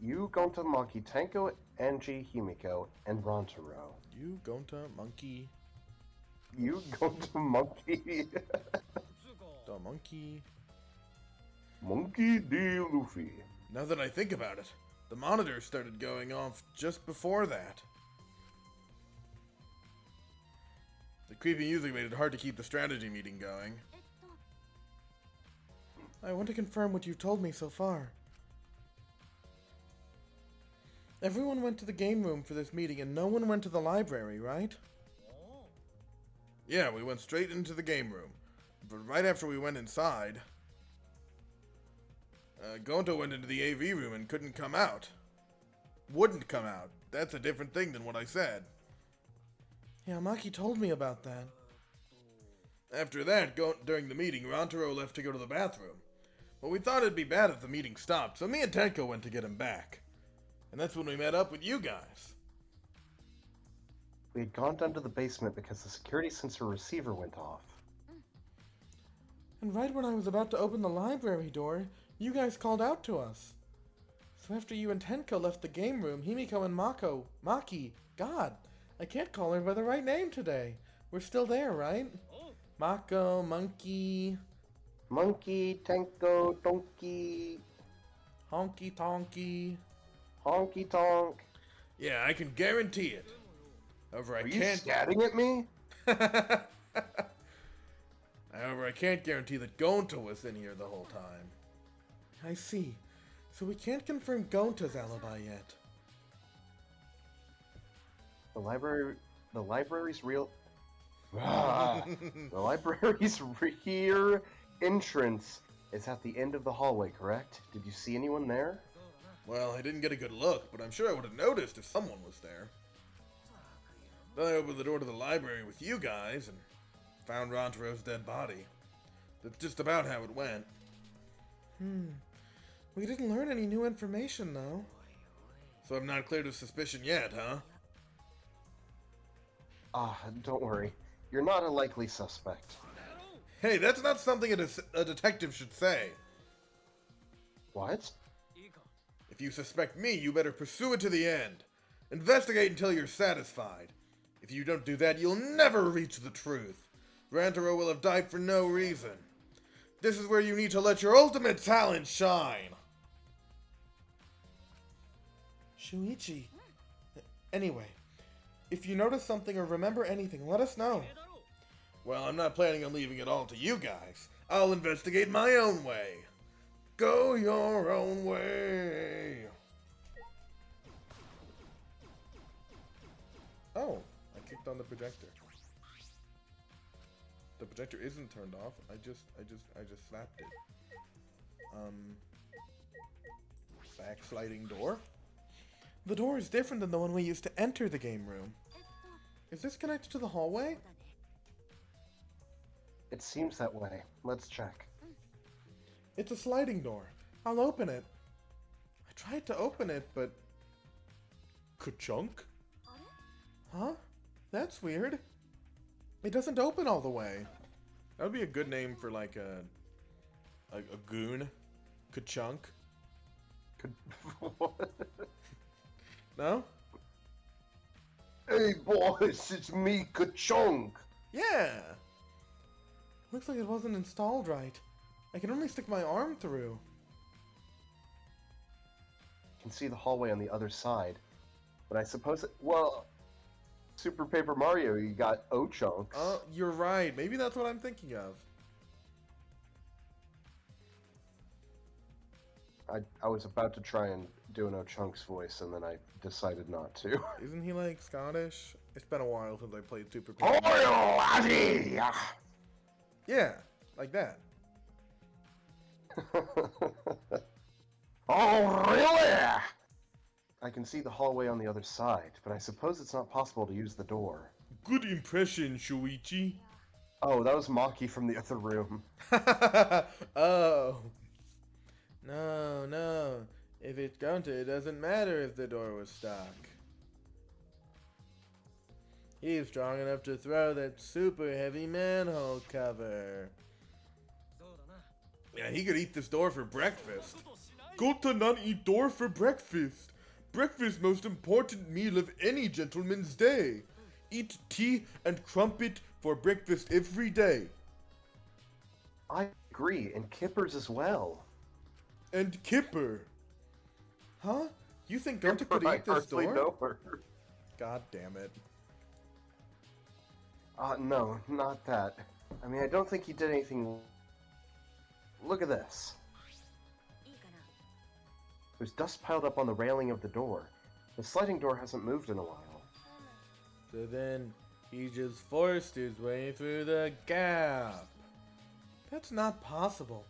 You, Gonta, Maki, Tenko, Angie, Himiko, and Rantaro. You, Gonta, Monkey... You, Gonta, Monkey... The monkey... Monkey D. Luffy. Now that I think about it, the monitor started going off just before that. The creepy music made it hard to keep the strategy meeting going. I want to confirm what you've told me so far. Everyone went to the game room for this meeting and no one went to the library, right? Yeah, we went straight into the game room. But right after we went inside... Gonta went into the AV room and couldn't come out. Wouldn't come out. That's a different thing than what I said. Yeah, Maki told me about that. After that, during the meeting, Rantaro left to go to the bathroom. But we thought it'd be bad if the meeting stopped, so me and Tenko went to get him back. And that's when we met up with you guys. We had gone down to the basement because the security sensor receiver went off. And right when I was about to open the library door, you guys called out to us. So after you and Tenko left the game room, Himiko and Maki, God, I can't call her by the right name today. We're still there, right? Mako, Monkey... Monkey, Tenko, Donkey... Honky Tonky... Honky Tonk... Yeah, I can guarantee it. However, I Are you can't... scatting at me? However, I can't guarantee that Gonta was in here the whole time. I see. So we can't confirm Gonta's alibi yet. The library's real... The library's rear entrance is at the end of the hallway, correct? Did you see anyone there? Well, I didn't get a good look, but I'm sure I would have noticed if someone was there. Then I opened the door to the library with you guys and found Rantaro's dead body. That's just about how it went. We didn't learn any new information, though. So I'm not cleared of suspicion yet, huh? Don't worry. You're not a likely suspect. Hey, that's not something a detective should say. What? If you suspect me, you better pursue it to the end. Investigate until you're satisfied. If you don't do that, you'll never reach the truth. Rantaro will have died for no reason. This is where you need to let your ultimate talent shine. Shuichi. Anyway, if you notice something or remember anything, let us know. Well, I'm not planning on leaving it all to you guys. I'll investigate my own way. Go your own way. Oh, I kicked on the projector. The projector isn't turned off. I just slapped it. Backsliding door? The door is different than the one we used to enter the game room. Is this connected to the hallway? It seems that way. Let's check. It's a sliding door. I'll open it. I tried to open it, but... Ka-chunk? Huh? That's weird. It doesn't open all the way. That would be a good name for like a goon. Ka-chunk. What? No? Hey boys, it's me, Ka-chunk! Yeah! Looks like it wasn't installed right. I can only stick my arm through. You can see the hallway on the other side. But I suppose well, Super Paper Mario, you got O-chunks. Oh, you're right. Maybe that's what I'm thinking of. I was about to try and do an O-chunks voice, and then I decided not to. Isn't he like Scottish? It's been a while since I played Super Paper Oh, Mario. laddie! Yeah, like that. Oh, really? I can see the hallway on the other side, but I suppose it's not possible to use the door. Good impression, Shuichi. Oh, that was Maki from the other room. Oh. No. If it's Gonta, it doesn't matter if the door was stuck. He's strong enough to throw that super heavy manhole cover. Yeah, he could eat this door for breakfast. Gonta not eat door for breakfast. Breakfast most important meal of any gentleman's day. Eat tea and crumpet for breakfast every day. I agree, and Kippers as well. And Kipper. Huh? You think Gonta could eat this door? Know her. God damn it. No, not that. I mean, I don't think he did anything... Look at this. There's dust piled up on the railing of the door. The sliding door hasn't moved in a while. So then, he just forced his way through the gap. That's not possible.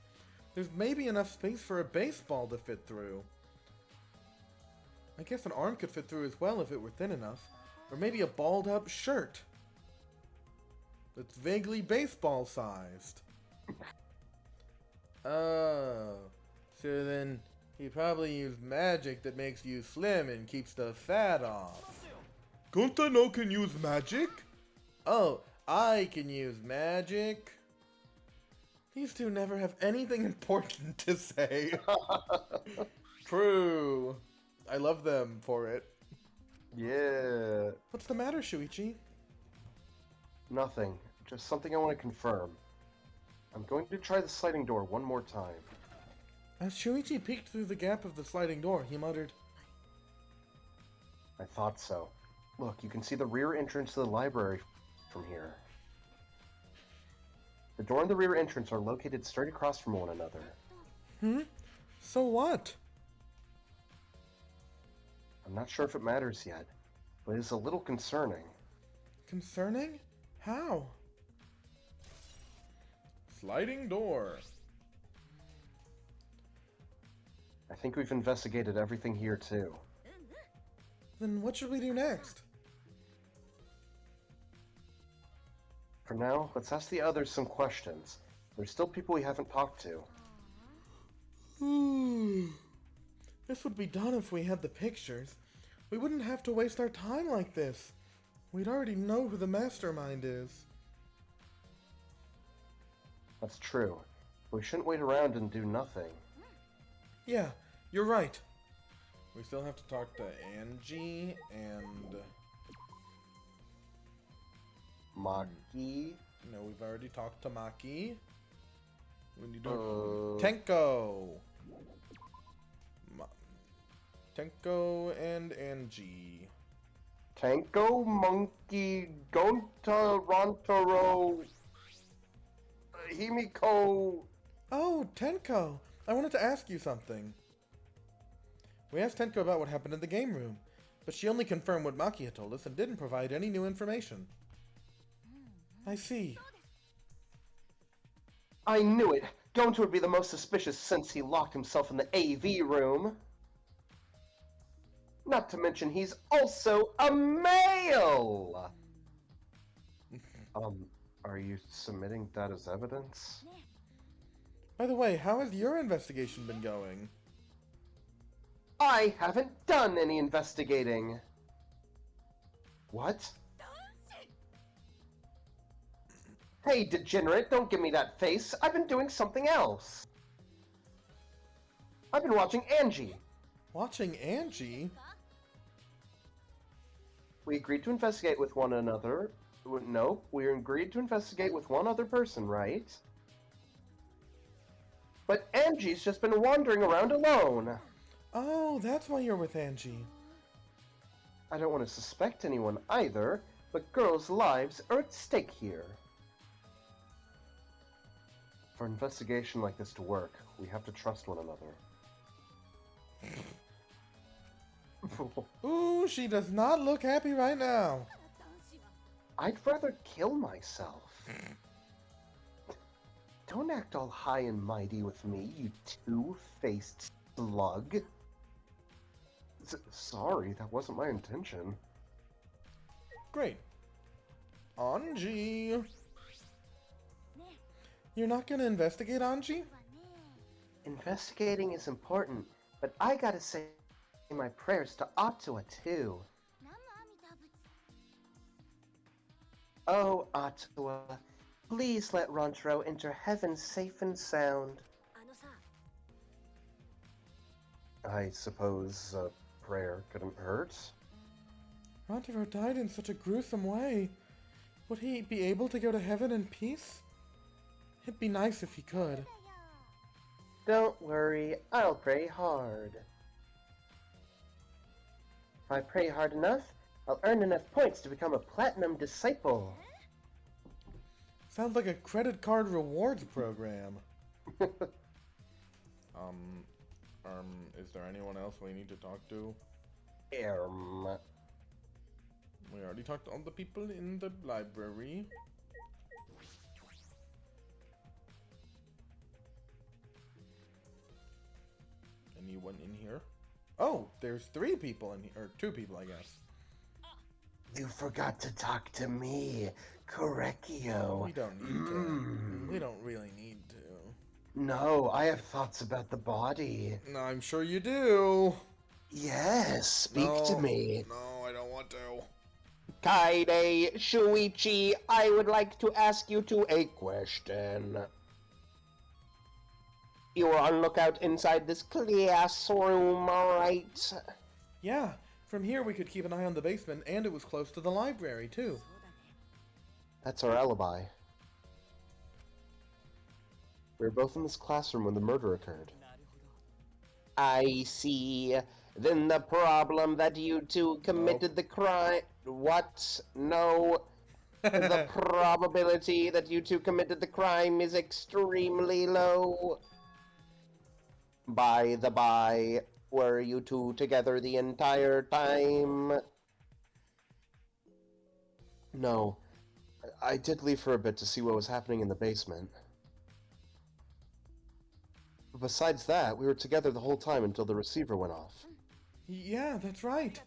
There's maybe enough space for a baseball to fit through. I guess an arm could fit through as well if it were thin enough. Or maybe a balled up shirt. That's vaguely baseball sized. Oh. So then he probably used magic that makes you slim and keeps the fat off. Gonta no can use magic? Oh, I can use magic? These two never have anything important to say. True. I love them for it. Yeah. What's the matter, Shuichi? Nothing. Just something I want to confirm. I'm going to try the sliding door one more time. As Shuichi peeked through the gap of the sliding door, he muttered, I thought so. Look, you can see the rear entrance to the library from here. The door and the rear entrance are located straight across from one another. Hmm? So what? I'm not sure if it matters yet, but it's a little concerning. Concerning? How? Sliding door. I think we've investigated everything here too. Then what should we do next? For now, let's ask the others some questions. There's still people we haven't talked to. This would be done if we had the pictures. We wouldn't have to waste our time like this. We'd already know who the mastermind is. That's true. We shouldn't wait around and do nothing. Yeah, you're right. We still have to talk to Angie and... Maki? No, we've already talked to Maki. We need to... Tenko! Tenko and Angie. Tanko, Monkey, Gonta, Rantaro, Himiko... Oh, Tenko! I wanted to ask you something. We asked Tenko about what happened in the game room, but she only confirmed what Maki had told us and didn't provide any new information. I see. I knew it! Gonta would be the most suspicious since he locked himself in the AV room. Not to mention he's also a male! Are you submitting that as evidence? By the way, how has your investigation been going? I haven't done any investigating. What? Hey, degenerate, don't give me that face. I've been doing something else. I've been watching Angie. Watching Angie? We agreed to investigate with one another. Nope, we agreed to investigate with one other person, right? But Angie's just been wandering around alone. Oh, that's why you're with Angie. I don't want to suspect anyone either, but girls' lives are at stake here. For an investigation like this to work, we have to trust one another. Ooh, she does not look happy right now. I'd rather kill myself. Don't act all high and mighty with me, you two-faced slug. Sorry, that wasn't my intention. Great. Angie. You're not gonna investigate Angie? Investigating is important, but I gotta say my prayers to Atua too. Oh, Atua, please let Rantaro enter heaven safe and sound. I suppose a prayer couldn't hurt. Rantaro died in such a gruesome way. Would he be able to go to heaven in peace? It'd be nice if he could. Don't worry, I'll pray hard. If I pray hard enough, I'll earn enough points to become a platinum disciple. Sounds like a credit card rewards program. Is there anyone else we need to talk to? We already talked to all the people in the library. Anyone in here? Oh, there's 3 people in here, or 2 people, I guess. You forgot to talk to me, Correcchio. We don't need to. We don't really need to. No, I have thoughts about the body. No, I'm sure you do. Yes, speak to me. No, I don't want to. Kaide, Shuichi, I would like to ask you a question. You were on lookout inside this classroom, alright? Yeah, from here we could keep an eye on the basement, and it was close to the library, too. That's our alibi. We were both in this classroom when the murder occurred. I see. then the problem that you two committed the crime... What? No. The probability that you two committed the crime is extremely low. By the by, were you two together the entire time? No. I did leave for a bit to see what was happening in the basement. But besides that, we were together the whole time until the receiver went off. Yeah, that's right.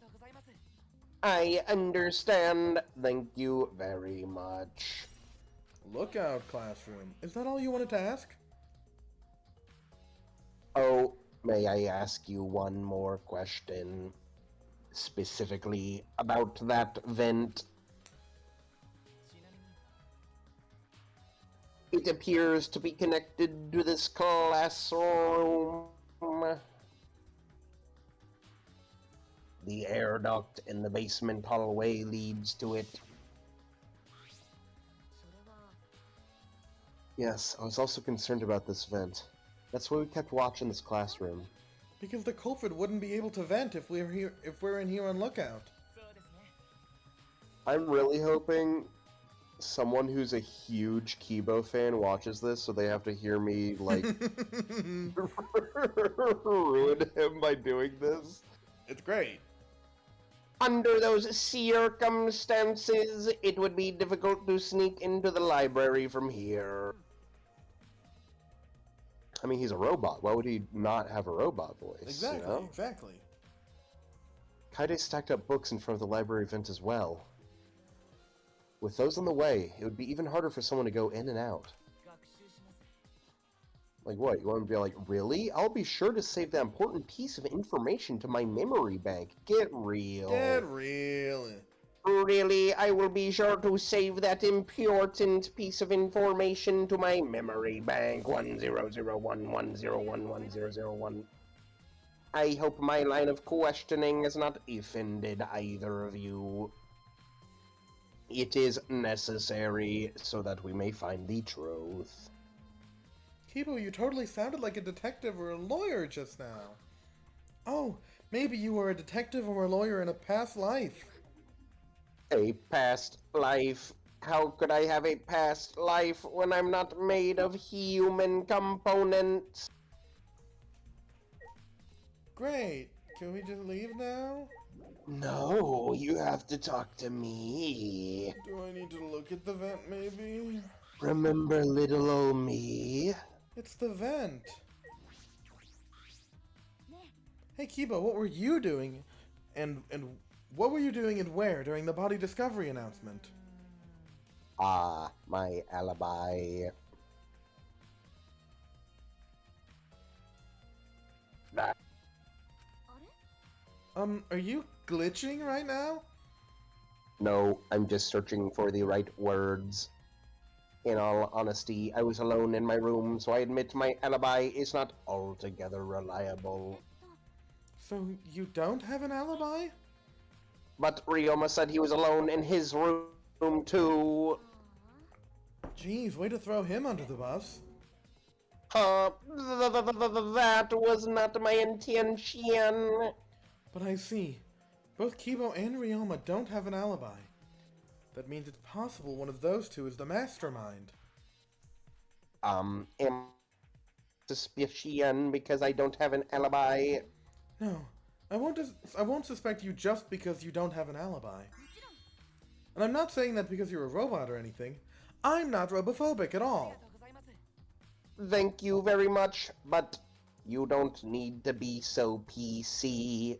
I understand. Thank you very much. Lookout classroom. Is that all you wanted to ask? Oh, may I ask you one more question? Specifically about that vent. It appears to be connected to this classroom. The air duct in the basement hallway leads to it. Yes, I was also concerned about this vent. That's why we kept watch in this classroom. Because the culprit wouldn't be able to vent if we're in here on lookout. I'm really hoping someone who's a huge Kibo fan watches this, so they have to hear me, like, ruin him by doing this. It's great. Under those circumstances, it would be difficult to sneak into the library from here. I mean, he's a robot. Why would he not have a robot voice? Exactly, You know? exactly. Kaide stacked up books in front of the library vent as well. With those in the way, it would be even harder for someone to go in and out. Like what? You want to be like, really? I'll be sure to save that important piece of information to my memory bank. Get real. Get real. Really, I will be sure to save that important piece of information to my memory bank. 1001101101. I hope my line of questioning has not offended either of you. It is necessary so that we may find the truth. Kibo, you totally sounded like a detective or a lawyer just now. Oh, maybe you were a detective or a lawyer in a past life. A past life? How could I have a past life when I'm not made of human components? Great. Can we just leave now? No, you have to talk to me. Do I need to look at the vent, maybe? Remember little old me? It's the vent. Hey, Kibo, what were you doing? And what were you doing and where during the body discovery announcement? Ah, my alibi. That Are you glitching right now? No, I'm just searching for the right words. In all honesty, I was alone in my room, so I admit my alibi is not altogether reliable. So you don't have an alibi? But Ryoma said he was alone in his room too. Jeez, way to throw him under the bus. That was not my intention. But I see. Both Kibo and Ryoma don't have an alibi. That means it's possible one of those two is the mastermind. Am suspicion because I don't have an alibi. No, I won't suspect you just because you don't have an alibi. And I'm not saying that because you're a robot or anything. I'm not robophobic at all. Thank you very much, but you don't need to be so PC.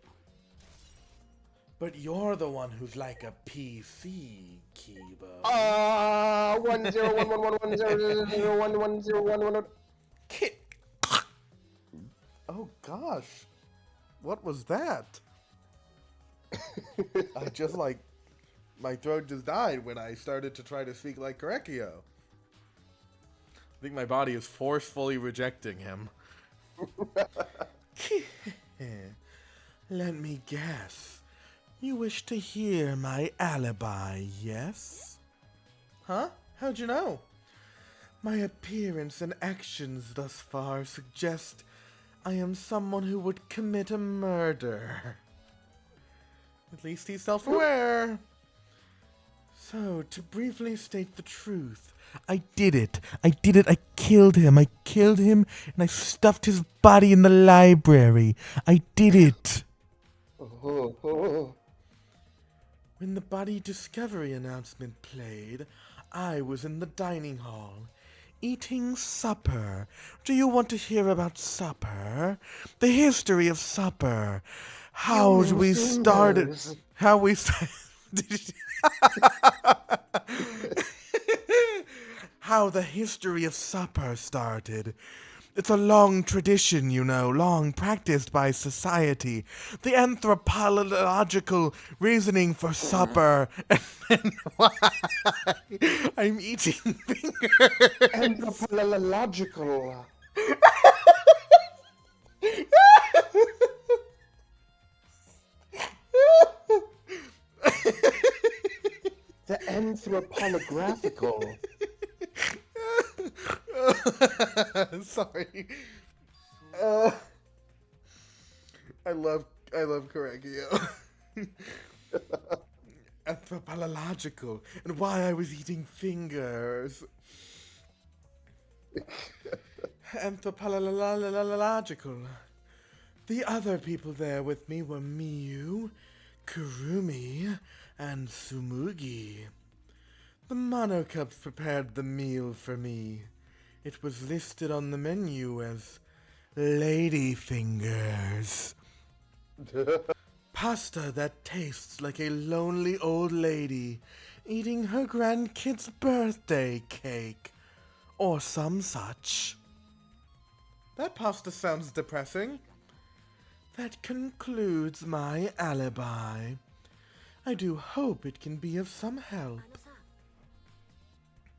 But you're the one who's like a PC, Kibo. 10111110011011. Kit. Oh gosh. What was that? I just my throat just died when I started to try to speak like Korekio. I think my body is forcefully rejecting him. Let me guess. You wish to hear my alibi, yes? Huh? How'd you know? My appearance and actions thus far suggest I am someone who would commit a murder. At least he's self-aware. So, to briefly state the truth, I did it. I killed him. And I stuffed his body in the library. I did it. When the body discovery announcement played, I was in the dining hall, eating supper. Do you want to hear about supper? The history of supper. How we started. How we started. How the history of supper started. It's a long tradition, you know, long practiced by society. The anthropological reasoning for supper, and then why I'm eating fingers. Anthropological. The anthropolographical. Sorry. I love Correggio. Anthropological, and why I was eating fingers. Anthropological. The other people there with me were Miyu, Kurumi, and Tsumugi. The Monocubs prepared the meal for me. It was listed on the menu as lady fingers. Pasta that tastes like a lonely old lady eating her grandkid's birthday cake, or some such. That pasta sounds depressing. That concludes my alibi. I do hope it can be of some help.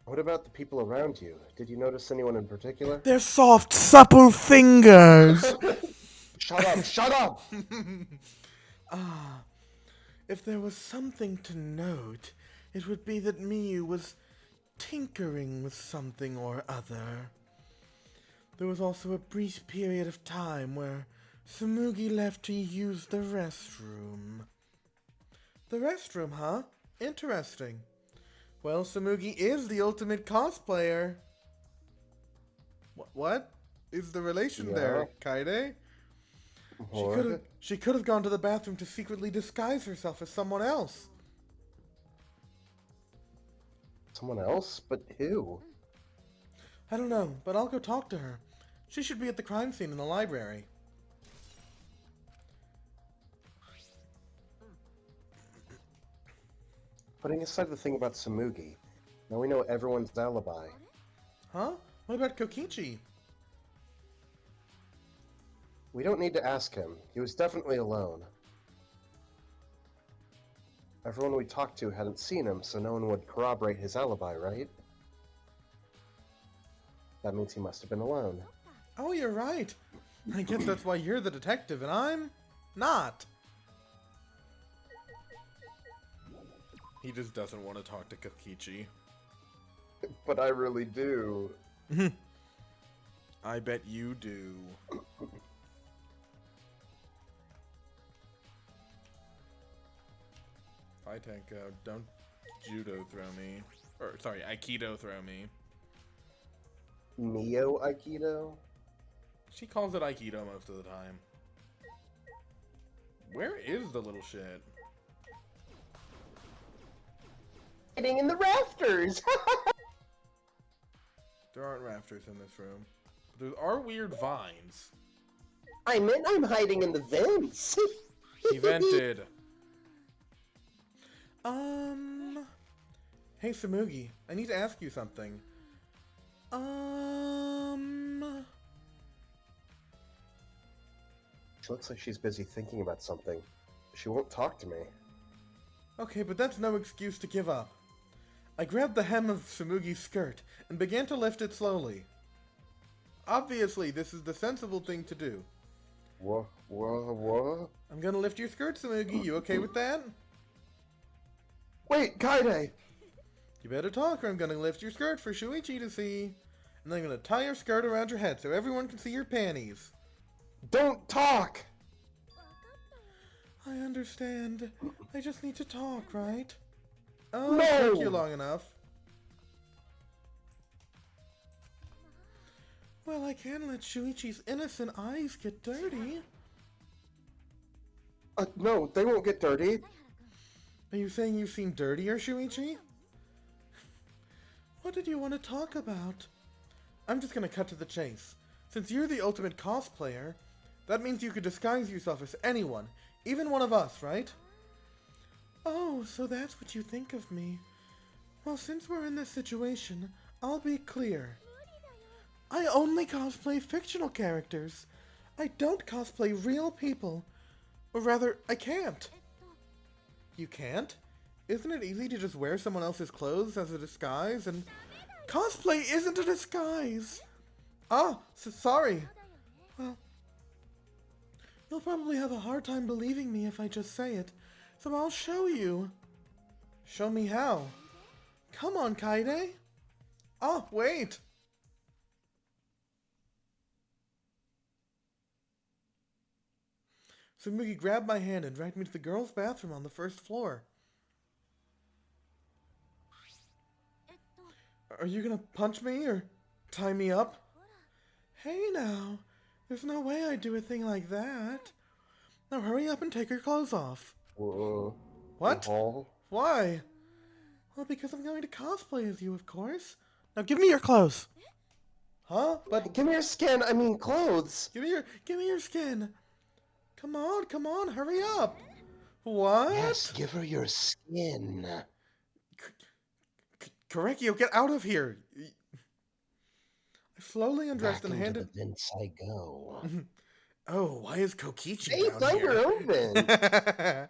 What about the people around you? Did you notice anyone in particular? Their soft, supple fingers! Shut up! If there was something to note, it would be that Miyu was tinkering with something or other. There was also a brief period of time where Tsumugi left to use the restroom. The restroom, huh? Interesting. Well, Tsumugi is the ultimate cosplayer. What is the relation there, Kaide? She could have gone to the bathroom to secretly disguise herself as someone else. Someone else? But who? I don't know, but I'll go talk to her. She should be at the crime scene in the library. Putting aside the thing about Tsumugi, now we know everyone's alibi. Huh? What about Kokichi? We don't need to ask him. He was definitely alone. Everyone we talked to hadn't seen him, so no one would corroborate his alibi, right? That means he must have been alone. Oh, you're right. I guess that's why you're the detective and I'm not. He just doesn't want to talk to Kokichi. But I really do. I bet you do. Tenko, don't judo throw me. Or, sorry, Aikido throw me. Neo Aikido? She calls it Aikido most of the time. Where is the little shit? Hiding in the rafters! There aren't rafters in this room. But there are weird vines. I meant I'm hiding in the vents! He vented. Hey Tsumugi, I need to ask you something. She looks like she's busy thinking about something. She won't talk to me. Okay, but that's no excuse to give up. I grabbed the hem of Tsumugi's skirt and began to lift it slowly. Obviously, this is the sensible thing to do. What? I'm gonna lift your skirt, Tsumugi. You okay with that? Wait, Kaide! You better talk or I'm gonna lift your skirt for Shuichi to see. And then I'm gonna tie your skirt around your head so everyone can see your panties. Don't talk! I understand. I just need to talk, right? Oh, No! it took you long enough. Well, I can't let Shuichi's innocent eyes get dirty. No, they won't get dirty. Are you saying you've seen dirtier, Shuichi? What did you want to talk about? I'm just gonna cut to the chase. Since you're the ultimate cosplayer, that means you could disguise yourself as anyone, even one of us, right? Oh, so that's what you think of me. Well, since we're in this situation, I'll be clear. I only cosplay fictional characters. I don't cosplay real people. Or rather, I can't. You can't? Isn't it easy to just wear someone else's clothes as a disguise and... Cosplay isn't a disguise! Ah, sorry. Well, you'll probably have a hard time believing me if I just say it, so I'll show you. Show me how. Come on, Kaide. Oh, wait! Tsumugi grabbed my hand and dragged me to the girls' bathroom on the first floor. Are you gonna punch me or tie me up? Hey now, there's no way I'd do a thing like that. Now hurry up and take your clothes off. What? Why? Well, because I'm going to cosplay as you, of course. Now give me your clothes. Huh? But Give me your skin, I mean clothes. give me your skin. Come on, hurry up. What? Yes, give her your skin. Korekio, get out of here. I slowly undressed Back and into handed... the vents I go. Oh, why is Kokichi Hey, down find here? your own vent.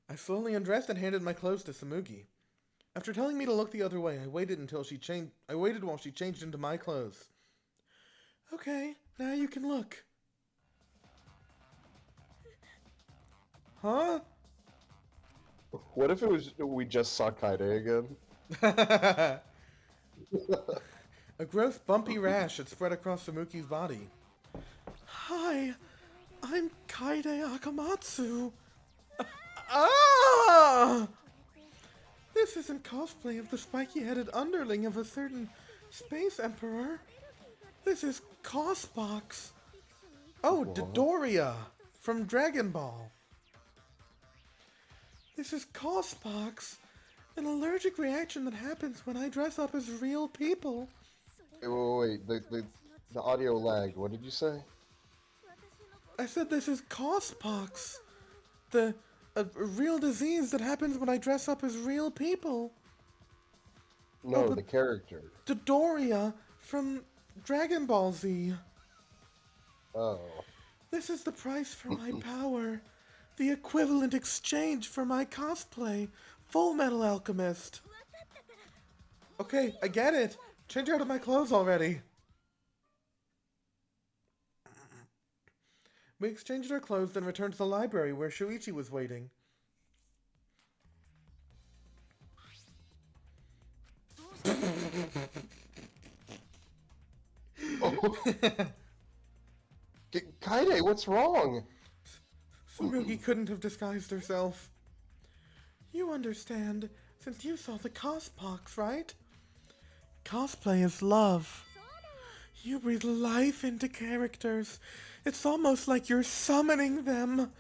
I slowly undressed and handed my clothes to Tsumugi. After telling me to look the other way, I waited while she changed into my clothes. Okay, now you can look. Huh? What if it was we just saw Kaide again? A gross bumpy rash had spread across Tsumugi's body. Hi, I'm Kaide Akamatsu. Ah! This isn't cosplay of the spiky-headed underling of a certain space emperor. This is Cosbox. Oh, Dodoria from Dragon Ball. This is Cosbox, an allergic reaction that happens when I dress up as real people. Wait, the audio lagged. What did you say? I said this is Cospox, a real disease that happens when I dress up as real people. No, but the character. Dodoria from Dragon Ball Z. Oh. This is the price for my power. The equivalent exchange for my cosplay. Full Metal Alchemist. Okay, I get it. Change out of my clothes already. We exchanged our clothes, then returned to the library where Shuichi was waiting. Kaide, what's wrong? Tsumugi couldn't have disguised herself. You understand, since you saw the Cospox, right? Cosplay is love. You breathe life into characters. It's almost like you're summoning them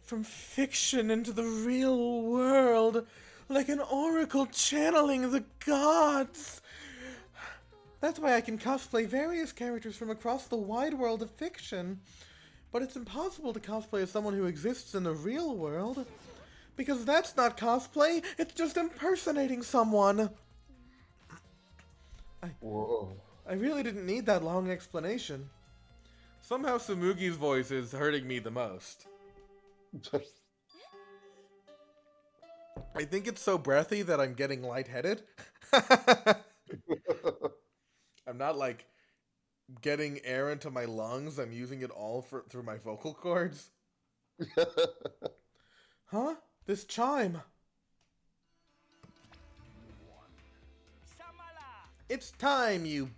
from fiction into the real world, like an oracle channeling the gods. That's why I can cosplay various characters from across the wide world of fiction. But it's impossible to cosplay as someone who exists in the real world. Because that's not cosplay, it's just impersonating someone. Whoa. I really didn't need that long explanation. Somehow Tsumugi's voice is hurting me the most. I think it's so breathy that I'm getting lightheaded. I'm not like getting air into my lungs, I'm using it all through my vocal cords. Huh? This chime. It's time, you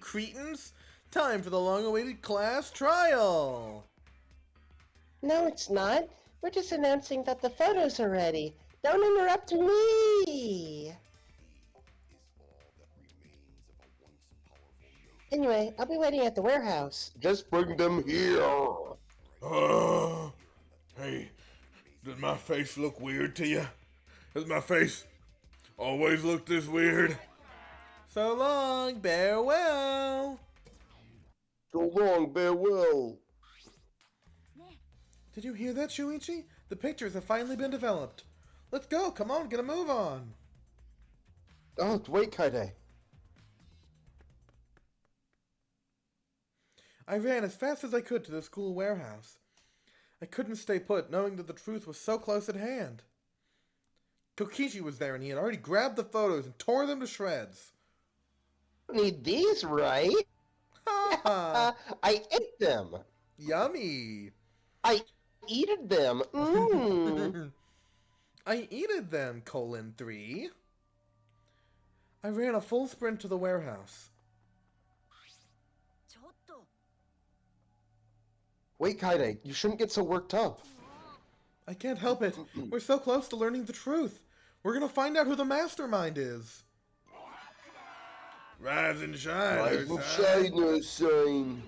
cretins. Time for the long-awaited class trial! No, it's not. We're just announcing that the photos are ready. Don't interrupt me! Anyway, I'll be waiting at the warehouse. Just bring them here. Hey, does my face look weird to you? Does my face always look this weird? So long, bear well! So long, farewell. Did you hear that, Shuichi? The pictures have finally been developed. Let's go, come on, get a move on. Oh, wait, Kaide. I ran as fast as I could to the school warehouse. I couldn't stay put, knowing that the truth was so close at hand. Kokichi was there, and he had already grabbed the photos and tore them to shreds. Need these, right? Ha ha! I ate them. Yummy! I eated them. Mmm. I eated them, 3. I ran a full sprint to the warehouse. Wait, Kaide, you shouldn't get so worked up. I can't help it. We're so close to learning the truth. We're gonna find out who the mastermind is. Rise and shine, Rise and shine, son.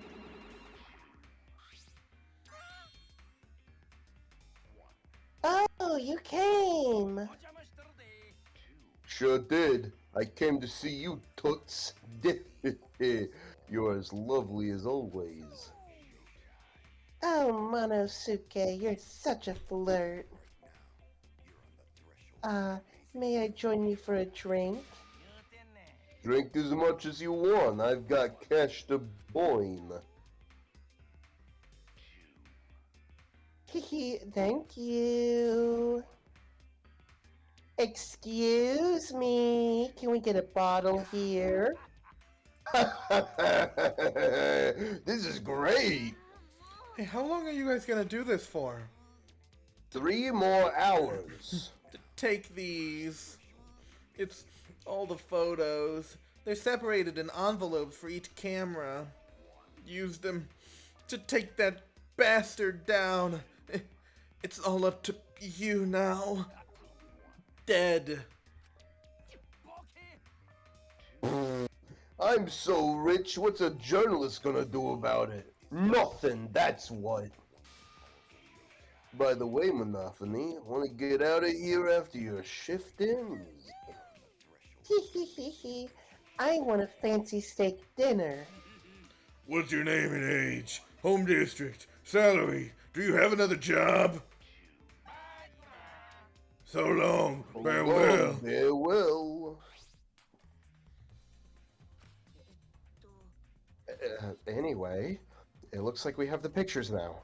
Oh, you came. Sure did. I came to see you, toots. You're as lovely as always. Oh, Monosuke, you're such a flirt. May I join you for a drink? Drink as much as you want. I've got cash to boin. Thank you. Excuse me, can we get a bottle here? This is great. Hey, how long are you guys gonna do this for? 3 more hours. Take these. It's all the photos. They're separated in envelopes for each camera. Use them to take that bastard down. It's all up to you now. Dead. I'm so rich, what's a journalist gonna do about it? Nothing, that's what. By the way, Monophony, wanna get out of here after your shift ends? I want a fancy steak dinner. What's your name and age? Home district? Salary? Do you have another job? So long. Farewell. Farewell. Anyway, it looks like we have the pictures now.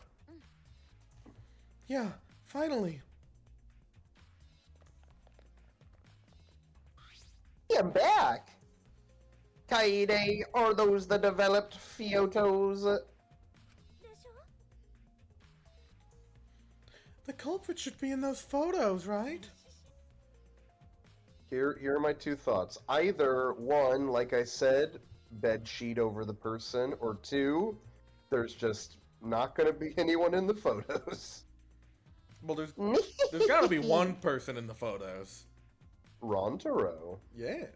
Yeah, finally. I'm back. Kaide, are those the developed photos? The culprit should be in those photos, right? Here are my 2 thoughts. Either 1, like I said, bed sheet over the person, or 2, there's just not going to be anyone in the photos. Well, there's got to be one person in the photos. Rontaro. Yes.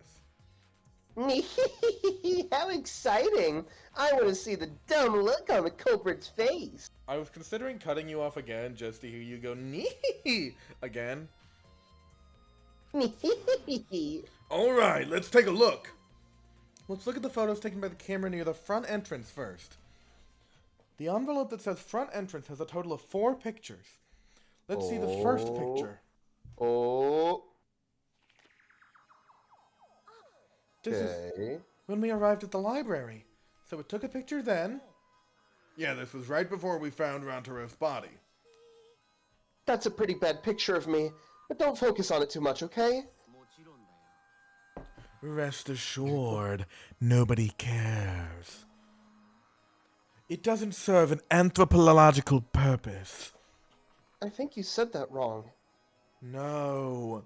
How exciting! I want to see the dumb look on the culprit's face. I was considering cutting you off again just to hear you go nee again. Alright, let's take a look. Let's look at the photos taken by the camera near the front entrance first. The envelope that says front entrance has a total of 4 pictures. Let's see the first picture. Oh. This is when we arrived at the library. So it took a picture then. Yeah, this was right before we found Rantaro's body. That's a pretty bad picture of me, but don't focus on it too much, okay? Rest assured, nobody cares. It doesn't serve an anthropological purpose. I think you said that wrong. No.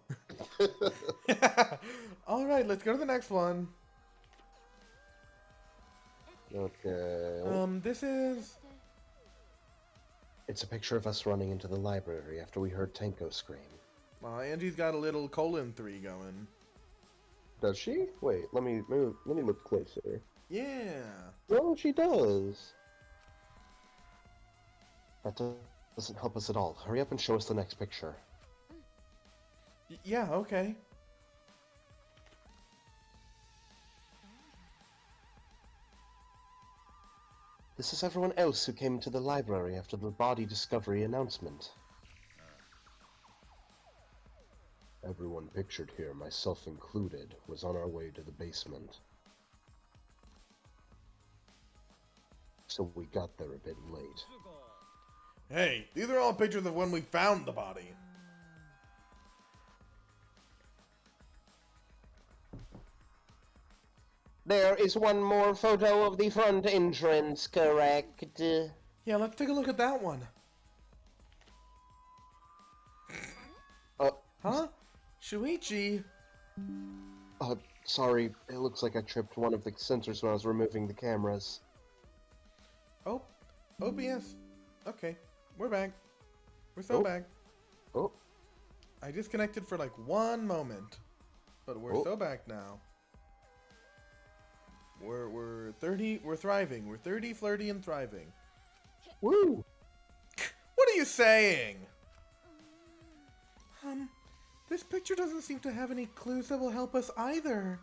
Alright, let's go to the next one. Okay. This is... It's a picture of us running into the library after we heard Tenko scream. Angie's got a little colon 3 going. Does she? Wait, let me look closer. Yeah. No, she does. That doesn't help us at all. Hurry up and show us the next picture. Yeah, okay. This is everyone else who came to the library after the body discovery announcement. Everyone pictured here, myself included, was on our way to the basement. So we got there a bit late. Hey, these are all pictures of when we found the body. There is one more photo of the front entrance, correct? Yeah, let's take a look at that one. Huh? Shuichi? Sorry, it looks like I tripped one of the sensors when I was removing the cameras. Oh, OBS. Okay, we're back. We're so back. Oh. I disconnected for like 1 moment, but we're so back now. We're 30. We're thriving. We're 30, flirty, and thriving. Woo! What are you saying? This picture doesn't seem to have any clues that will help us either.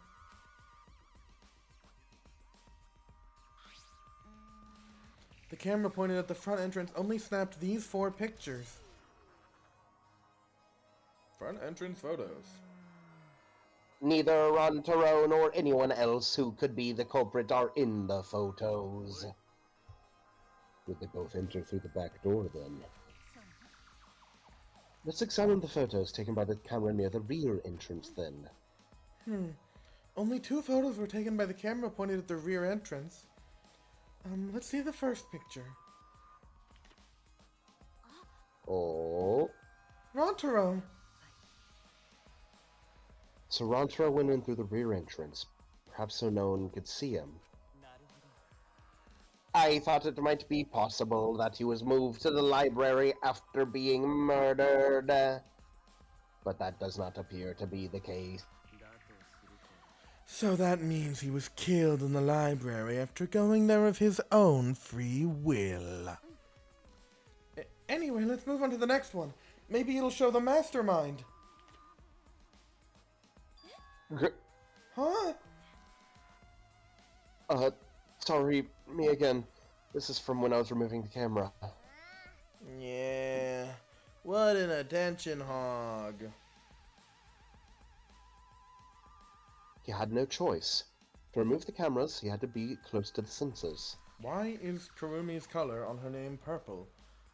The camera pointed at the front entrance only snapped these 4 pictures. Front entrance photos. Neither Rontaro nor anyone else who could be the culprit are in the photos. Did they both enter through the back door, then? Let's examine the photos taken by the camera near the rear entrance, then. Only 2 photos were taken by the camera pointed at the rear entrance. Let's see the first picture. Oh. Rontaro! So Rontaro went in through the rear entrance, perhaps so no one could see him. I thought it might be possible that he was moved to the library after being murdered. But that does not appear to be the case. So that means he was killed in the library after going there of his own free will. Anyway, let's move on to the next one. Maybe it'll show the mastermind. Huh? Sorry, me again. This is from when I was removing the camera. Yeah, what an attention hog. He had no choice. To remove the cameras, he had to be close to the sensors. Why is Kurumi's color on her name purple?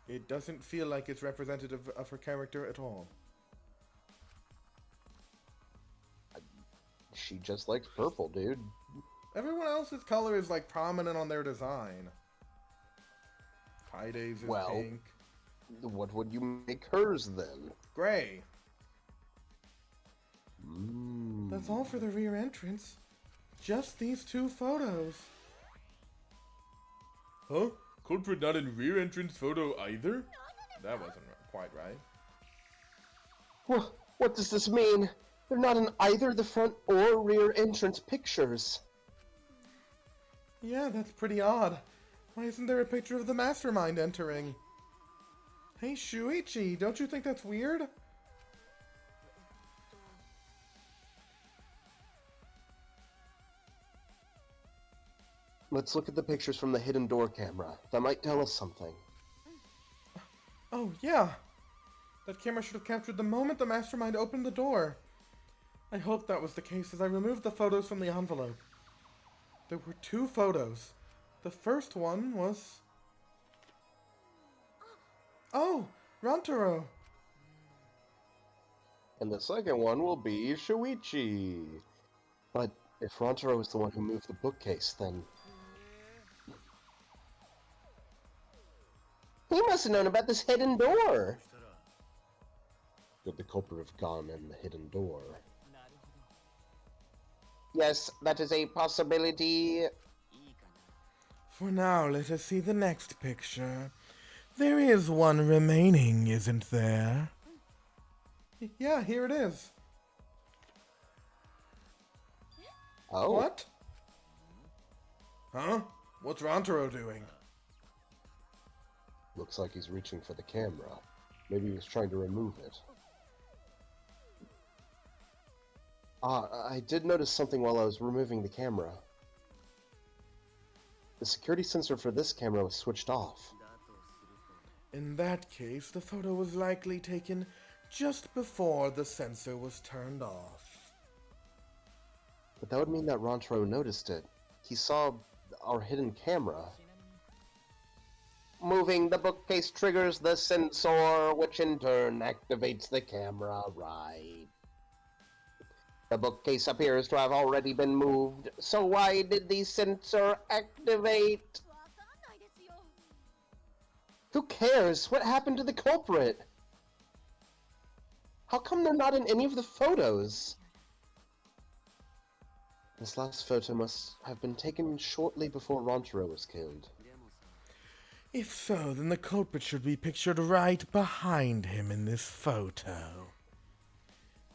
It doesn't feel like it's representative of her character at all. She just likes purple, dude. Everyone else's color is like prominent on their design. Kaide's is pink. What would you make hers then? Gray. Mm. That's all for the rear entrance. Just these 2 photos. Huh? Culprit not in rear entrance photo either? That wasn't quite right. What does this mean? They're not in either the front or rear entrance pictures. Yeah, that's pretty odd. Why isn't there a picture of the mastermind entering? Hey, Shuichi, don't you think that's weird? Let's look at the pictures from the hidden door camera. That might tell us something. Oh, yeah. That camera should have captured the moment the mastermind opened the door. I hope that was the case as I removed the photos from the envelope. There were 2 photos. The first one was... Oh, Rontaro. And the second one will be Shuichi. But if Rontaro is the one who moved the bookcase, then... He must have known about this hidden door. Could the culprit have gone in the hidden door? Yes, that is a possibility. For now, let us see the next picture. There is one remaining, isn't there? Yeah, here it is. Oh. What? Huh? What's Rantaro doing? Looks like he's reaching for the camera. Maybe he was trying to remove it. I did notice something while I was removing the camera. The security sensor for this camera was switched off. In that case, the photo was likely taken just before the sensor was turned off. But that would mean that Rantaro noticed it. He saw our hidden camera. Moving the bookcase triggers the sensor, which in turn activates the camera, right? The bookcase appears to have already been moved, so why did the sensor activate? Who cares? What happened to the culprit? How come they're not in any of the photos? This last photo must have been taken shortly before Rantaro was killed. If so, then the culprit should be pictured right behind him in this photo.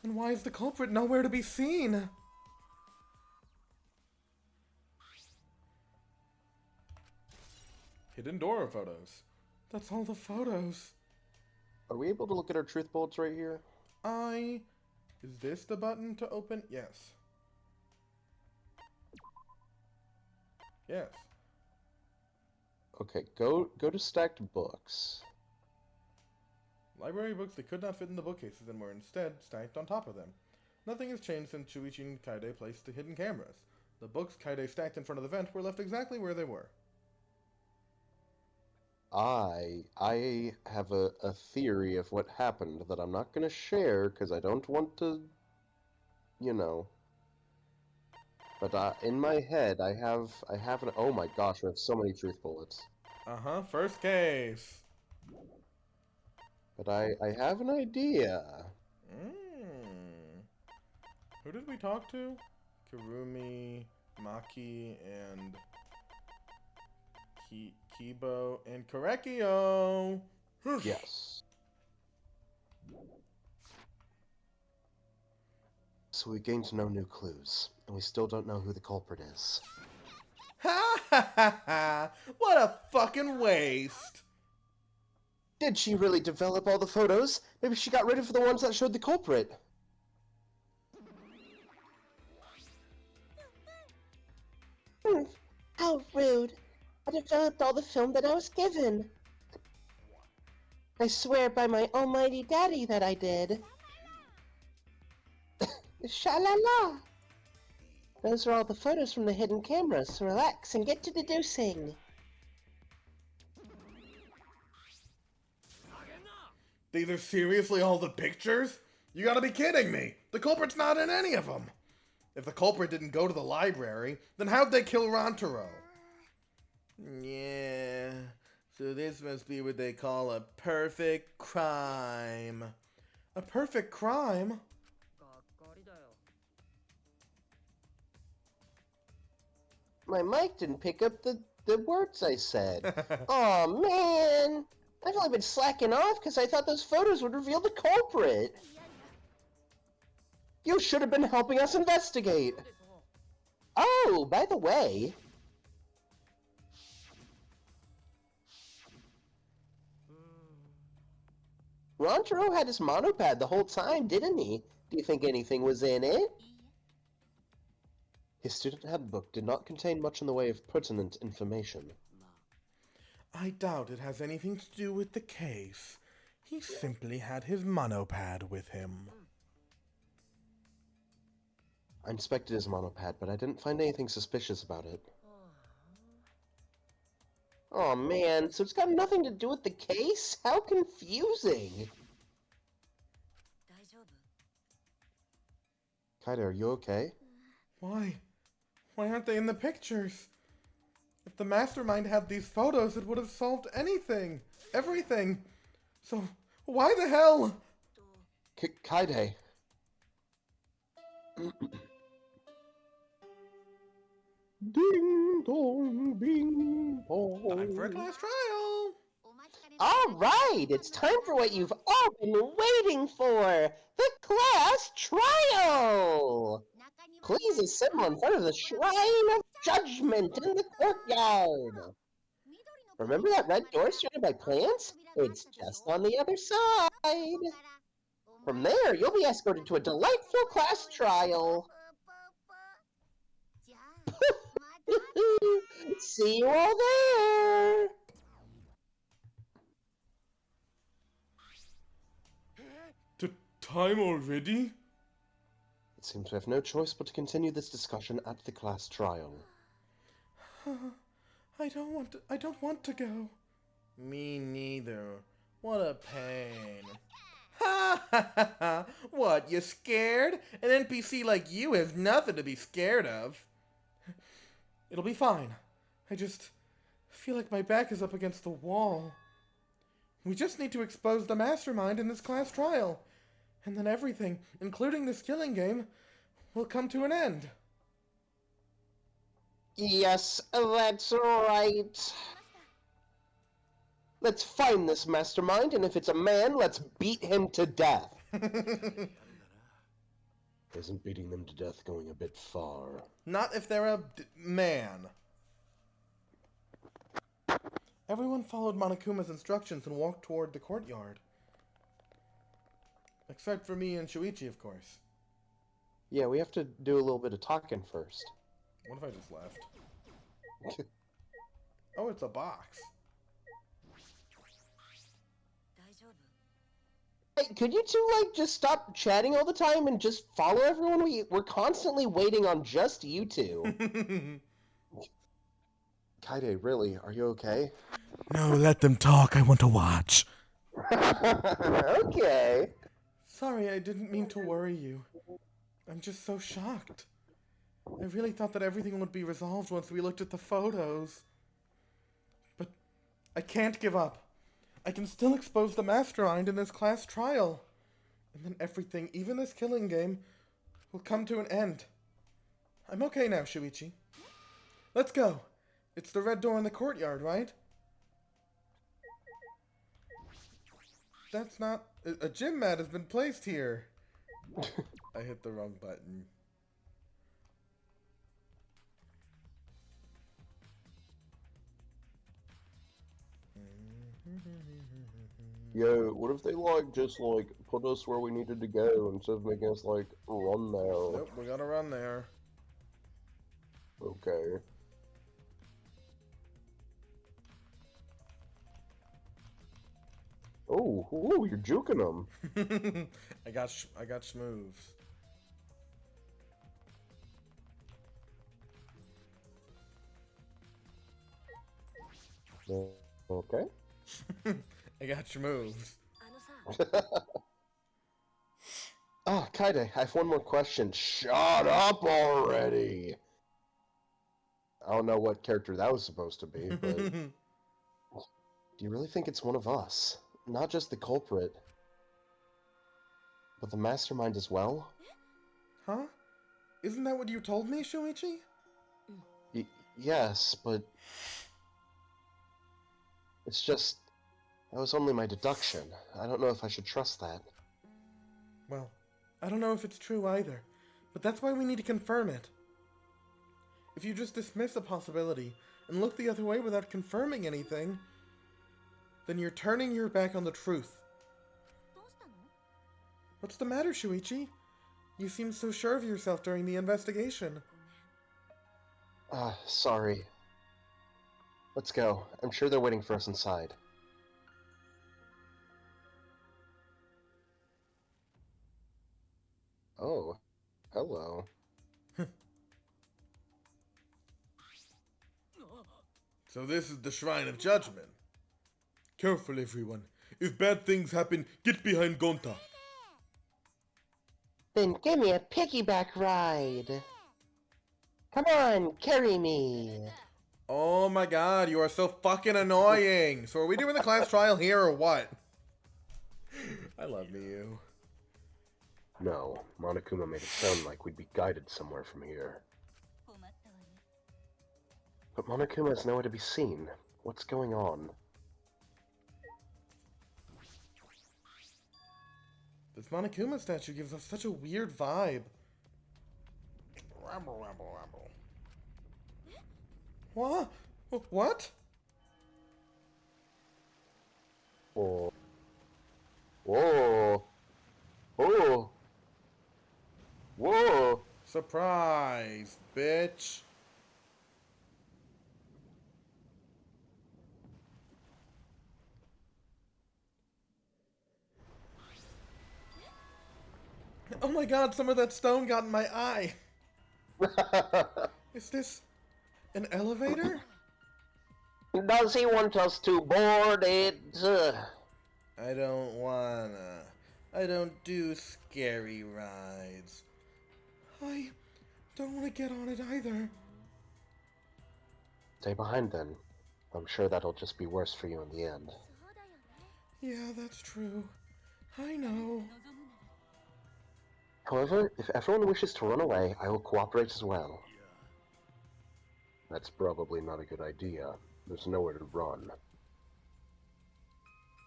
And why is the culprit nowhere to be seen? Hidden door photos. That's all the photos. Are we able to look at our truth bullets right here? Is this the button to open? Yes. Yes. Okay, go to stacked books. Library books that could not fit in the bookcases and were instead stacked on top of them. Nothing has changed since Shuichi and Kaide placed the hidden cameras. The books Kaide stacked in front of the vent were left exactly where they were. I have a theory of what happened that I'm not going to share because I don't want to, you know. But in my head, I have an. Oh my gosh, I have so many truth bullets. First case. But I have an idea. Who did we talk to? Kirumi, Maki, and Kibo, and Korekio! Yes. So we gained no new clues, and we still don't know who the culprit is. Ha ha ha ha! What a fucking waste! Did she really develop all the photos? Maybe she got rid of the ones that showed the culprit. How rude. I developed all the film that I was given. I swear by my almighty daddy that I did. Sha-la-la! Those are all the photos from the hidden cameras, so relax and get to deducing. These are seriously all the pictures? You gotta be kidding me! The culprit's not in any of them! If the culprit didn't go to the library, then how'd they kill Rantaro? Yeah, so this must be what they call a perfect crime. A perfect crime? My mic didn't pick up the words I said. Aw, man! I've only been slacking off because I thought those photos would reveal the culprit. You should have been helping us investigate. Oh, by the way... Rantaro had his monopad the whole time, didn't he? Do you think anything was in it? His student handbook did not contain much in the way of pertinent information. I doubt it has anything to do with the case. He simply had his monopad with him. I inspected his monopad, but I didn't find anything suspicious about it. Oh man, so it's got nothing to do with the case? How confusing! Kaide, are you okay? Why? Why aren't they in the pictures? If the mastermind had these photos, it would have solved anything. Everything. So, why the hell? Kaide. Ding dong, bing bong. Time for a class trial! Alright, it's time for what you've all been waiting for! The class trial! Please assemble in front of the Shrine of Judgment in the courtyard! Remember that red door surrounded by plants? It's just on the other side! From there, you'll be escorted to a delightful class trial! See you all there! Time already? It seems we have no choice but to continue this discussion at the class trial. I don't want to go. Me neither. What a pain. Ha ha ha ha! What, you scared? An NPC like you has nothing to be scared of. It'll be fine. I just feel like my back is up against the wall. We just need to expose the mastermind in this class trial. And then everything, including this killing game, will come to an end. Yes, that's right. Let's find this mastermind, and if it's a man, let's beat him to death. Isn't beating them to death going a bit far? Not if they're a man. Everyone followed Monokuma's instructions and walked toward the courtyard. Except for me and Shuichi, of course. Yeah, we have to do a little bit of talking first. What if I just left? Oh, it's a box. Hey, could you two, just stop chatting all the time and just follow everyone? We're constantly waiting on just you two. Kaide, really, are you okay? No, let them talk. I want to watch. Okay. Sorry, I didn't mean to worry you. I'm just so shocked. I really thought that everything would be resolved once we looked at the photos. But I can't give up. I can still expose the mastermind in this class trial. And then everything, even this killing game, will come to an end. I'm okay now, Shuichi. Let's go. It's the red door in the courtyard, right? That's not... A gym mat has been placed here. I hit the wrong button. Yo, what if they, just, put us where we needed to go instead of making us, run there? Nope, we gotta run there. Okay. Oh, ooh, you're juking them. I got schmoves. Okay. I got your moves. Ah, Kaide, I have one more question. Shut up already! I don't know what character that was supposed to be, but... Do you really think it's one of us? Not just the culprit, but the mastermind as well? Huh? Isn't that what you told me, Shuichi? Yes, but... It's just... That was only my deduction. I don't know if I should trust that. Well, I don't know if it's true either, but that's why we need to confirm it. If you just dismiss a possibility and look the other way without confirming anything, then you're turning your back on the truth. What's the matter, Shuichi? You seemed so sure of yourself during the investigation. Sorry. Let's go. I'm sure they're waiting for us inside. Oh, hello. So this is the Shrine of Judgment. Careful, everyone. If bad things happen, get behind Gonta. Then give me a piggyback ride. Come on, carry me. Oh my god, you are so fucking annoying. So are we doing the class trial here or what? I love you. No, Monokuma made it sound like we'd be guided somewhere from here. But Monokuma is nowhere to be seen. What's going on? This Monokuma statue gives us such a weird vibe. Ramble, ramble, ramble. What? What? Oh. Whoa. Oh. Whoa. Surprise, bitch. Oh my god, some of that stone got in my eye. Is this an elevator? Does he want us to board it? I don't wanna. I don't do scary rides. I don't want to get on it either. Stay behind then. I'm sure that'll just be worse for you in the end. Yeah, that's true. I know. However, if everyone wishes to run away, I will cooperate as well. That's probably not a good idea. There's nowhere to run.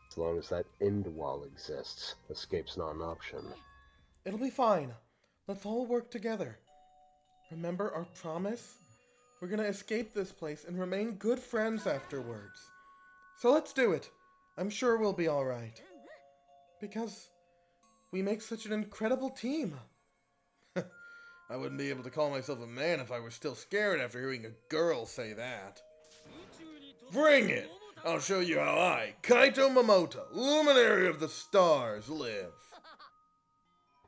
As long as that end wall exists, escape's not an option. It'll be fine. Let's all work together. Remember our promise? We're gonna escape this place and remain good friends afterwards. So let's do it. I'm sure we'll be alright. Because we make such an incredible team. I wouldn't be able to call myself a man if I were still scared after hearing a girl say that. Bring it! I'll show you how I, Kaito Momota, luminary of the stars, live.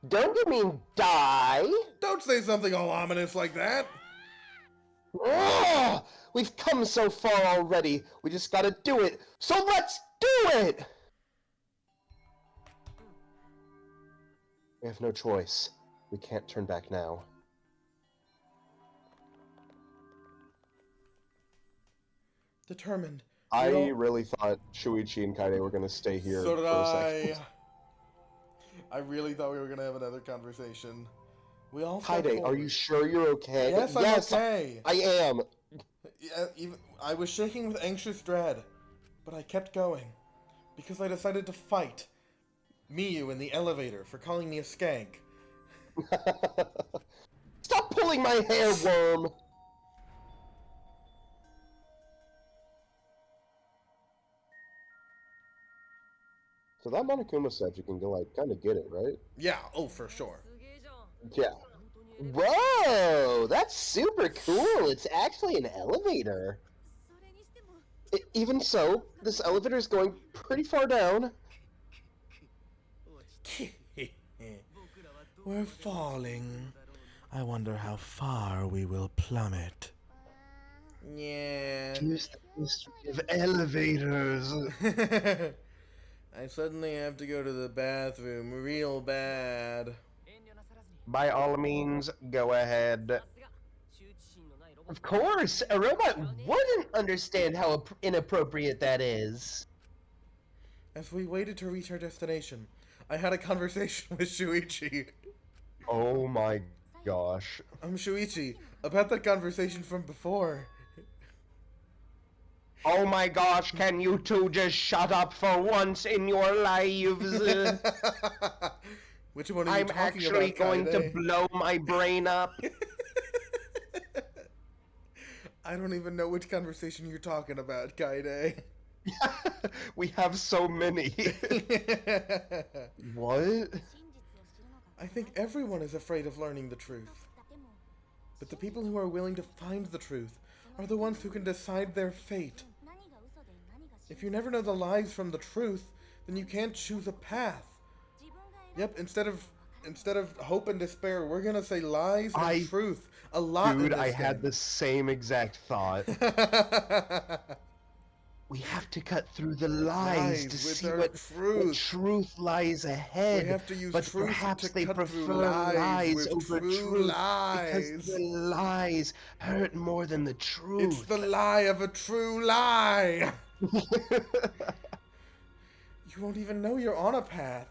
Don't you mean die? Don't say something all ominous like that. Ugh! We've come so far already. We just gotta do it. So let's do it! We have no choice. We can't turn back now. Determined. I really thought Shuichi and Kaide were going to stay here So did for a second. I really thought we were gonna have another conversation. We all Kaide, are you sure you're okay? Yes, I'm okay. I am. Yeah, I was shaking with anxious dread, but I kept going because I decided to fight Miyu in the elevator for calling me a skank. Stop pulling my hair, worm! So that Monokuma set, you can go, like, kind of get it, right? Yeah, oh, for sure. Yeah. Whoa! That's super cool! It's actually an elevator. Even so, this elevator is going pretty far down. We're falling. I wonder how far we will plummet. Yeah. Use the mystery of elevators. I suddenly have to go to the bathroom real bad. By all means, go ahead. Of course! A robot wouldn't understand how inappropriate that is. As we waited to reach our destination, I had a conversation with Shuichi. Oh my gosh. I'm Shuichi, about that conversation from before. Oh my gosh, can you two just shut up for once in your lives? Which one are you I'm talking actually about, going to Kaide? blow my brain up. I don't even know which conversation you're talking about, Kaide. We have so many. What? I think everyone is afraid of learning the truth. But the people who are willing to find the truth are the ones who can decide their fate. If you never know the lies from the truth, then you can't choose a path. Yep, instead of hope and despair, we're gonna say lies and truth a lot. Dude, in this I had game. the same exact thought. We have to cut through the lies to see what truth lies ahead. We have to use but truth perhaps to they cut prefer through lies lies with over true truth lies. because the lies hurt more than the truth. It's the lie of a true lie. You won't even know you're on a path.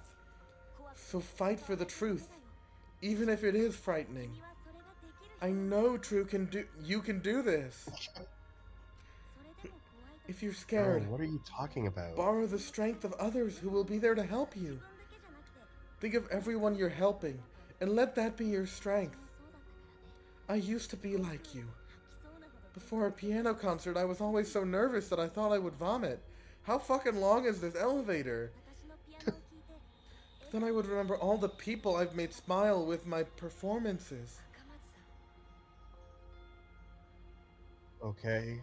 So fight for the truth, even if it is frightening. I know you can do this. If you're Girl, scared, what are you talking about? borrow the strength of others who will be there to help you. Think of everyone you're helping, and let that be your strength. I used to be like you. Before a piano concert, I was always so nervous that I thought I would vomit. How fucking long is this elevator? Then I would remember all the people I've made smile with my performances. Okay.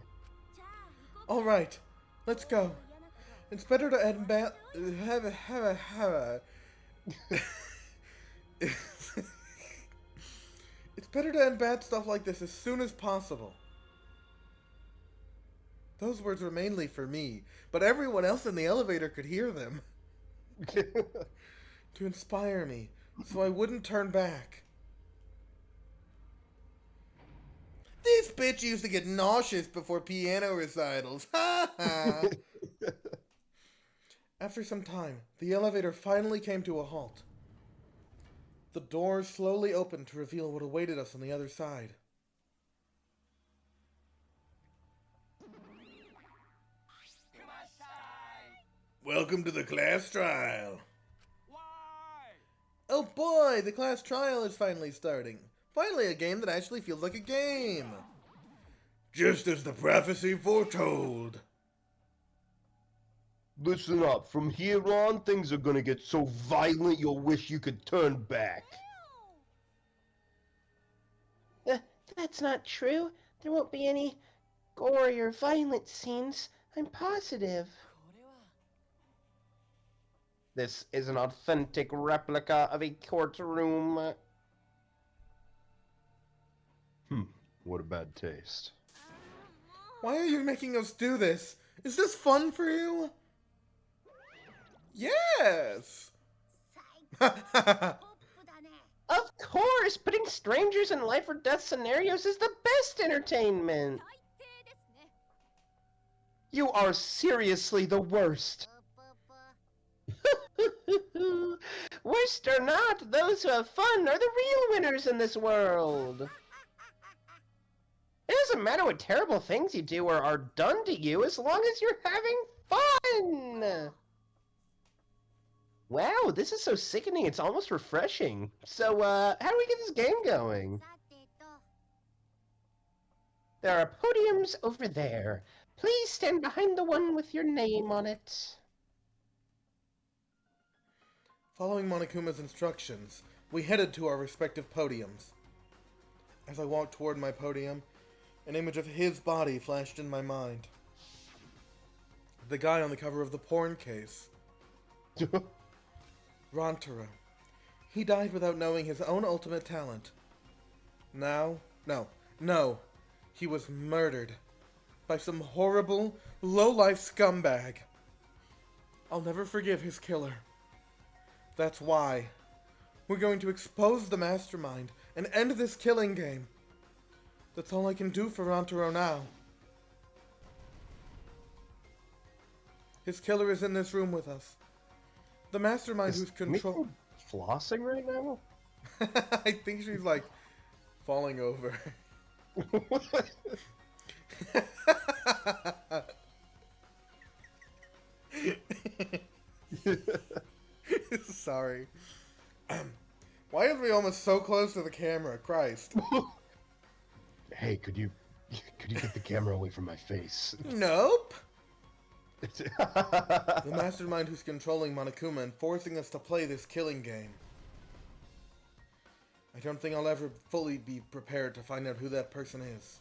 Alright, let's go. It's better to end It's better to end bad stuff like this as soon as possible. Those words were mainly for me, but everyone else in the elevator could hear them. To inspire me, so I wouldn't turn back. This bitch used to get nauseous before piano recitals. Ha ha! After some time, the elevator finally came to a halt. The doors slowly opened to reveal what awaited us on the other side. Welcome to the class trial. Oh boy, the class trial is finally starting. Finally a game that actually feels like a game. Just as the prophecy foretold. Listen up, from here on, things are gonna get so violent you'll wish you could turn back. That's not true. There won't be any gory or violent scenes. I'm positive. This is an authentic replica of a courtroom. What a bad taste. Why are you making us do this? Is this fun for you? Yes! Of course, putting strangers in life or death scenarios is the best entertainment. You are seriously the worst. Worst or not, those who have fun are the real winners in this world. It doesn't matter what terrible things you do or are done to you as long as you're having fun. Wow, this is so sickening, it's almost refreshing. So, how do we get this game going? There are podiums over there. Please stand behind the one with your name on it. Following Monokuma's instructions, we headed to our respective podiums. As I walked toward my podium, an image of his body flashed in my mind. The guy on the cover of the porn case. Rantaro. He died without knowing his own ultimate talent. Now, no. He was murdered by some horrible, low-life scumbag. I'll never forgive his killer. That's why we're going to expose the mastermind and end this killing game. That's all I can do for Rantaro now. His killer is in this room with us. The mastermind who's control. Flossing right now? I think she's like falling over. Sorry. Why are we almost so close to the camera? Christ. Hey, could you get the camera away from my face? Nope. The mastermind who's controlling Monokuma and forcing us to play this killing game. I don't think I'll ever fully be prepared to find out who that person is.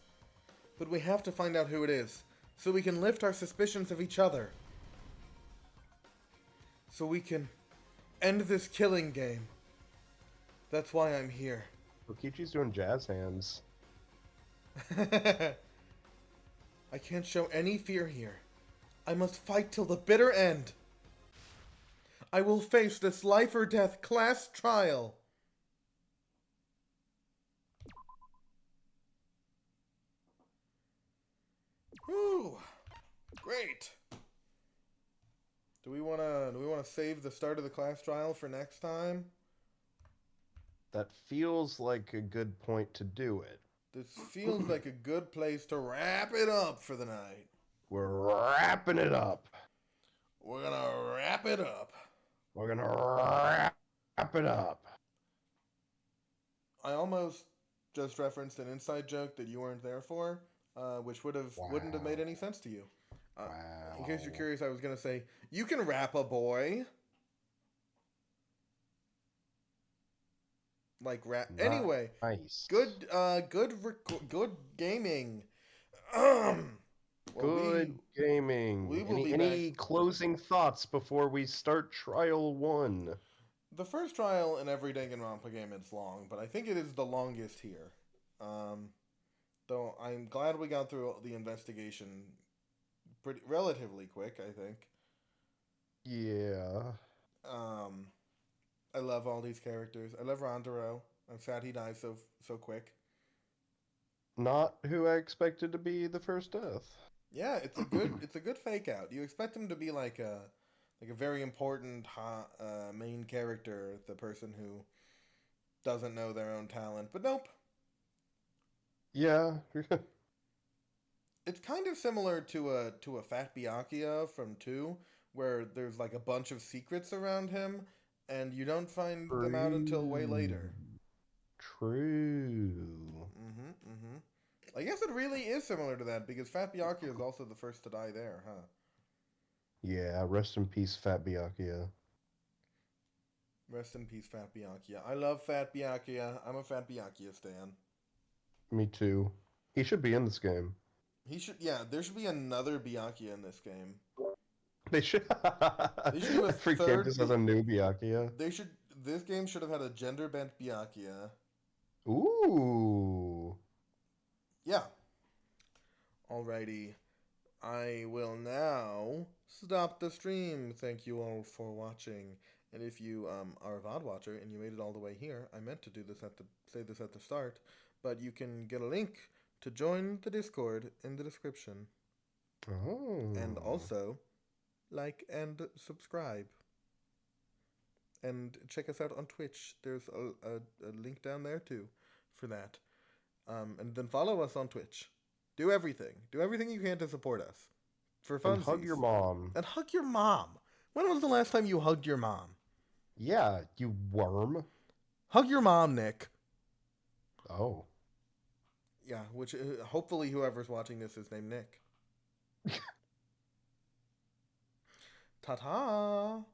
But we have to find out who it is, so we can lift our suspicions of each other. So we can end this killing game. That's why I'm here. Kokichi's doing jazz hands. I can't show any fear here. I must fight till the bitter end. I will face this life or death class trial. Whew. Great. Do we wanna save the start of the class trial for next time? That feels like a good point to do it. This feels like a good place to wrap it up for the night. We're wrapping it up. We're gonna wrap it up. We're gonna wrap it up. I almost just referenced an inside joke that you weren't there for, which wouldn't have made any sense to you. Wow. In case you're curious, I was gonna say you can rap a boy. Like rap. Anyway, Nice. good gaming. Good gaming. we will be Any closing thoughts before we start Trial 1? The first trial in every Danganronpa game is long, but I think it is the longest here. Though I'm glad we got through the investigation relatively quick, I think. Yeah. I love all these characters. I love Rondero. I'm sad he died so quick. Not who I expected to be the first death. Yeah, it's a good fake out. You expect him to be like a very important main character, the person who doesn't know their own talent, but nope. Yeah. It's kind of similar to a Fat Byakuya from 2, where there's like a bunch of secrets around him, and you don't find them out until way later. True. I guess it really is similar to that, because Fat Byakuya is also the first to die there, huh? Yeah, rest in peace, Fat Byakuya. Rest in peace, Fat Byakuya. I love Fat Byakuya. I'm a Fat Byakuya stan. Me too. He should be in this game. He should, yeah, there should be another Byakuya in this game. They should. They should do a Every game third just has a new Byakuya. This game should have had a gender-bent Byakuya. Ooh. Yeah. Alrighty. I will now stop the stream. Thank you all for watching. And if you are a VOD watcher and you made it all the way here, I meant to say this at the start, but you can get a link to join the Discord in the description. Oh. And also, like and subscribe. And check us out on Twitch. There's a link down there too for that. And then follow us on Twitch. Do everything. Do everything you can to support us. For funsies. And hug your mom. And hug your mom. When was the last time you hugged your mom? Yeah, you worm. Hug your mom, Nick. Oh. Yeah, which hopefully whoever's watching this is named Nick. Ta-ta!